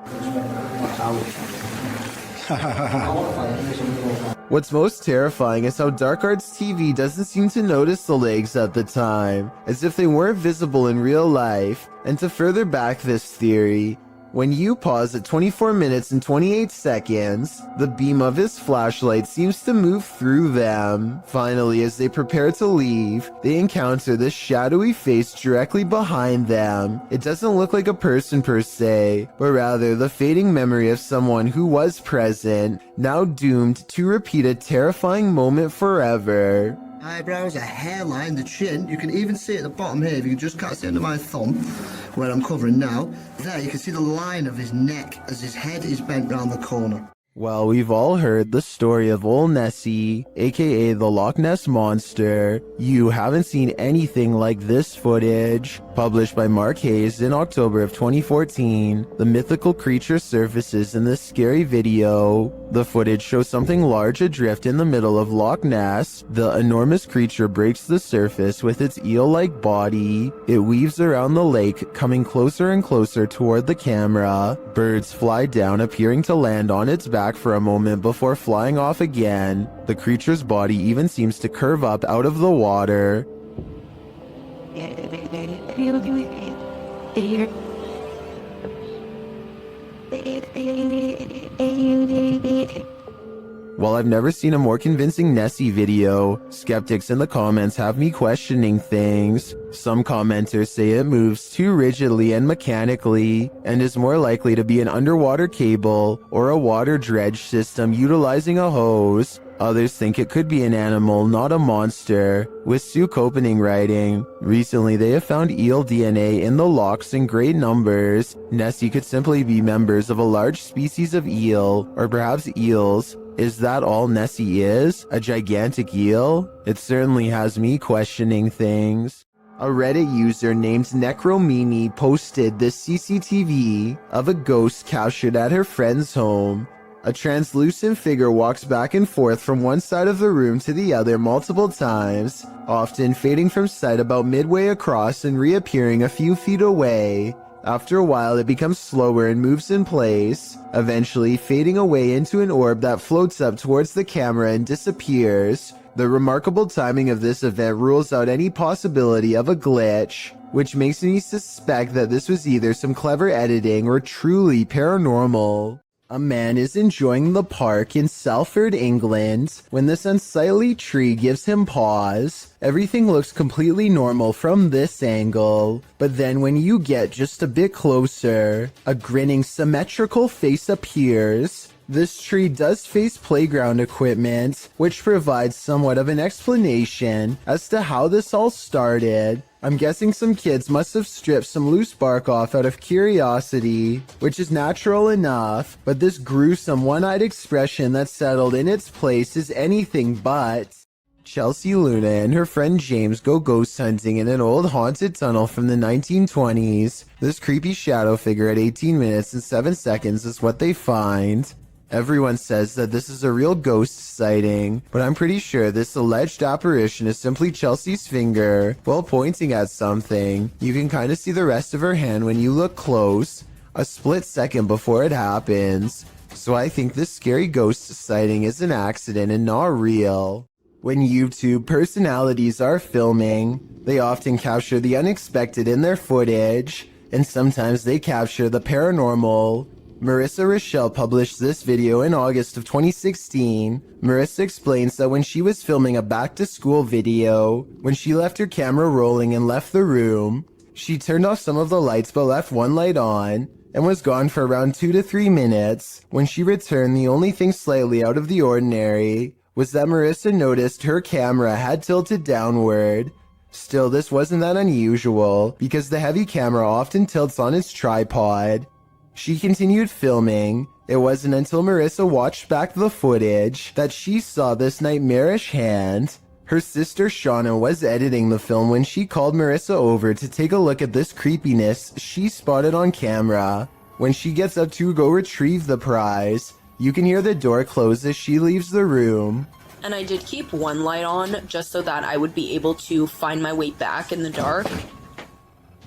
What's most terrifying is how Dark Arts TV doesn't seem to notice the legs at the time, as if they weren't visible in real life. And to further back this theory, when you pause at 24 minutes and 28 seconds, the beam of his flashlight seems to move through them. Finally, as they prepare to leave, they encounter this shadowy face directly behind them. It doesn't look like a person per se, but rather the fading memory of someone who was present, now doomed to repeat a terrifying moment forever. Eyebrows, a hairline, the chin. You can even see at the bottom here, if you can just catch the end of my thumb, where I'm covering now, there you can see the line of his neck as his head is bent round the corner. Well, we've all heard the story of Old Nessie, aka the Loch Ness Monster. You haven't seen anything like this footage. Published by Mark Hayes in October of 2014, the mythical creature surfaces in this scary video. The footage shows something large adrift in the middle of Loch Ness. The enormous creature breaks the surface with its eel-like body. It weaves around the lake, coming closer and closer toward the camera. Birds fly down, appearing to land on its back for a moment before flying off again. The creature's body even seems to curve up out of the water. While I've never seen a more convincing Nessie video, skeptics in the comments have me questioning things. Some commenters say it moves too rigidly and mechanically, and is more likely to be an underwater cable or a water dredge system utilizing a hose. Others think it could be an animal, not a monster. With Sue Copening writing, recently they have found eel DNA in the locks in great numbers. Nessie could simply be members of a large species of eel, or perhaps eels. Is that all Nessie is? A gigantic eel? It certainly has me questioning things. A Reddit user named Necromini posted this CCTV of a ghost captured at her friend's home. A translucent figure walks back and forth from one side of the room to the other multiple times, often fading from sight about midway across and reappearing a few feet away. After a while, it becomes slower and moves in place, eventually fading away into an orb that floats up towards the camera and disappears. The remarkable timing of this event rules out any possibility of a glitch, which makes me suspect that this was either some clever editing or truly paranormal. A man is enjoying the park in Salford, England, when this unsightly tree gives him pause. Everything looks completely normal from this angle, but then when you get just a bit closer, a grinning symmetrical face appears. This tree does face playground equipment, which provides somewhat of an explanation as to how this all started. I'm guessing some kids must have stripped some loose bark off out of curiosity, which is natural enough, but this gruesome one-eyed expression that settled in its place is anything but. Chelsea Luna and her friend James go ghost hunting in an old haunted tunnel from the 1920s. This creepy shadow figure at 18 minutes and 7 seconds is what they find. Everyone says that this is a real ghost sighting, but I'm pretty sure this alleged apparition is simply Chelsea's finger while pointing at something. You can kind of see the rest of her hand when you look close, a split second before it happens. So I think this scary ghost sighting is an accident and not real. When YouTube personalities are filming, they often capture the unexpected in their footage, and sometimes they capture the paranormal. Marissa Rochelle published this video in August of 2016. Marissa explains that when she was filming a back-to-school video, when she left her camera rolling and left the room, she turned off some of the lights but left one light on, and was gone for around 2 to 3 minutes. When she returned, the only thing slightly out of the ordinary was that Marissa noticed her camera had tilted downward. Still, this wasn't that unusual, because the heavy camera often tilts on its tripod. She continued filming. It wasn't until Marissa watched back the footage that she saw this nightmarish hand. Her sister Shauna was editing the film when she called Marissa over to take a look at this creepiness she spotted on camera. When she gets up to go retrieve the prize, you can hear the door close as she leaves the room. And I did keep one light on just so that I would be able to find my way back in the dark.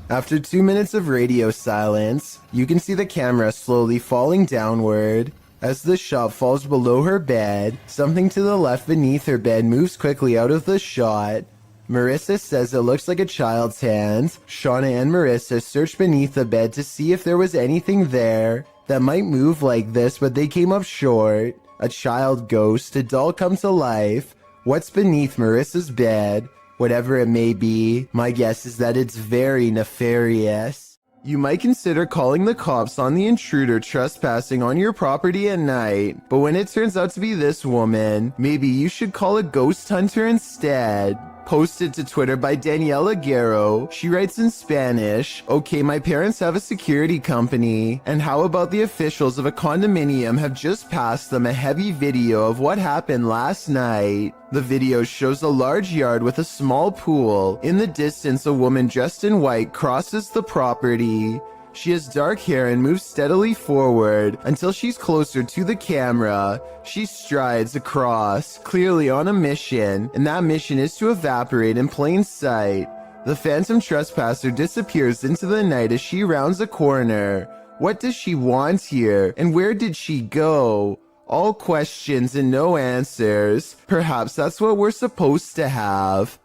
After 2 minutes of radio silence, you can see the camera slowly falling downward. As the shot falls below her bed, something to the left beneath her bed moves quickly out of the shot. Marissa says it looks like a child's hand. Shauna and Marissa searched beneath the bed to see if there was anything there that might move like this, but they came up short. A child ghost, a doll come to life. What's beneath Marissa's bed? Whatever it may be, my guess is that it's very nefarious. You might consider calling the cops on the intruder trespassing on your property at night, but when it turns out to be this woman, maybe you should call a ghost hunter instead. Posted to Twitter by Daniela Guerrero, she writes in Spanish, "Okay, my parents have a security company, and how about the officials of a condominium have just passed them a heavy video of what happened last night. The video shows a large yard with a small pool. In the distance, a woman dressed in white crosses the property. She has dark hair and moves steadily forward until she's closer to the camera. She strides across, clearly on a mission, and that mission is to evaporate in plain sight. The phantom trespasser disappears into the night as she rounds a corner. What does she want here, and where did she go? All questions and no answers. Perhaps that's what we're supposed to have."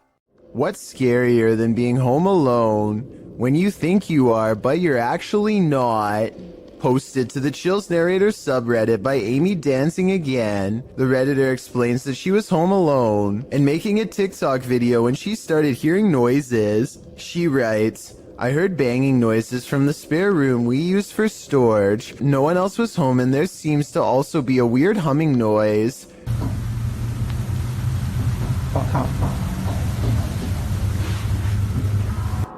What's scarier than being home alone when you think you are, but you're actually not? Posted to the Chills Narrator subreddit by Amy Dancing Again. The Redditor explains that she was home alone and making a TikTok video when she started hearing noises. She writes, I heard banging noises from the spare room we use for storage. No one else was home and there seems to also be a weird humming noise.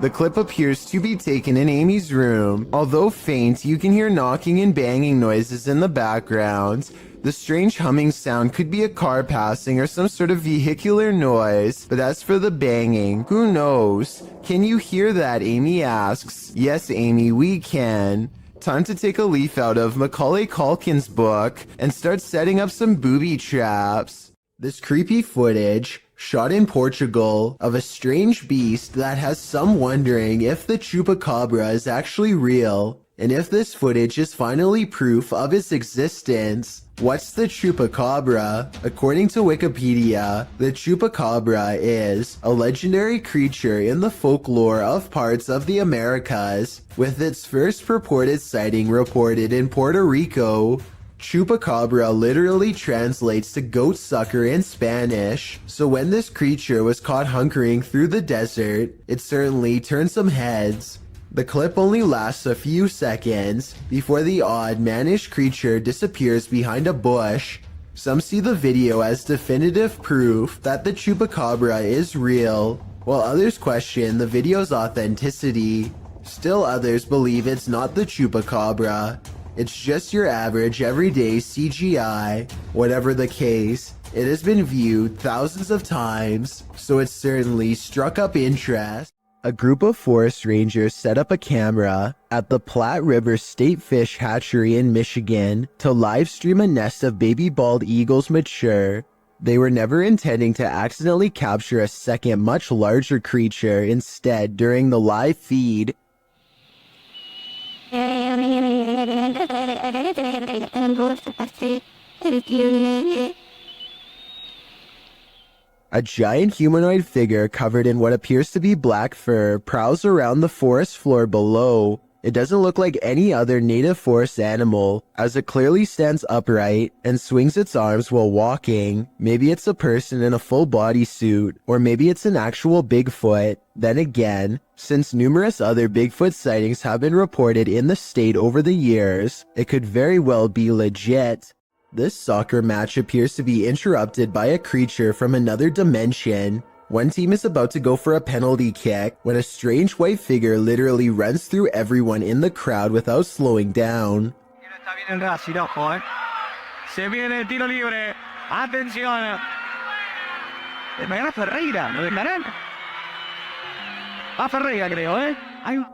The clip appears to be taken in Amy's room. Although faint, you can hear knocking and banging noises in the background. The strange humming sound could be a car passing or some sort of vehicular noise, but as for the banging, who knows? Can you hear that? Amy asks. Yes, Amy, we can. Time to take a leaf out of Macaulay Culkin's book and start setting up some booby traps. This creepy footage, shot in Portugal, of a strange beast that has some wondering if the chupacabra is actually real, and if this footage is finally proof of its existence. What's the chupacabra? According to Wikipedia, the chupacabra is a legendary creature in the folklore of parts of the Americas, with its first purported sighting reported in Puerto Rico. Chupacabra literally translates to goat sucker in Spanish, so when this creature was caught hunkering through the desert, it certainly turned some heads. The clip only lasts a few seconds before the odd, mannish creature disappears behind a bush. Some see the video as definitive proof that the chupacabra is real, while others question the video's authenticity. Still others believe it's not the chupacabra. It's just your average everyday CGI. Whatever the case, it has been viewed thousands of times, so it certainly struck up interest. A group of forest rangers set up a camera at the Platte River State Fish Hatchery in Michigan to live stream a nest of baby bald eagles mature. They were never intending to accidentally capture a second much larger creature. Instead, during the live feed, a giant humanoid figure covered in what appears to be black fur prowls around the forest floor below. It doesn't look like any other native forest animal, as it clearly stands upright and swings its arms while walking. Maybe it's a person in a full bodysuit, or maybe it's an actual Bigfoot. Then again, since numerous other Bigfoot sightings have been reported in the state over the years, it could very well be legit. This soccer match appears to be interrupted by a creature from another dimension. One team is about to go for a penalty kick when a strange white figure literally runs through everyone in the crowd without slowing down. Se viene el tiro libre. Atención. Ferreira. ¿Lo dejarán? Ferreira, creo, ¿eh?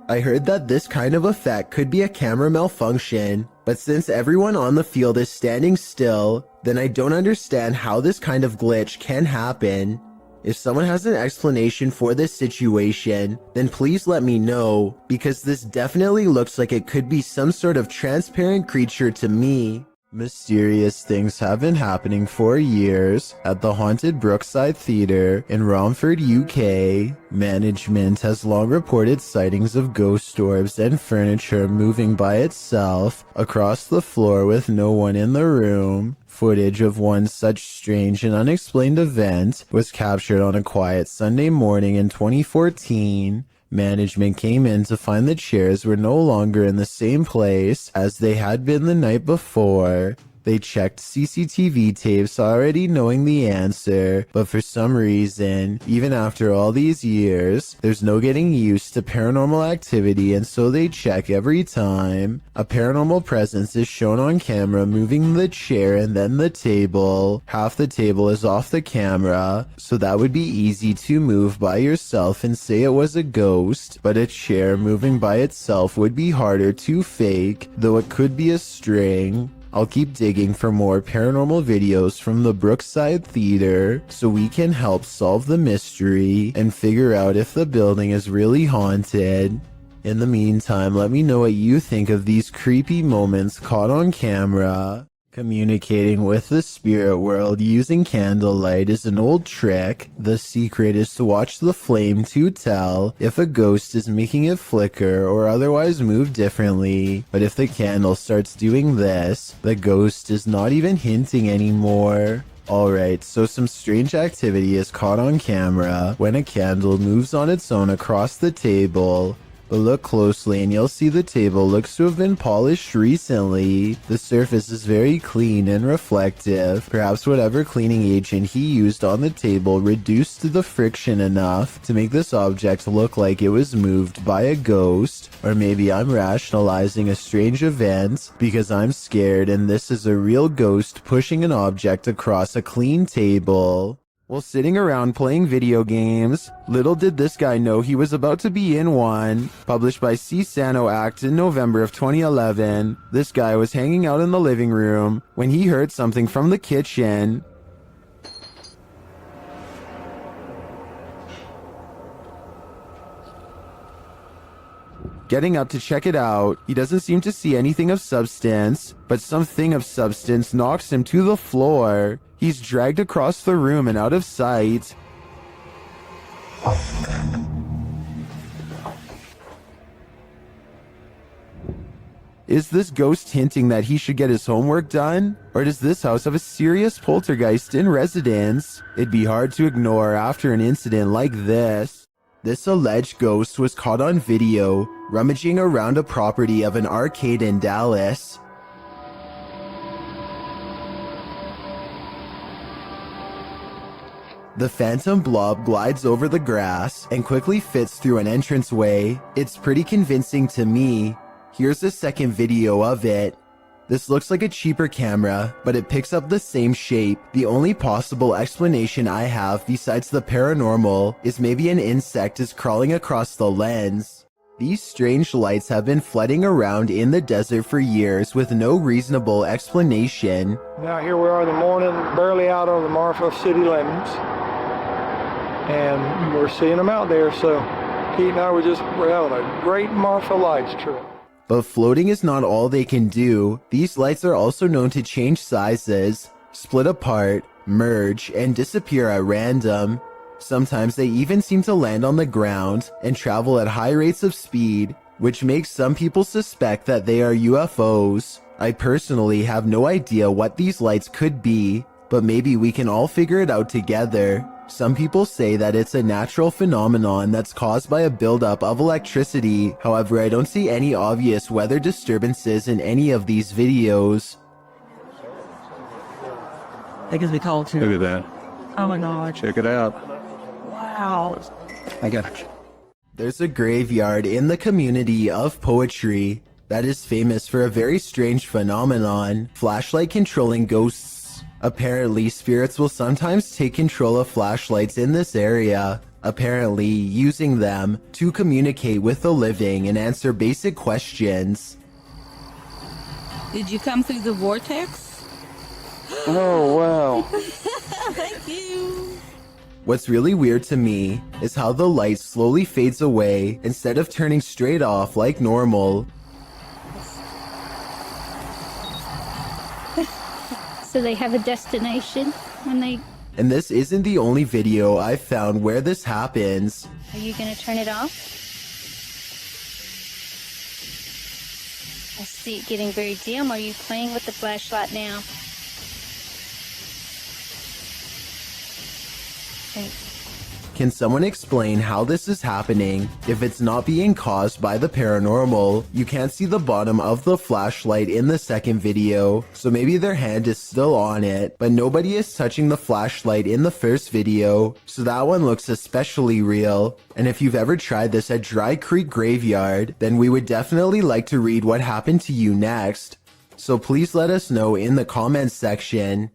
I heard that this kind of effect could be a camera malfunction, but since everyone on the field is standing still, then I don't understand how this kind of glitch can happen. If someone has an explanation for this situation, then please let me know, because this definitely looks like it could be some sort of transparent creature to me. Mysterious things have been happening for years at the haunted Brookside Theatre in Romford, UK. Management has long reported sightings of ghost orbs and furniture moving by itself across the floor with no one in the room. Footage of one such strange and unexplained event was captured on a quiet Sunday morning in 2014. Management came in to find the chairs were no longer in the same place as they had been the night before. They checked CCTV tapes already knowing the answer, but for some reason, even after all these years, there's no getting used to paranormal activity, and so they check every time. A paranormal presence is shown on camera moving the chair and then the table. Half the table is off the camera, so that would be easy to move by yourself and say it was a ghost, but a chair moving by itself would be harder to fake, though it could be a string. I'll keep digging for more paranormal videos from the Brookside Theatre so we can help solve the mystery and figure out if the building is really haunted. In the meantime, let me know what you think of these creepy moments caught on camera. Communicating with the spirit world using candlelight is an old trick. The secret is to watch the flame to tell if a ghost is making it flicker or otherwise move differently. But if the candle starts doing this, the ghost is not even hinting anymore. Alright, so some strange activity is caught on camera when a candle moves on its own across the table. But look closely and you'll see the table looks to have been polished recently. The surface is very clean and reflective. Perhaps whatever cleaning agent he used on the table reduced the friction enough to make this object look like it was moved by a ghost. Or maybe I'm rationalizing a strange event because I'm scared and this is a real ghost pushing an object across a clean table. While sitting around playing video games, little did this guy know he was about to be in one. Published by C. Sano Act in November of 2011, this guy was hanging out in the living room when he heard something from the kitchen. Getting up to check it out, he doesn't seem to see anything of substance, but something of substance knocks him to the floor. He's dragged across the room and out of sight. Is this ghost hinting that he should get his homework done? Or does this house have a serious poltergeist in residence? It'd be hard to ignore after an incident like this. This alleged ghost was caught on video rummaging around a property of an arcade in Dallas. The phantom blob glides over the grass and quickly fits through an entranceway. It's pretty convincing to me. Here's a second video of it. This looks like a cheaper camera, but it picks up the same shape. The only possible explanation I have besides the paranormal is maybe an insect is crawling across the lens. These strange lights have been flooding around in the desert for years with no reasonable explanation. Now here we are in the morning, barely out on the Marfa city limits. And we're seeing them out there, so Pete and I we're having a great Marfa lights trip. But floating is not all they can do. These lights are also known to change sizes, split apart, merge, and disappear at random. Sometimes they even seem to land on the ground and travel at high rates of speed, which makes some people suspect that they are UFOs. I personally have no idea what these lights could be, but maybe we can all figure it out together. Some people say that it's a natural phenomenon that's caused by a buildup of electricity. However, I don't see any obvious weather disturbances in any of these videos. That gives me cold too. Look at that. Oh my god. Check it out. Wow. I got it. There's a graveyard in the community of poetry that is famous for a very strange phenomenon, flashlight controlling ghosts. Apparently, spirits will sometimes take control of flashlights in this area, apparently using them to communicate with the living and answer basic questions. Did you come through the vortex? Oh, wow. Thank you. What's really weird to me is how the light slowly fades away instead of turning straight off like normal. So they have a destination when they... And this isn't the only video I've found where this happens. Are you gonna turn it off? I see it getting very dim. Are you playing with the flashlight now? Okay. Can someone explain how this is happening? If it's not being caused by the paranormal, you can't see the bottom of the flashlight in the second video, so maybe their hand is still on it, but nobody is touching the flashlight in the first video, so that one looks especially real. And if you've ever tried this at Dry Creek Graveyard, then we would definitely like to read what happened to you next. So please let us know in the comments section.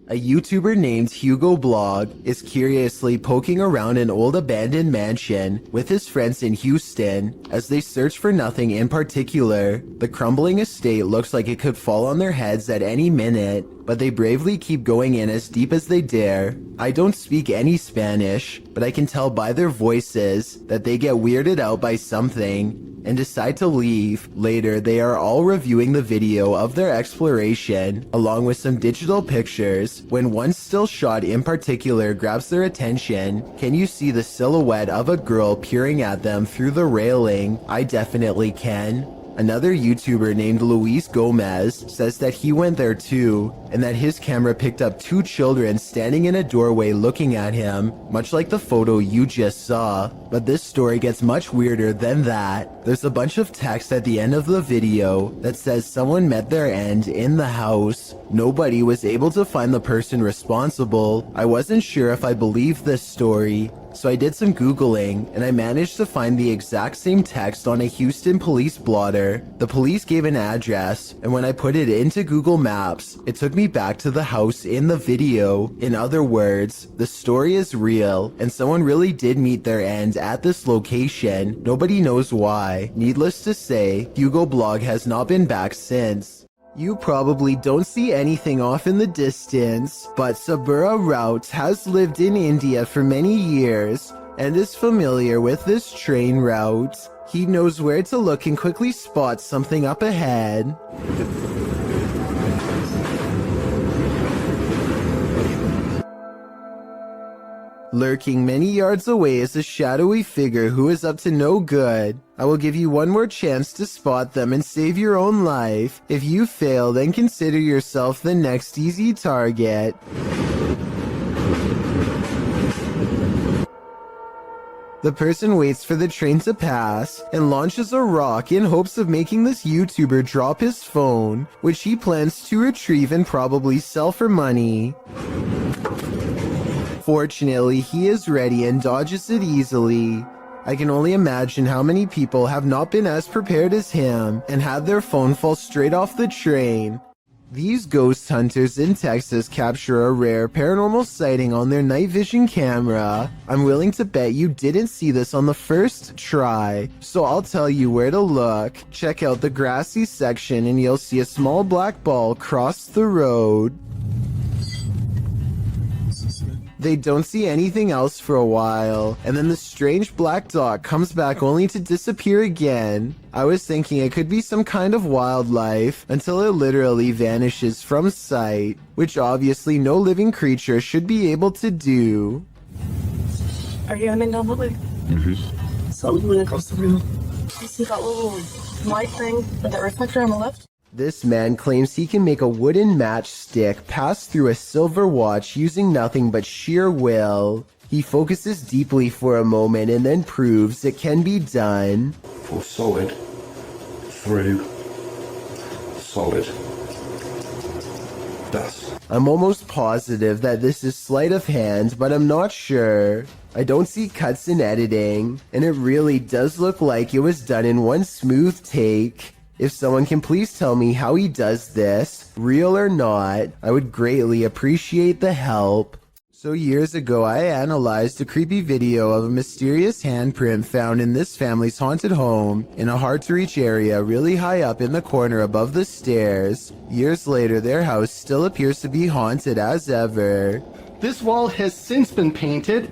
A YouTuber named Hugo Blog is curiously poking around an old abandoned mansion with his friends in Houston as they search for nothing in particular. The crumbling estate looks like it could fall on their heads at any minute, but they bravely keep going in as deep as they dare. I don't speak any Spanish, but I can tell by their voices that they get weirded out by something. and decide to leave. Later, they are all reviewing the video of their exploration, along with some digital pictures, when one still shot in particular grabs their attention. Can you see the silhouette of a girl peering at them through the railing? I definitely can. Another YouTuber named Luis Gomez says that he went there too, and that his camera picked up 2 children standing in a doorway looking at him, much like the photo you just saw. But this story gets much weirder than that. There's a bunch of text at the end of the video that says someone met their end in the house. Nobody was able to find the person responsible. I wasn't sure if I believed this story, so I did some Googling, and I managed to find the exact same text on a Houston police blotter. The police gave an address, and when I put it into Google Maps, it took me back to the house in the video. In other words, the story is real, and someone really did meet their end at this location. Nobody knows why. Needless to say, Hugo Blog has not been back since. You probably don't see anything off in the distance, but Sabura Rout has lived in India for many years and is familiar with this train route. He knows where to look and quickly spots something up ahead. Lurking many yards away is a shadowy figure who is up to no good. I will give you one more chance to spot them and save your own life. If you fail, then consider yourself the next easy target. The person waits for the train to pass and launches a rock in hopes of making this YouTuber drop his phone, which he plans to retrieve and probably sell for money. Fortunately, he is ready and dodges it easily. I can only imagine how many people have not been as prepared as him and had their phone fall straight off the train. These ghost hunters in Texas capture a rare paranormal sighting on their night vision camera. I'm willing to bet you didn't see this on the first try, so I'll tell you where to look. Check out the grassy section and you'll see a small black ball cross the road. They don't see anything else for a while, and then the strange black dot comes back only to disappear again. I was thinking it could be some kind of wildlife until it literally vanishes from sight, which obviously no living creature should be able to do. Are you aiming down the way? Mm-hmm. So we went across the room. You see that little light thing with that reflector on the left? This man claims he can make a wooden matchstick pass through a silver watch using nothing but sheer will. He focuses deeply for a moment and then proves it can be done. Pour solid through solid. Thus. I'm almost positive that this is sleight of hand, but I'm not sure. I don't see cuts in editing, and it really does look like it was done in one smooth take. If someone can please tell me how he does this, real or not, I would greatly appreciate the help. So years ago, I analyzed a creepy video of a mysterious handprint found in this family's haunted home in a hard-to-reach area really high up in the corner above the stairs. Years later, their house still appears to be haunted as ever. This wall has since been painted,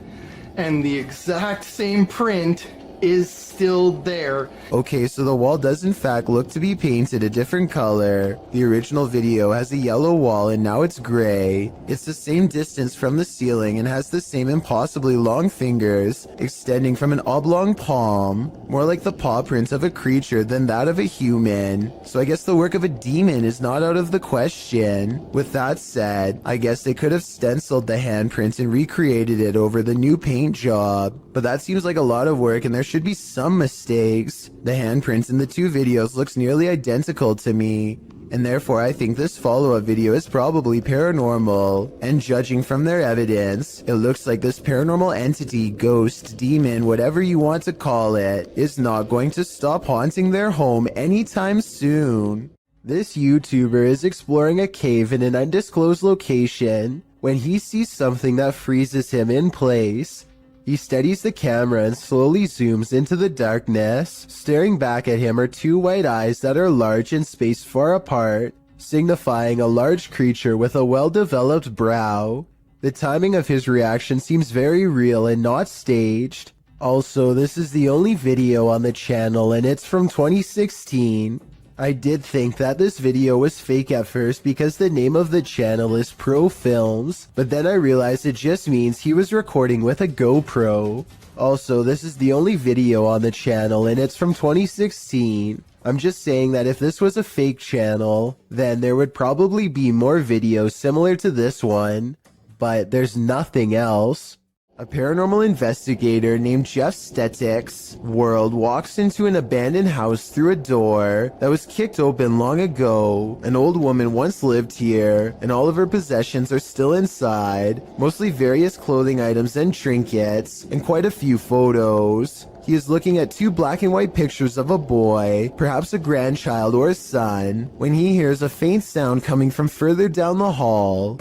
and the exact same print is still there. Okay, so the wall does in fact look to be painted a different color. The original video has a yellow wall and now it's gray. It's the same distance from the ceiling and has the same impossibly long fingers extending from an oblong palm, more like the paw print of a creature than that of a human. So I guess the work of a demon is not out of the question. With that said, I guess they could have stenciled the handprint and recreated it over the new paint job. But that seems like a lot of work and there should be some mistakes. The handprints in the two videos looks nearly identical to me, and therefore I think this follow-up video is probably paranormal. And judging from their evidence, it looks like this paranormal entity, ghost, demon, whatever you want to call it, is not going to stop haunting their home anytime soon. This YouTuber is exploring a cave in an undisclosed location when he sees something that freezes him in place. He steadies the camera and slowly zooms into the darkness. Staring back at him are two white eyes that are large and spaced far apart, signifying a large creature with a well-developed brow. The timing of his reaction seems very real and not staged. Also, this is the only video on the channel and it's from 2016. I did think that this video was fake at first because the name of the channel is Pro Films, but then I realized it just means he was recording with a GoPro. Also, this is the only video on the channel and it's from 2016. I'm just saying that if this was a fake channel, then there would probably be more videos similar to this one, but there's nothing else. A paranormal investigator named Jeff Stetik's world walks into an abandoned house through a door that was kicked open long ago. An old woman once lived here, and all of her possessions are still inside, mostly various clothing items and trinkets, and quite a few photos. He is looking at 2 black and white pictures of a boy, perhaps a grandchild or a son, when he hears a faint sound coming from further down the hall.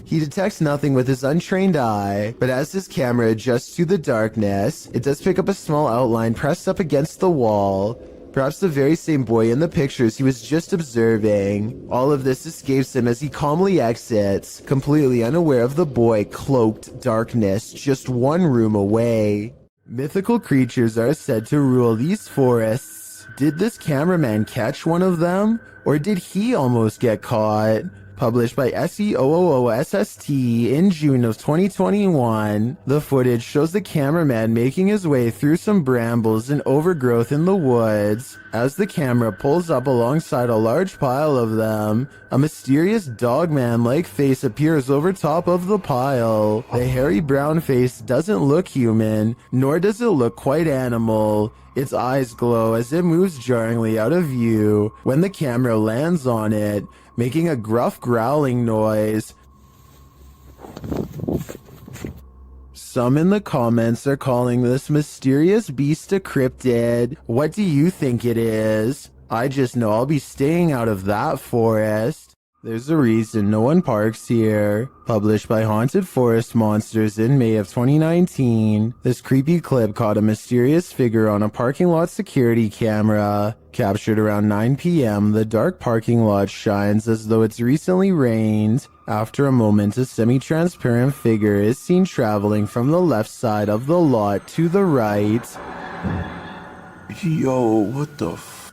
He detects nothing with his untrained eye, but as his camera adjusts to the darkness, it does pick up a small outline pressed up against the wall. Perhaps the very same boy in the pictures he was just observing. All of this escapes him as he calmly exits, completely unaware of the boy cloaked darkness just 1 room away. Mythical creatures are said to rule these forests. Did this cameraman catch one of them? Or did he almost get caught? Published by SEOOOSST in June of 2021, the footage shows the cameraman making his way through some brambles and overgrowth in the woods. As the camera pulls up alongside a large pile of them, a mysterious dogman-like face appears over top of the pile. The hairy brown face doesn't look human, nor does it look quite animal. Its eyes glow as it moves jarringly out of view when the camera lands on it, making a gruff growling noise. Some in the comments are calling this mysterious beast a cryptid. What do you think it is? I just know I'll be staying out of that forest. There's a reason no one parks here. Published by Haunted Forest Monsters in May of 2019, this creepy clip caught a mysterious figure on a parking lot security camera. Captured around 9 p.m., the dark parking lot shines as though it's recently rained. After a moment, a semi-transparent figure is seen traveling from the left side of the lot to the right. Yo, what the f...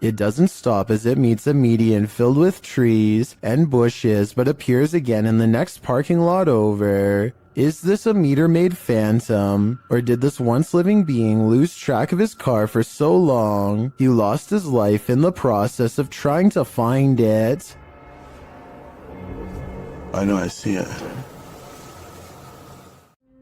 It doesn't stop as it meets a median filled with trees and bushes, but appears again in the next parking lot over. Is this a meter-made phantom? Or did this once living being lose track of his car for so long, he lost his life in the process of trying to find it? I know, I see it.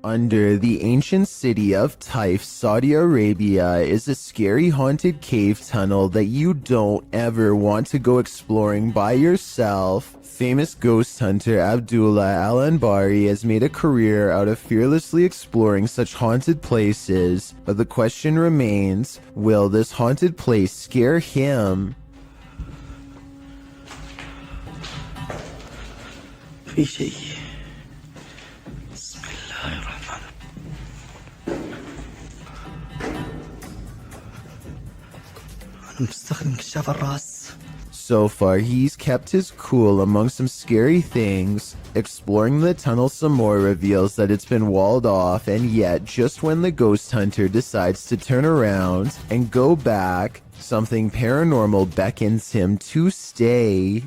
Under the ancient city of Taif, Saudi Arabia, is a scary haunted cave tunnel that you don't ever want to go exploring by yourself. Famous ghost hunter Abdullah Al-Anbari has made a career out of fearlessly exploring such haunted places, but the question remains, will this haunted place scare him? So far, he's kept his cool among some scary things. Exploring the tunnel some more reveals that it's been walled off, and yet, just when the ghost hunter decides to turn around and go back, something paranormal beckons him to stay.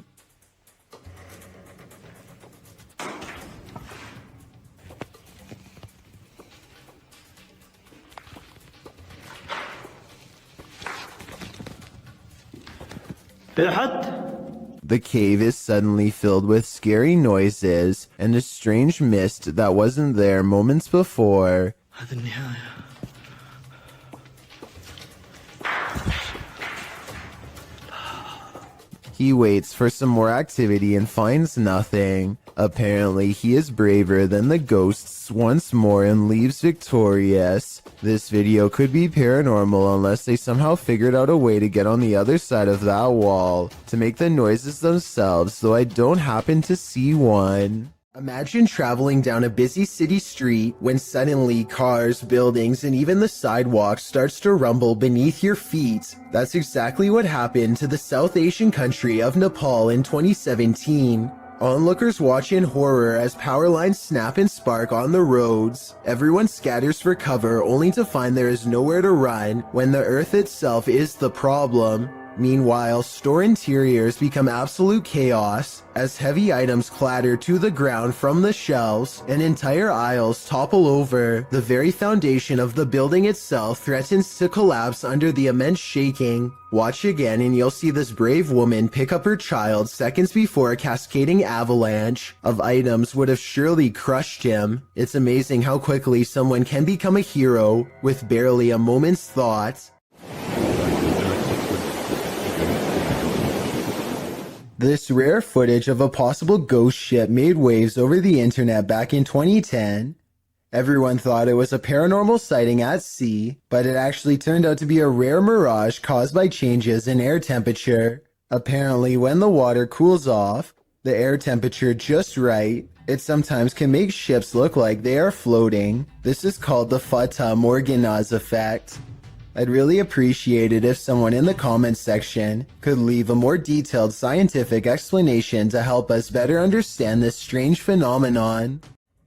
The cave is suddenly filled with scary noises and a strange mist that wasn't there moments before. He waits for some more activity and finds nothing. Apparently, he is braver than the ghosts once more and leaves victorious. This video could be paranormal unless they somehow figured out a way to get on the other side of that wall to make the noises themselves, though I don't happen to see one. Imagine traveling down a busy city street when suddenly cars, buildings, and even the sidewalk starts to rumble beneath your feet. That's exactly what happened to the South Asian country of Nepal in 2017. Onlookers watch in horror as power lines snap and spark on the roads. Everyone scatters for cover only to find there is nowhere to run when the earth itself is the problem. Meanwhile, store interiors become absolute chaos as heavy items clatter to the ground from the shelves and entire aisles topple over. The very foundation of the building itself threatens to collapse under the immense shaking. Watch again and you'll see this brave woman pick up her child seconds before a cascading avalanche of items would have surely crushed him. It's amazing how quickly someone can become a hero with barely a moment's thought. This rare footage of a possible ghost ship made waves over the internet back in 2010. Everyone thought it was a paranormal sighting at sea, but it actually turned out to be a rare mirage caused by changes in air temperature. Apparently, when the water cools off, the air temperature just right, it sometimes can make ships look like they are floating. This is called the Fata Morgana's effect. I'd really appreciate it if someone in the comments section could leave a more detailed scientific explanation to help us better understand this strange phenomenon.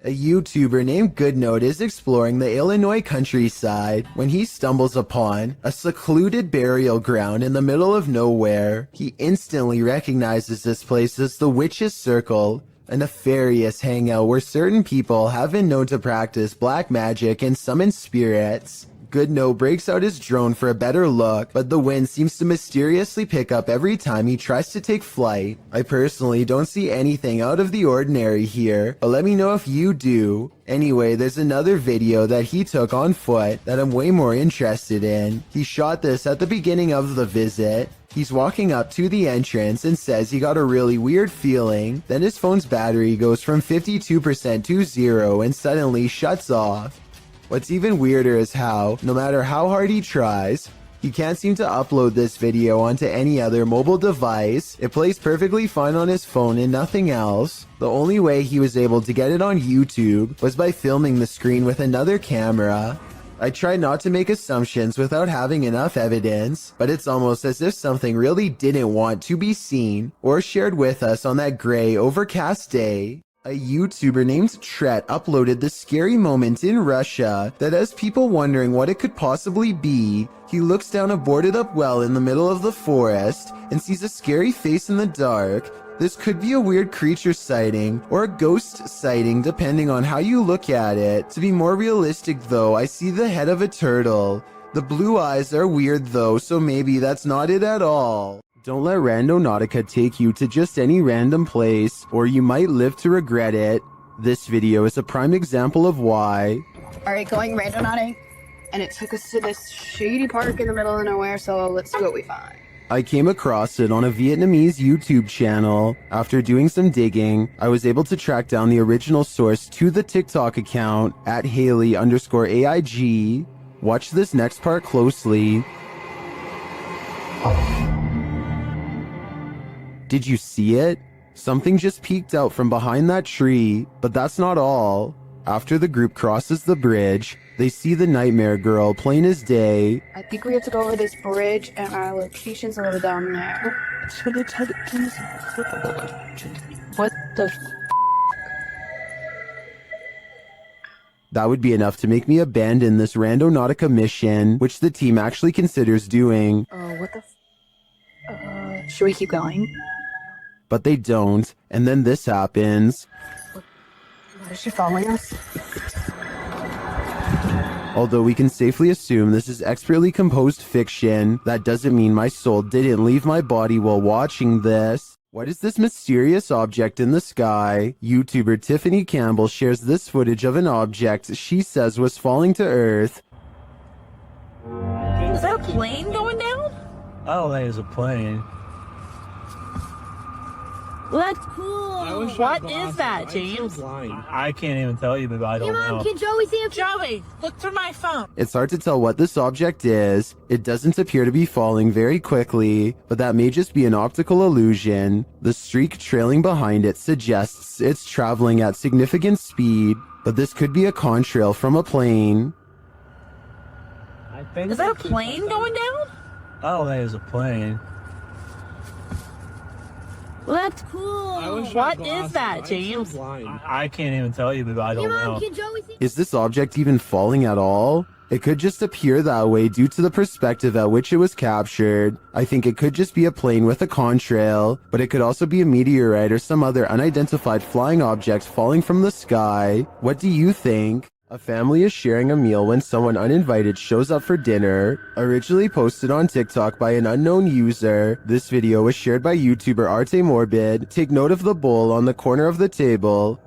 A YouTuber named Goodnote is exploring the Illinois countryside when he stumbles upon a secluded burial ground in the middle of nowhere. He instantly recognizes this place as the Witch's Circle, a nefarious hangout where certain people have been known to practice black magic and summon spirits. Goodnote breaks out his drone for a better look, but the wind seems to mysteriously pick up every time he tries to take flight. I personally don't see anything out of the ordinary here, but let me know if you do. Anyway, there's another video that he took on foot that I'm way more interested in. He shot this at the beginning of the visit. He's walking up to the entrance and says he got a really weird feeling. Then his phone's battery goes from 52% to 0 and suddenly shuts off. What's even weirder is how, no matter how hard he tries, he can't seem to upload this video onto any other mobile device. It plays perfectly fine on his phone and nothing else. The only way he was able to get it on YouTube was by filming the screen with another camera. I try not to make assumptions without having enough evidence, but it's almost as if something really didn't want to be seen or shared with us on that gray, overcast day. A YouTuber named Tret uploaded this scary moment in Russia that has people wondering what it could possibly be. He looks down a boarded up well in the middle of the forest and sees a scary face in the dark. This could be a weird creature sighting or a ghost sighting depending on how you look at it. To be more realistic though, I see the head of a turtle. The blue eyes are weird though, so maybe that's not it at all. Don't let Randonautica take you to just any random place, or you might live to regret it. This video is a prime example of why. Alright, going randonauting, and it took us to this shady park in the middle of nowhere, so let's see what we find. I came across it on a Vietnamese YouTube channel. After doing some digging, I was able to track down the original source to the TikTok account at Haley_AIG. Watch this next part closely. Did you see it? Something just peeked out from behind that tree, but that's not all. After the group crosses the bridge, they see the Nightmare Girl plain as day. I think we have to go over this bridge, and our location's a little down there. What the That would be enough to make me abandon this Randonautica mission, which the team actually considers doing. what the should we keep going? But they don't, and then this happens. Is she following us? Although we can safely assume this is expertly composed fiction, that doesn't mean my soul didn't leave my body while watching this. What is this mysterious object in the sky? YouTuber Tiffany Campbell shares this footage of an object she says was falling to Earth. Is that a plane going down? I don't think it's a plane. Well, that's cool. What is that, James? I can't even tell you, but I don't know. Can Joey see it? Joey, look through my phone. It's hard to tell what this object is. It doesn't appear to be falling very quickly, but that may just be an optical illusion. The streak trailing behind it suggests it's traveling at significant speed, but this could be a contrail from a plane. Is that a plane going down? I don't think it's a plane. Well, that's cool. What is that, James? I can't even tell you, but I don't know. Is this object even falling at all? It could just appear that way due to the perspective at which it was captured. I think it could just be a plane with a contrail, but it could also be a meteorite or some other unidentified flying object falling from the sky. What do you think? A family is sharing a meal when someone uninvited shows up for dinner. Originally posted on TikTok by an unknown user, this video was shared by YouTuber Arte Morbid. Take note of the bowl on the corner of the table.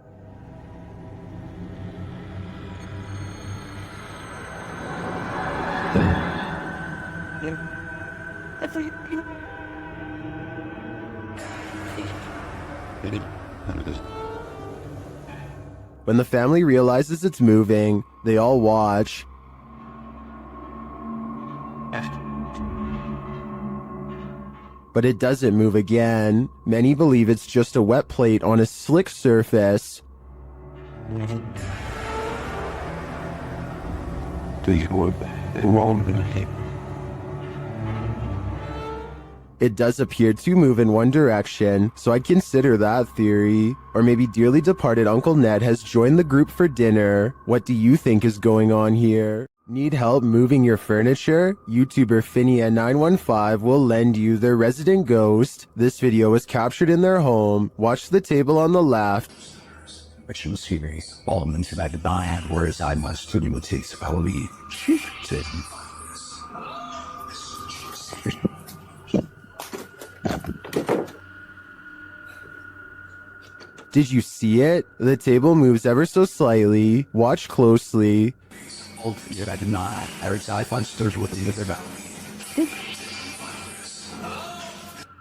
When the family realizes it's moving, they all watch. But it doesn't move again. Many believe it's just a wet plate on a slick surface. It does appear to move in one direction, so I'd consider that theory. Or maybe dearly departed Uncle Ned has joined the group for dinner. What do you think is going on here? Need help moving your furniture? YouTuber Finia915 will lend you their resident ghost. This video was captured in their home. Watch the table on the left. Sections here, elements that I did not have, whereas I must facilitate quality. Did you see it? The table moves ever so slightly. Watch closely. I did not. I find stairs with the other about.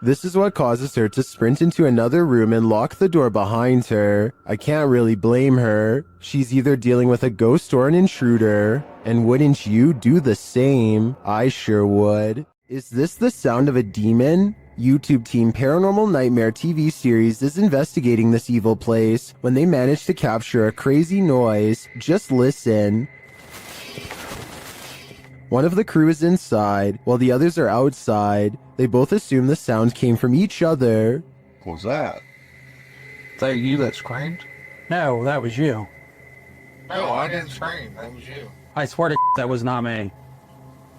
This is what causes her to sprint into another room and lock the door behind her. I can't really blame her. She's either dealing with a ghost or an intruder. And wouldn't you do the same? I sure would. Is this the sound of a demon? YouTube team Paranormal Nightmare TV series is investigating this evil place when they manage to capture a crazy noise. Just listen. One of the crew is inside, while the others are outside. They both assume the sound came from each other. What was that? Is that you that screamed? No, that was you. No, I didn't scream. That was you. I swear to that was not me.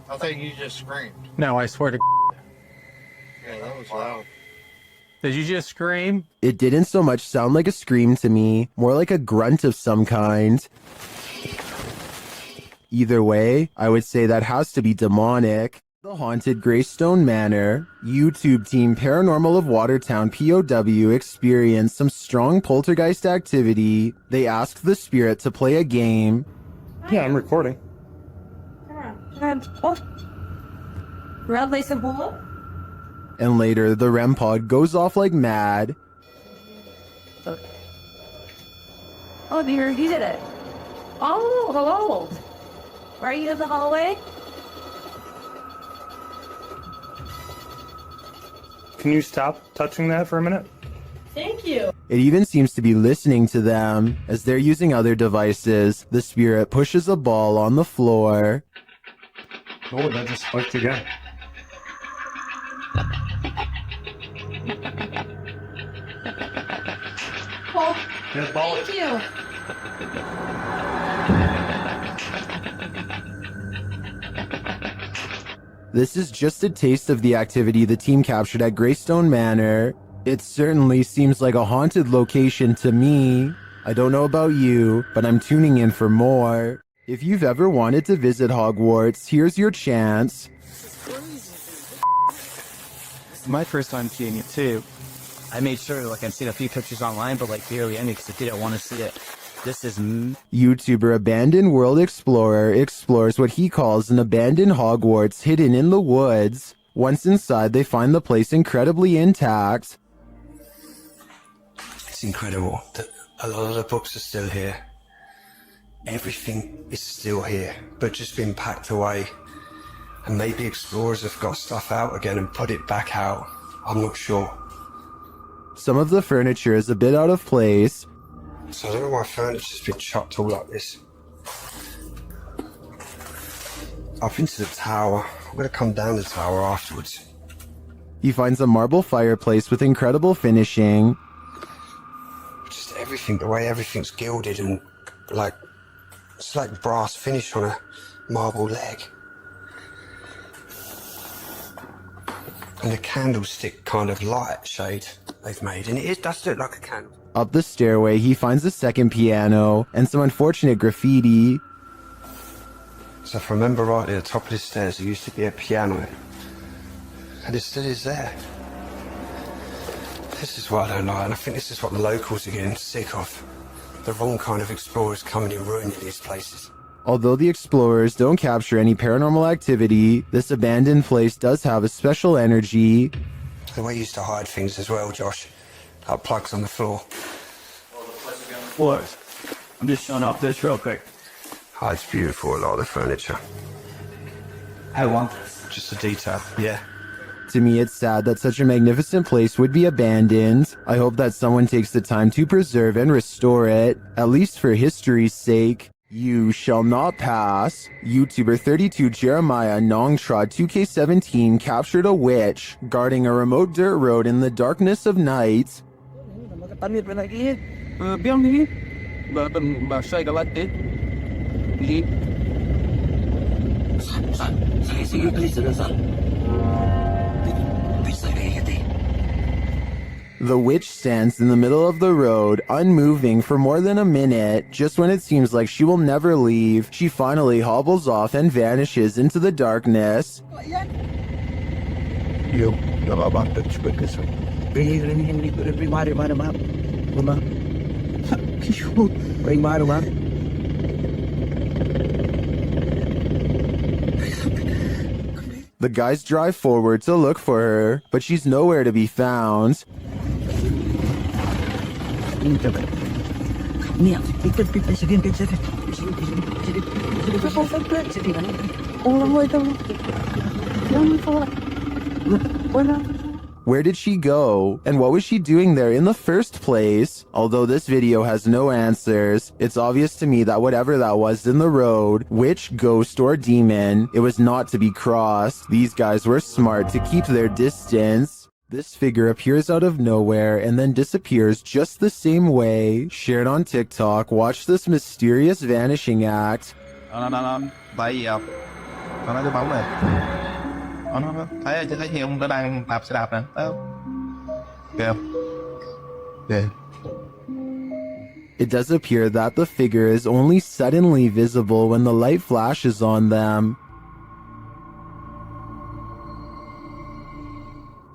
I think you just screamed. No, I swear to Yeah, that was loud. Did you just scream? It didn't so much sound like a scream to me, more like a grunt of some kind. Either way, I would say that has to be demonic. The Haunted Greystone Manor. YouTube team Paranormal of Watertown POW experienced some strong poltergeist activity. They asked the spirit to play a game. Yeah, I'm recording. And later, the REM pod goes off like mad. Oh dear, he did it. Oh, hello. Are you in the hallway? Can you stop touching that for a minute? Thank you. It even seems to be listening to them. As they're using other devices, the spirit pushes a ball on the floor. Oh, that just spiked again. Oh, Yeah, ball thank you. This is just a taste of the activity the team captured at Greystone Manor. It certainly seems like a haunted location to me. I don't know about you, but I'm tuning in for more. If you've ever wanted to visit Hogwarts, here's your chance. It's my first time seeing it too. I made sure I've seen a few pictures online, but barely any because I didn't want to see it. This is YouTuber Abandoned World Explorer explores what he calls an abandoned Hogwarts hidden in the woods. Once inside, they find the place incredibly intact. It's incredible that a lot of the books are still here. Everything is still here, but just been packed away. And maybe explorers have got stuff out again and put it back out. I'm not sure. Some of the furniture is a bit out of place. So I don't know why furniture's been chucked all like this. I've been to the tower. I'm gonna come down the tower afterwards. He finds a marble fireplace with incredible finishing. Just everything, the way everything's gilded and like, it's like brass finish on a marble leg. And the candlestick kind of light shade they've made, and it does look like a candle. Up the stairway, he finds a second piano and some unfortunate graffiti. So if I remember rightly, at the top of the stairs there used to be a piano. And it still is there. This is what I don't like, and I think this is what the locals are getting sick of. The wrong kind of explorers coming and ruining these places. Although the explorers don't capture any paranormal activity, this abandoned place does have a special energy. The way you used to hide things as well, Josh. Like plugs on the floor. Floors. I'm just showing off this real quick. Oh, it's beautiful, a lot of the furniture. I want this. Just a detail, yeah. To me, it's sad that such a magnificent place would be abandoned. I hope that someone takes the time to preserve and restore it, at least for history's sake. You shall not pass. YouTuber 32 Jeremiah Nongtrod 2K17 captured a witch guarding a remote dirt road in the darkness of night. The witch stands in the middle of the road, unmoving for more than a minute. Just when it seems like she will never leave, she finally hobbles off and vanishes into the darkness. The guys drive forward to look for her, but she's nowhere to be found. Where did she go? And what was she doing there in the first place? Although this video has no answers, it's obvious to me that whatever that was in the road, witch, ghost, or demon, it was not to be crossed. These guys were smart to keep their distance. This figure appears out of nowhere and then disappears just the same way. Shared on TikTok, watch this mysterious vanishing act. Thấy thấy thì ông đang đạp xe đạp nè. Kìa. Yeah. It does appear that the figure is only suddenly visible when the light flashes on them.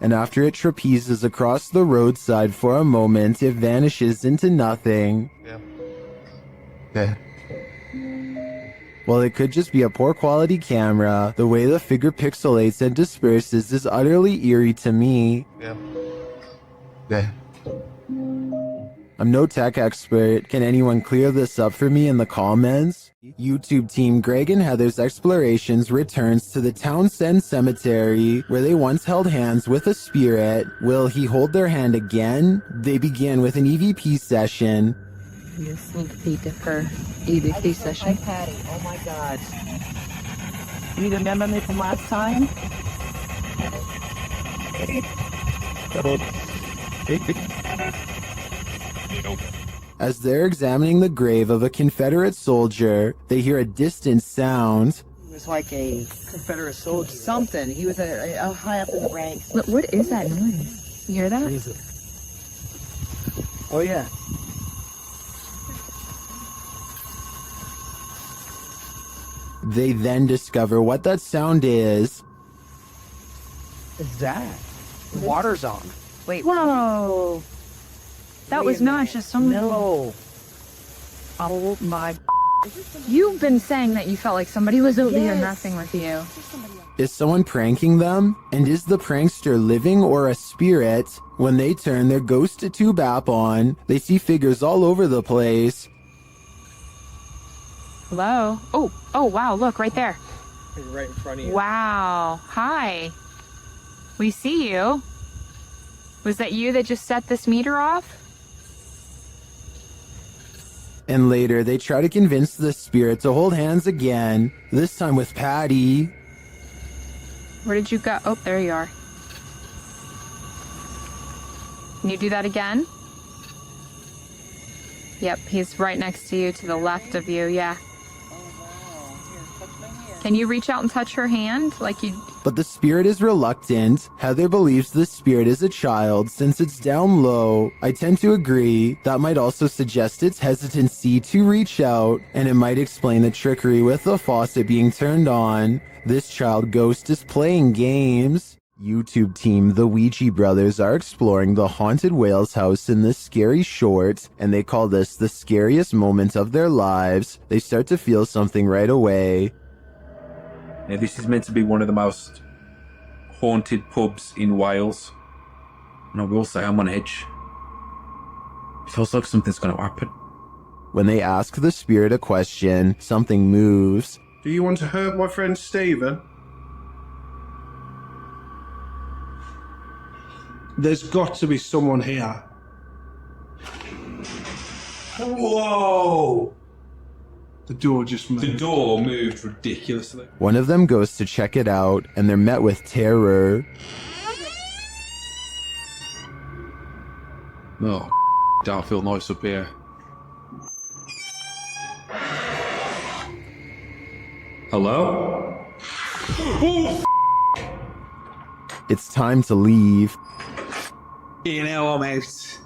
And after it trapezes across the roadside for a moment, it vanishes into nothing. Yeah. While it could just be a poor quality camera, the way the figure pixelates and disperses is utterly eerie to me. Yeah. I'm no tech expert. Can anyone clear this up for me in the comments? YouTube team Greg and Heather's Explorations returns to the Townsend Cemetery, where they once held hands with a spirit. Will he hold their hand again? They begin with an EVP session. A sneak peek of her EVP session. Hi, Patty. Oh my God. You remember me from last time? As they're examining the grave of a Confederate soldier, they hear a distant sound. He was like a Confederate soldier. Something. He was a high up in the ranks. What is that noise? You hear that? Oh, yeah. They then discover what that sound is. What's that? The water's on. Wait. Whoa. That was not just some... No. Oh, my... You've been saying that you felt like somebody was over here messing with you. Is someone pranking them? And is the prankster living or a spirit? When they turn their ghost tube app on, they see figures all over the place. Hello? Oh, wow, look, right there. Right in front of you. Wow. Hi. We see you. Was that you that just set this meter off? And later, they try to convince the spirit to hold hands again, this time with Patty. Where did you go? Oh, there you are. Can you do that again? Yep, he's right next to you, to the left of you, yeah. Can you reach out and touch her hand like you... But the spirit is reluctant. Heather believes the spirit is a child since it's down low. I tend to agree. That might also suggest its hesitancy to reach out, and it might explain the trickery with the faucet being turned on. This child ghost is playing games. YouTube team The Ouija Brothers are exploring the haunted Wales house in this scary short, and they call this the scariest moment of their lives. They start to feel something right away. Now, this is meant to be one of the most haunted pubs in Wales. And I will say I'm on edge. It feels like something's going to happen. When they ask the spirit a question, something moves. Do you want to hurt my friend Stephen? There's got to be someone here. Whoa! The door just moved. The door moved ridiculously. One of them goes to check it out, and they're met with terror. Oh, don't feel nice up here. Hello? Oh, It's time to leave. you know I'm out.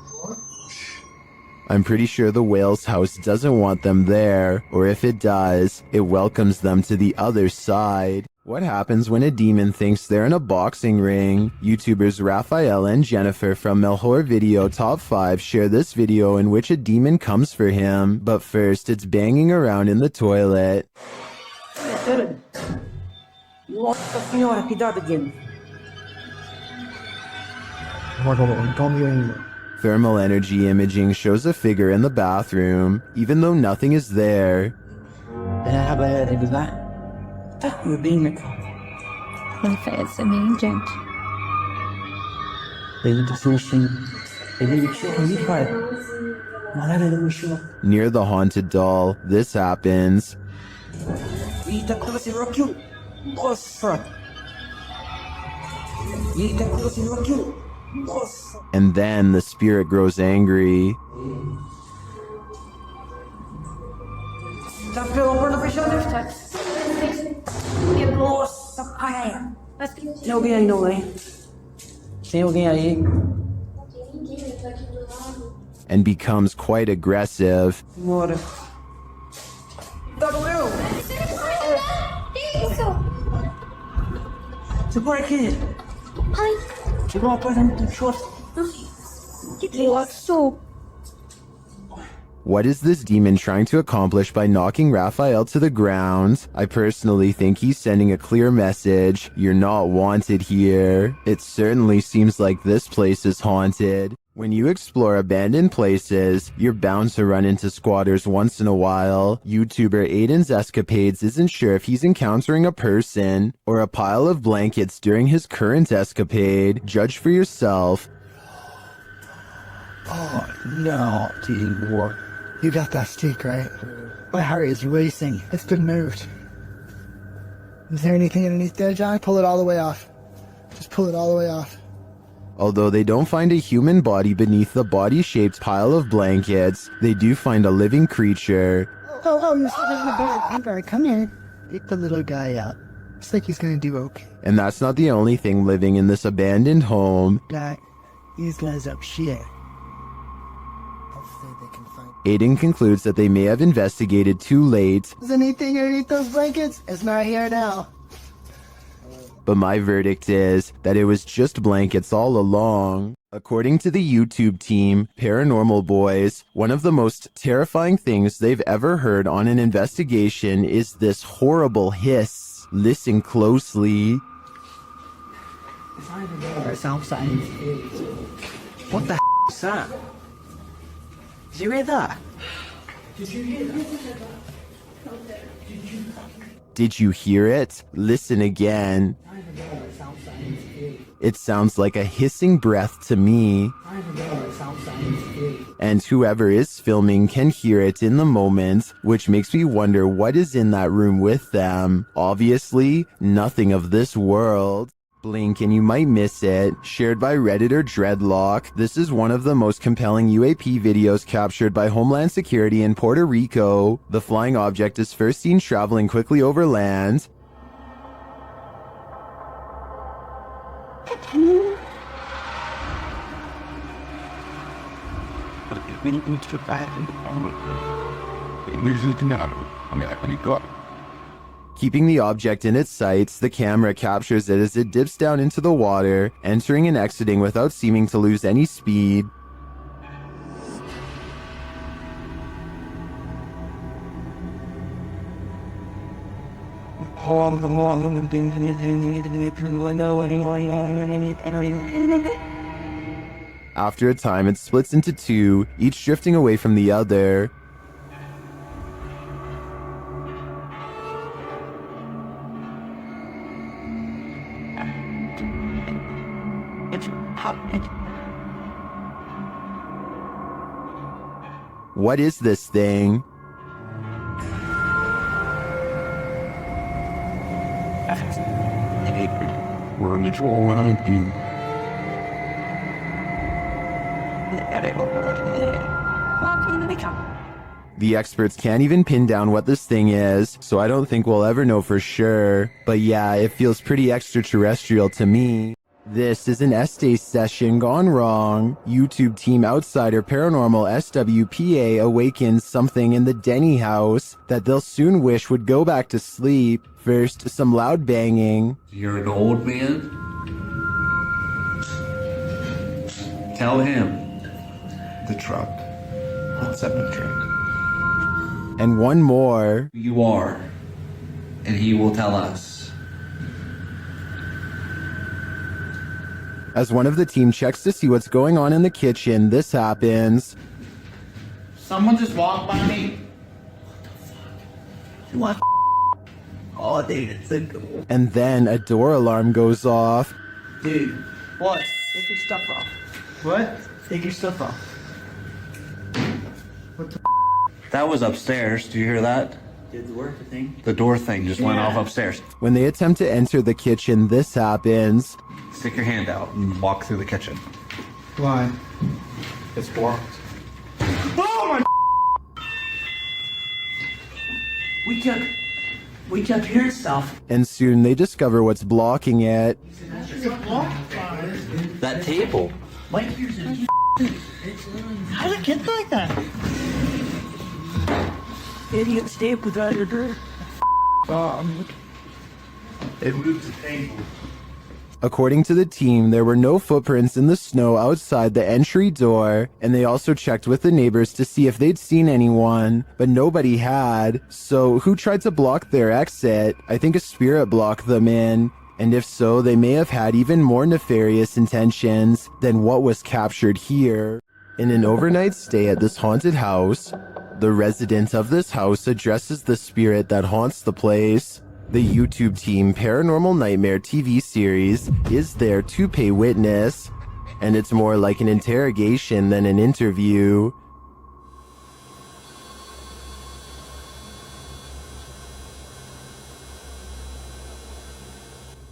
I'm pretty sure the Wales house doesn't want them there, or if it does, it welcomes them to the other side. What happens when a demon thinks they're in a boxing ring? YouTubers Raphael and Jennifer from Melhor Video Top 5 share this video in which a demon comes for him, but first it's banging around in the toilet. Nossa senhora, cuidado, Guilherme. Thermal energy imaging shows a figure in the bathroom, even though nothing is there. Confessa, minha gente. Near the haunted doll, this happens. Eita, como você virou aquilo? Nossa! Eita, como você virou aquilo? Nossa! And then the spirit grows angry. Tá pela porta fechada? Nossa, pai! Tem alguém aí não, hein? Tem alguém aí? And becomes quite aggressive. Bora. Tá doeu? Segura aqui. Ai. Chegou uma coisa muito forte. Que relaxou. What is this demon trying to accomplish by knocking Raphael to the ground? I personally think he's sending a clear message. You're not wanted here. It certainly seems like this place is haunted. When you explore abandoned places, you're bound to run into squatters once in a while. YouTuber Aiden's Escapades isn't sure if he's encountering a person or a pile of blankets during his current escapade. Judge for yourself. Oh, no, T-War. You got that stick, right? My heart is racing. It's been moved. Is there anything underneath there, John? Pull it all the way off. Just pull it all the way off. Although they don't find a human body beneath the body-shaped pile of blankets, they do find a living creature. Oh, you're sitting in the bed. Amber, come in. Take the little guy out. Looks like he's gonna do okay. And that's not the only thing living in this abandoned home. Guy, these guys up shit. Aiden concludes that they may have investigated too late, Is anything underneath those blankets? It's not here now. but my verdict is that it was just blankets all along. According to the YouTube team, Paranormal Boys, one of the most terrifying things they've ever heard on an investigation is this horrible hiss. Listen closely. What the is that? Did you hear that? Did you hear it? Listen again. It sounds like a hissing breath to me. And whoever is filming can hear it in the moment, which makes me wonder what is in that room with them. Obviously, nothing of this world. Blink and you might miss it. Shared by Redditor Dreadlock. This is one of the most compelling UAP videos captured by Homeland Security in Puerto Rico. The flying object is first seen traveling quickly over land. Keeping the object in its sights, the camera captures it as it dips down into the water, entering and exiting without seeming to lose any speed. After a time, it splits into two, each drifting away from the other. What is this thing? The experts can't even pin down what this thing is, so I don't think we'll ever know for sure. But yeah, it feels pretty extraterrestrial to me. This is an Estes session gone wrong. YouTube Team Outsider Paranormal SWPA awakens something in the Denny house that they'll soon wish would go back to sleep. First, some loud banging. You're an old man? Tell him. The truck. What's up the truck? And one more. You are. And he will tell us. As one of the team checks to see what's going on in the kitchen, this happens. Someone just walked by me. What? Oh, dude, it's a good. And then a door alarm goes off. Dude, what? Take your stuff off. What? Take your stuff off. What the? That was upstairs. Do you hear that? Did the work thing? The door thing just went off upstairs. When they attempt to enter the kitchen, this happens. Stick your hand out and walk through the kitchen. Why? It's blocked. Oh my! We kept hearing stuff. And soon they discover what's blocking it. That table. How did it get like that? Idiot stapled that your dirt. It moved the table. According to the team, there were no footprints in the snow outside the entry door, and they also checked with the neighbors to see if they'd seen anyone, but nobody had. So who tried to block their exit? I think a spirit blocked them in, and if so, they may have had even more nefarious intentions than what was captured here. In an overnight stay at this haunted house, the resident of this house addresses the spirit that haunts the place. The YouTube Team Paranormal Nightmare TV series is there to pay witness, and it's more like an interrogation than an interview.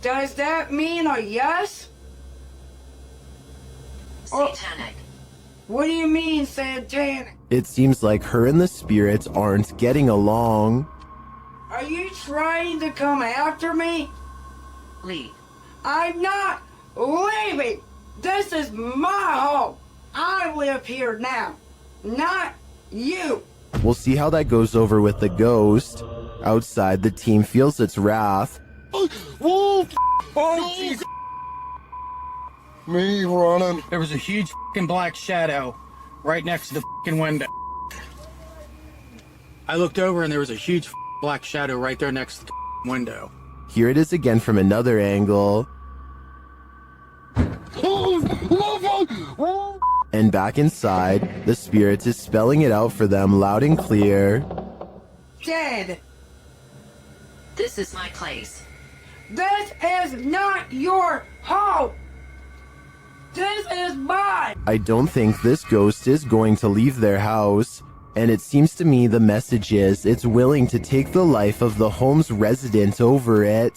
Does that mean a yes? Satanic. What do you mean, satanic? It seems like her and the spirits aren't getting along. Are you trying to come after me? Leave. I'm not leaving. This is my home. I live here now, not you. We'll see how that goes over with the ghost. Outside, the team feels its wrath. Whoa! Oh, Jesus! Me running. There was a huge fucking black shadow right next to the fucking window. I looked over and there was a huge black shadow right there next to the window. Here it is again from another angle. And back inside, the spirit is spelling it out for them loud and clear. Dead. This is my place. This is not your home. This is mine. I don't think this ghost is going to leave their house. And it seems to me the message is it's willing to take the life of the home's resident over it.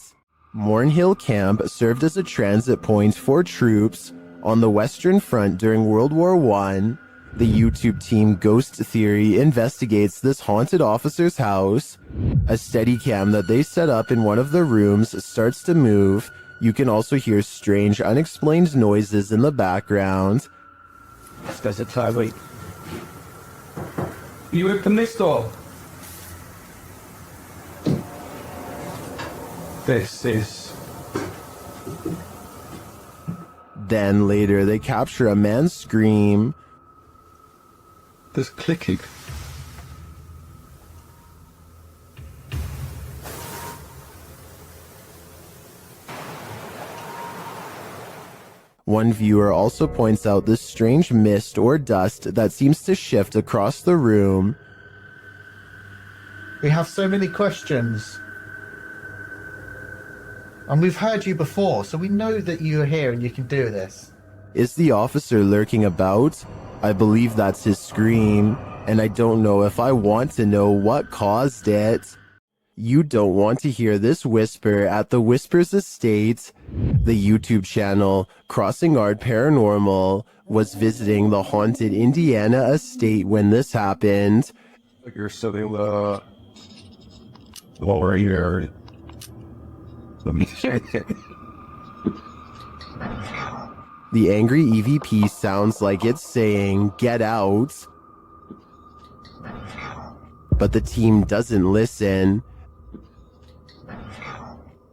Mornhill Camp served as a transit point for troops on the Western Front during World War I. The YouTube team Ghost Theory investigates this haunted officer's house. A Steadicam that they set up in one of the rooms starts to move. You can also hear strange, unexplained noises in the background. Ska se ta wait. You open this door. This is... Then later they capture a man's scream. There's clicking. One viewer also points out this strange mist or dust that seems to shift across the room. We have so many questions. And we've heard you before, so we know that you're here and you can do this. Is the officer lurking about? I believe that's his scream, and I don't know if I want to know what caused it. You don't want to hear this whisper at the Whispers Estate. The YouTube channel Crossing Art Paranormal was visiting the haunted Indiana estate when this happened. You're sitting over here. Let me The angry EVP sounds like it's saying, "Get out." But the team doesn't listen.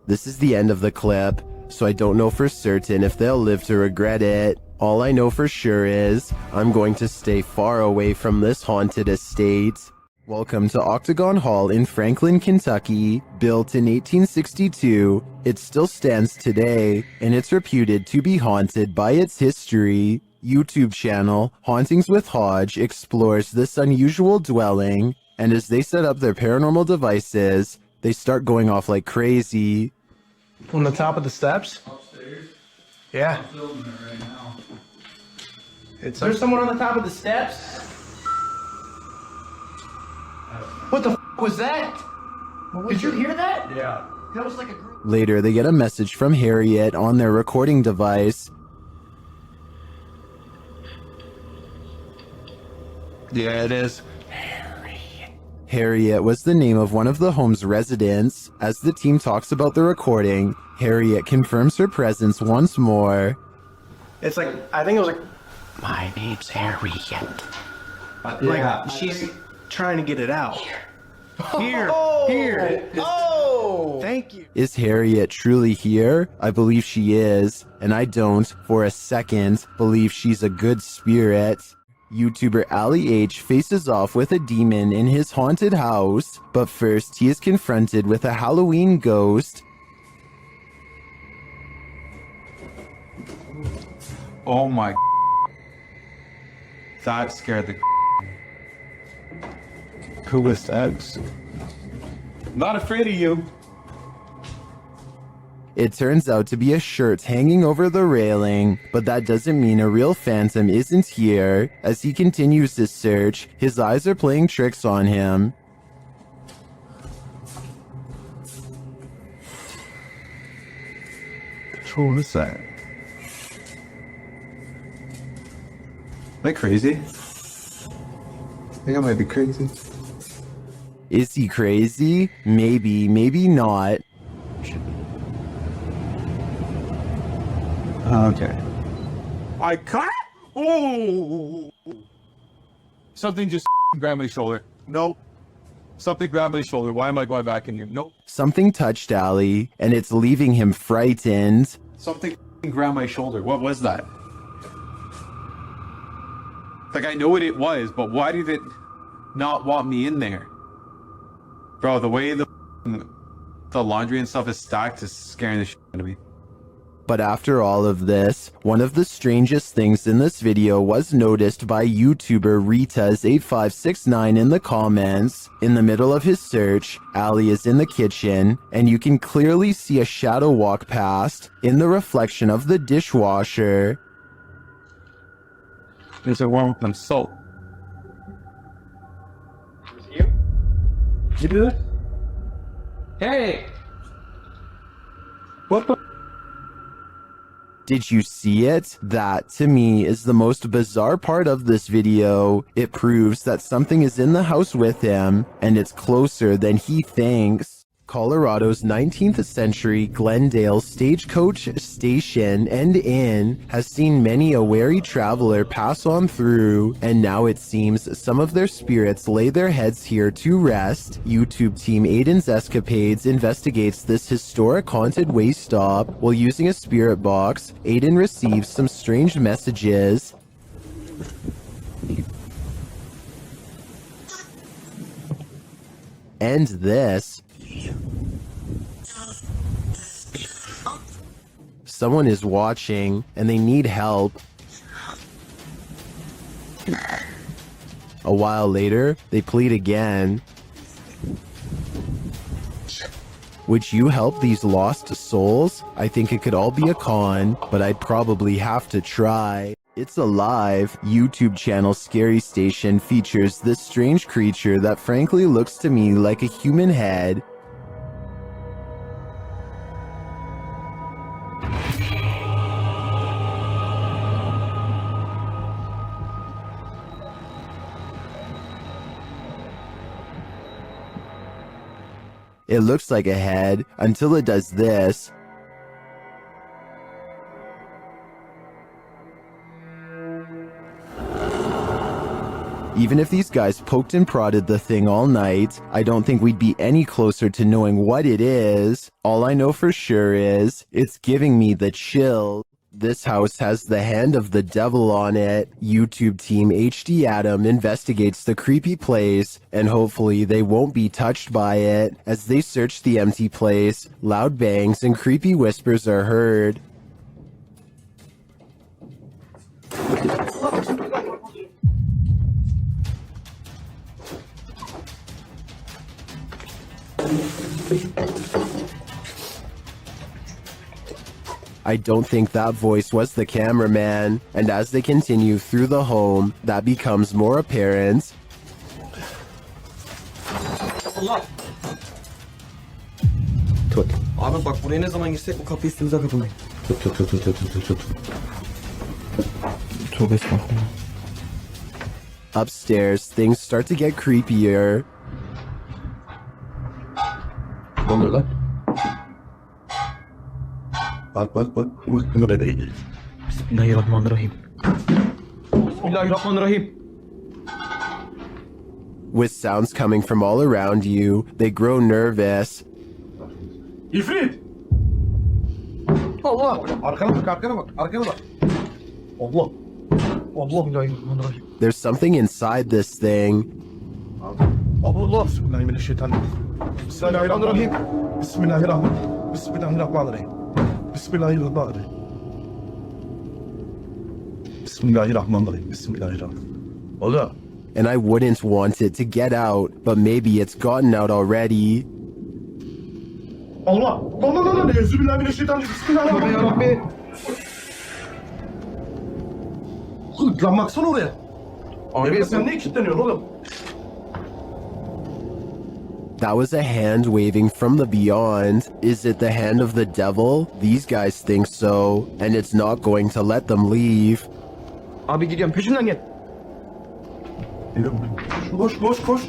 This is the end of the clip, so I don't know for certain if they'll live to regret it. All I know for sure is I'm going to stay far away from this haunted estate. Welcome to Octagon Hall in Franklin, Kentucky. Built in 1862, it still stands today, and it's reputed to be haunted by its history. YouTube channel Hauntings with Hodge explores this unusual dwelling, and as they set up their paranormal devices, they start going off like crazy. On the top of the steps? Upstairs. Yeah. I'm filming it right now. There's someone on the top of the steps? What the f was that? Did you hear that? Yeah. That was like a group. Later, they get a message from Harriet on their recording device. Yeah, it is. Harriet was the name of one of the home's residents. As the team talks about the recording, Harriet confirms her presence once more. It's like, I think it was like, My name's Harriet. like she's trying to get it out. Here. Oh! Thank you. Is Harriet truly here? I believe she is, and I don't, for a second, believe she's a good spirit. YouTuber Ali H faces off with a demon in his haunted house, but first he is confronted with a Halloween ghost. Oh my. That scared the coolest eggs. Not afraid of you. It turns out to be a shirt hanging over the railing, but that doesn't mean a real phantom isn't here. As he continues his search, his eyes are playing tricks on him. Who is that? Am I crazy? I think I might be crazy. Is he crazy? Maybe, maybe not. Okay. I can't. Oh! Something just grabbed my shoulder. Nope. Something grabbed my shoulder. Why am I going back in here? Nope. Something touched Ali, and it's leaving him frightened. Something grabbed my shoulder. What was that? Like, I know what it was, but why did it not want me in there? Bro, the way the laundry and stuff is stacked is scaring the shit out of me. But after all of this, one of the strangest things in this video was noticed by YouTuber Ritas8569 in the comments. In the middle of his search, Ali is in the kitchen, and you can clearly see a shadow walk past in the reflection of the dishwasher. There's a worm with salt. You do it? Hey! What the? Did you see it? That, to me, is the most bizarre part of this video. It proves that something is in the house with him, and it's closer than he thinks. Colorado's 19th century Glendale stagecoach station and inn has seen many a wary traveler pass on through, and now it seems some of their spirits lay their heads here to rest. YouTube team Aiden's Escapades investigates this historic haunted way stop. While using a spirit box, Aiden receives some strange messages. And this. Someone is watching and they need help. A while later, they plead again. Would you help these lost souls? I think it could all be a con, but I'd probably have to try. It's a live YouTube channel Scary Station features this strange creature that frankly looks to me like a human head. It looks like a head until it does this. Even if these guys poked and prodded the thing all night, I don't think we'd be any closer to knowing what it is. All I know for sure is, it's giving me the chill. This house has the hand of the devil on it. YouTube team HD Adam investigates the creepy place, and hopefully they won't be touched by it. As they search the empty place, loud bangs and creepy whispers are heard. I don't think that voice was the cameraman, and as they continue through the home, that becomes more apparent. Tut. Abi bak buraya ne zaman girsek bu kapıyı üstümüze kapatmayın. Tut. Tövbe estağfurullah. Upstairs, things start to get creepier. Ne oluyor lan? Bak. Bunu da değil. Bismillahirrahmanirrahim. Bismillahirrahmanirrahim. With sounds coming from all around you, they grow nervous. İfrit! Allah! Arkana bak. Allah! Allah bismillahirrahmanirrahim. There's something inside this thing. Allah! Bismillahirrahmanirrahim. Bismillahirrahmanirrahim. Allah! And I wouldn't want it to get out, but maybe it's gotten out already. Allah! Allah! Bismillahirrahmanirrahim. Lan baksana oraya. Abi sen niye kilitleniyorsun oğlum? That was a hand waving from the beyond. Is it the hand of the devil? These guys think so, and it's not going to let them leave. Abi gidiyorum peşimden gel. Koş.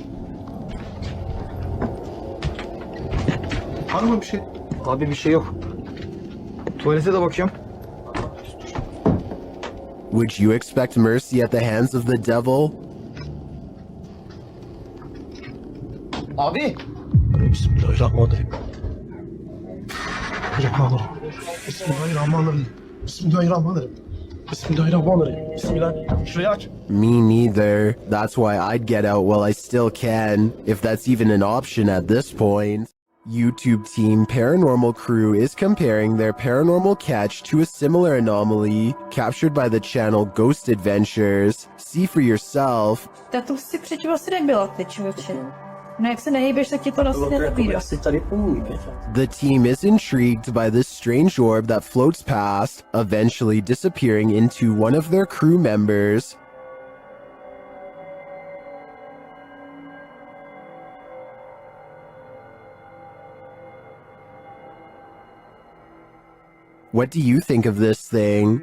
Var mı bir şey? Abi bir şey yok. Tuvalete de bakıyorum. Would you expect mercy at the hands of the devil? Abi. Bismillahirrahmanirrahim. Bismillah. Şurayı aç. Me neither. That's why I'd get out while I still can, if that's even an option at this point. YouTube team Paranormal Crew is comparing their paranormal catch to a similar anomaly captured by the channel Ghost Adventures. See for yourself. Tak to si předtím asi nebyla, ty člověče. No jak se nehýbeš, tak ti to asi nenabírá. The team is intrigued by this strange orb that floats past, eventually disappearing into one of their crew members. What do you think of this thing?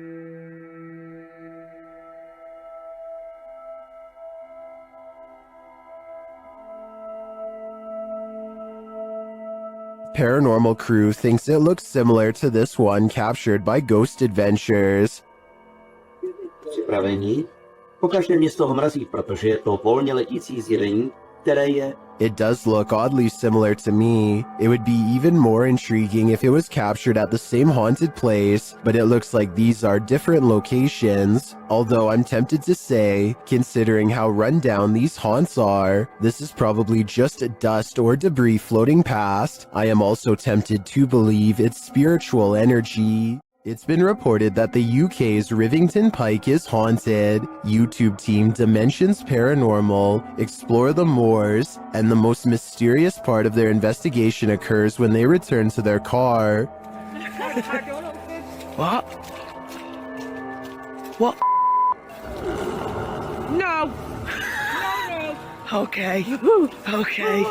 Paranormal Crew thinks it looks similar to this one captured by Ghost Adventures. Připravení? Pokažte mě z toho mrazí, protože je to volně letící zjevení, které je... It does look oddly similar to me. It would be even more intriguing if it was captured at the same haunted place, but it looks like these are different locations. Although I'm tempted to say, considering how run down these haunts are, this is probably just dust or debris floating past. I am also tempted to believe it's spiritual energy. It's been reported that the UK's Rivington Pike is haunted. YouTube team Dimensions Paranormal explore the moors, and the most mysterious part of their investigation occurs when they return to their car. What? What? No! No! Okay. Okay.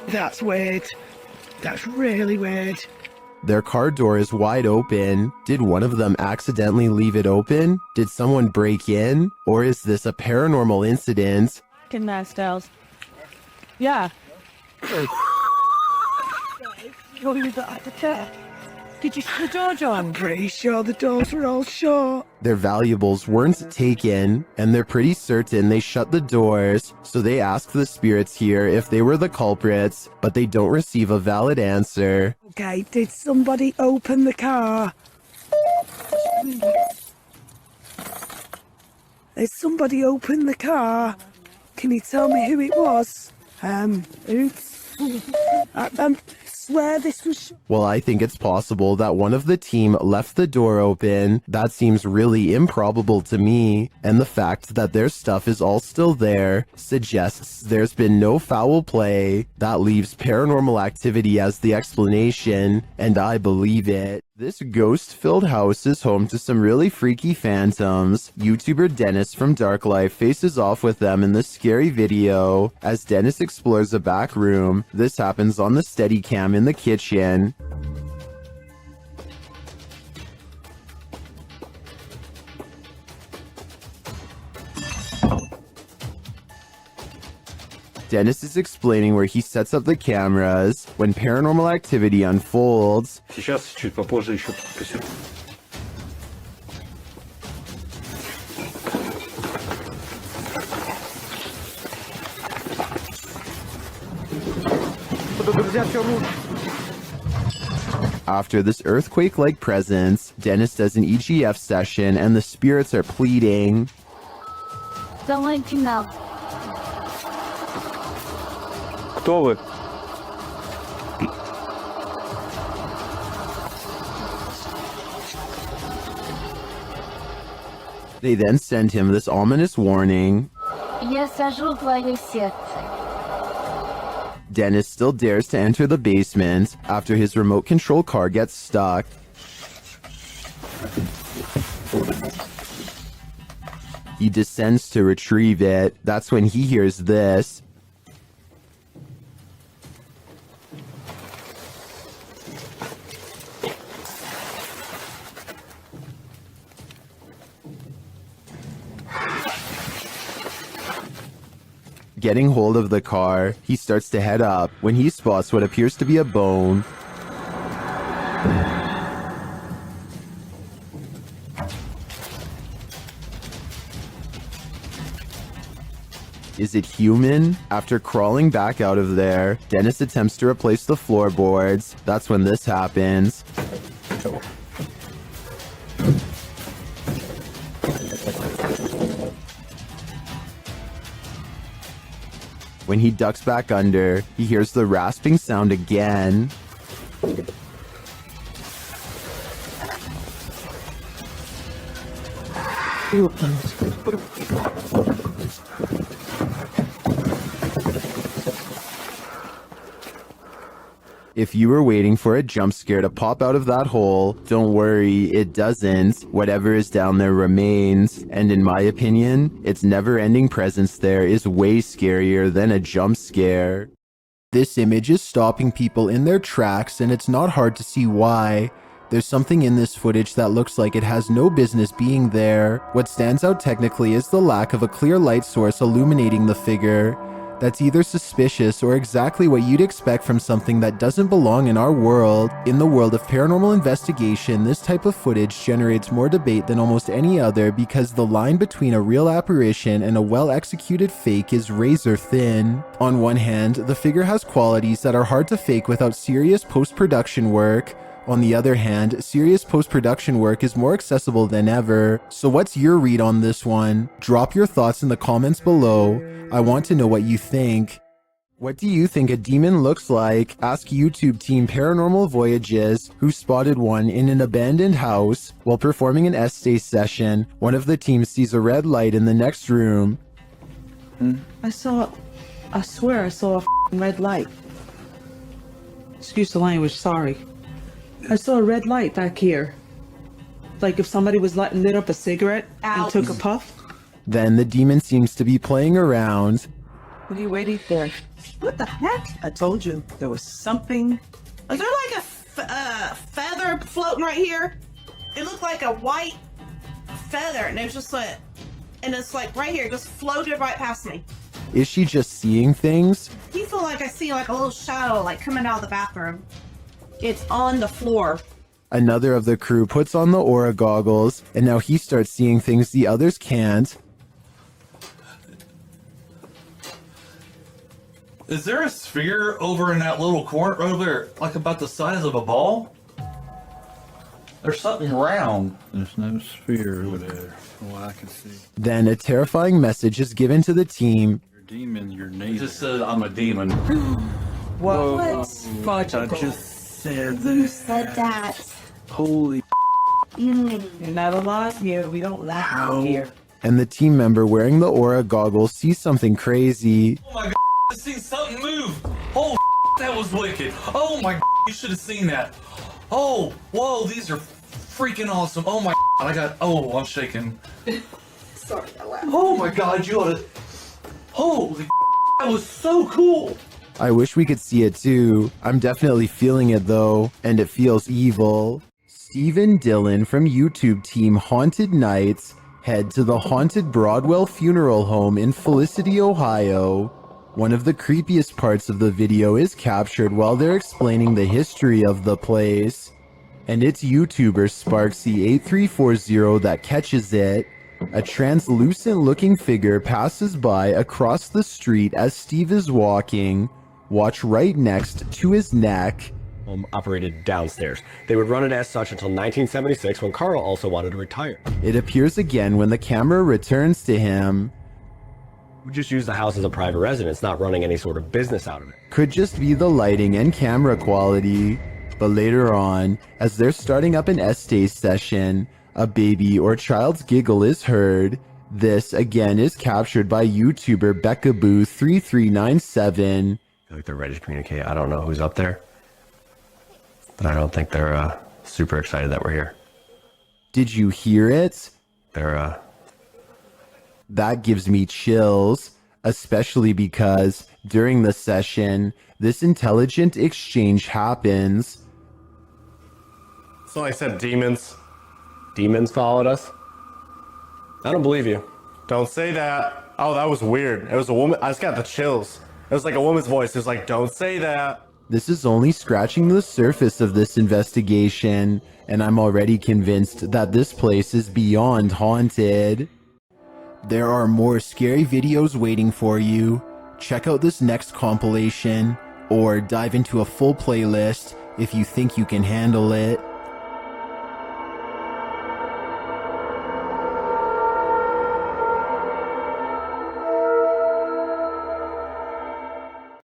That's weird. That's really weird. Their car door is wide open. Did one of them accidentally leave it open? Did someone break in? Or is this a paranormal incident? Fucking nice, Styles. Yeah. You're the attack. Did you see the door, John? I'm pretty sure the doors were all shut. Their valuables weren't taken, and they're pretty certain they shut the doors, so they ask the spirits here if they were the culprits, but they don't receive a valid answer. Okay, did somebody open the car? Did somebody open the car? Can you tell me who it was? Oops. I swear this was... Well, I think it's possible that one of the team left the door open. That seems really improbable to me, and the fact that their stuff is all still there suggests there's been no foul play. That leaves paranormal activity as the explanation, and I believe it. This ghost-filled house is home to some really freaky phantoms. YouTuber Dennis from Dark Life faces off with them in this scary video. As Dennis explores a back room, this happens on the Steadicam in the kitchen. Dennis is explaining where he sets up the cameras when paranormal activity unfolds. Сейчас, чуть попозже еще подпишу. After this earthquake-like presence, Dennis does an EGF session and the spirits are pleading. Давайте нам. Кто вы? They then send him this ominous warning. Я сажу твое сердце. Dennis still dares to enter the basement after his remote control car gets stuck. He descends to retrieve it. That's when he hears this. Getting hold of the car, he starts to head up when he spots what appears to be a bone. Is it human? After crawling back out of there, Dennis attempts to replace the floorboards. That's when this happens. When he ducks back under, he hears the rasping sound again. If you were waiting for a jump scare to pop out of that hole, don't worry, it doesn't. Whatever is down there remains, and in my opinion, its never-ending presence there is way scarier than a jump scare. This image is stopping people in their tracks, and it's not hard to see why. There's something in this footage that looks like it has no business being there. What stands out technically is the lack of a clear light source illuminating the figure. That's either suspicious or exactly what you'd expect from something that doesn't belong in our world. In the world of paranormal investigation, this type of footage generates more debate than almost any other because the line between a real apparition and a well-executed fake is razor thin. On one hand, the figure has qualities that are hard to fake without serious post-production work. On the other hand, serious post-production work is more accessible than ever. So what's your read on this one? Drop your thoughts in the comments below. I want to know what you think. What do you think a demon looks like? Ask YouTube team Paranormal Voyages, who spotted one in an abandoned house. While performing an essay session, one of the team sees a red light in the next room. I swear I saw a red light. Excuse the language, sorry. I saw a red light back here. Like if somebody was lit up a cigarette and took a puff. Then the demon seems to be playing around. What are you waiting for? What the heck? I told you there was something. Is there like a feather floating right here? It looked like a white feather, and it was just like, and it's like right here, just floated right past me. Is she just seeing things? Do you feel like I see like a little shadow like coming out of the bathroom? It's on the floor. Another of the crew puts on the aura goggles, and now he starts seeing things the others can't. Is there a sphere over in that little corner over there, like about the size of a ball? There's something round. There's no sphere over there, from what I can see. Then a terrifying message is given to the team. You're a demon, you're It naked. just said I'm a demon. What? I just said Who said that? holy You're not alive here. We don't laugh out here. And the team member wearing the aura goggles sees something crazy. Oh my god, I seen something move. Oh, that was wicked. Oh my, you should have seen that. Oh, whoa, these are freaking awesome. Oh my, I'm shaking. Sorry, I laughed. Oh my god, you ought to. Holy, that was so cool. I wish we could see it too. I'm definitely feeling it though, and it feels evil. Steve and Dylan from YouTube team Haunted Nights head to the haunted Broadwell Funeral Home in Felicity, Ohio. One of the creepiest parts of the video is captured while they're explaining the history of the place. And it's YouTuber Sparksy8340 that catches it. A translucent looking figure passes by across the street as Steve is walking. Watch right next to his neck. Operated downstairs. They would run it as such until 1976 when Carl also wanted to retire. It appears again when the camera returns to him. We just use the house as a private residence, not running any sort of business out of it. Could just be the lighting and camera quality. But later on, as they're starting up an essay session, a baby or child's giggle is heard. This again is captured by YouTuber Beckaboo3397. I feel like they're ready to communicate. I don't know who's up there, but I don't think they're super excited that we're here. Did you hear it? They're That gives me chills, especially because during the session, this intelligent exchange happens. So I said demons. Demons followed us? I don't believe you. Don't say that. Oh, that was weird. It was a woman. I just got the chills. It was like a woman's voice. It was like, don't say that. This is only scratching the surface of this investigation, and I'm already convinced that this place is beyond haunted. There are more scary videos waiting for you. Check out this next compilation, or dive into a full playlist if you think you can handle it.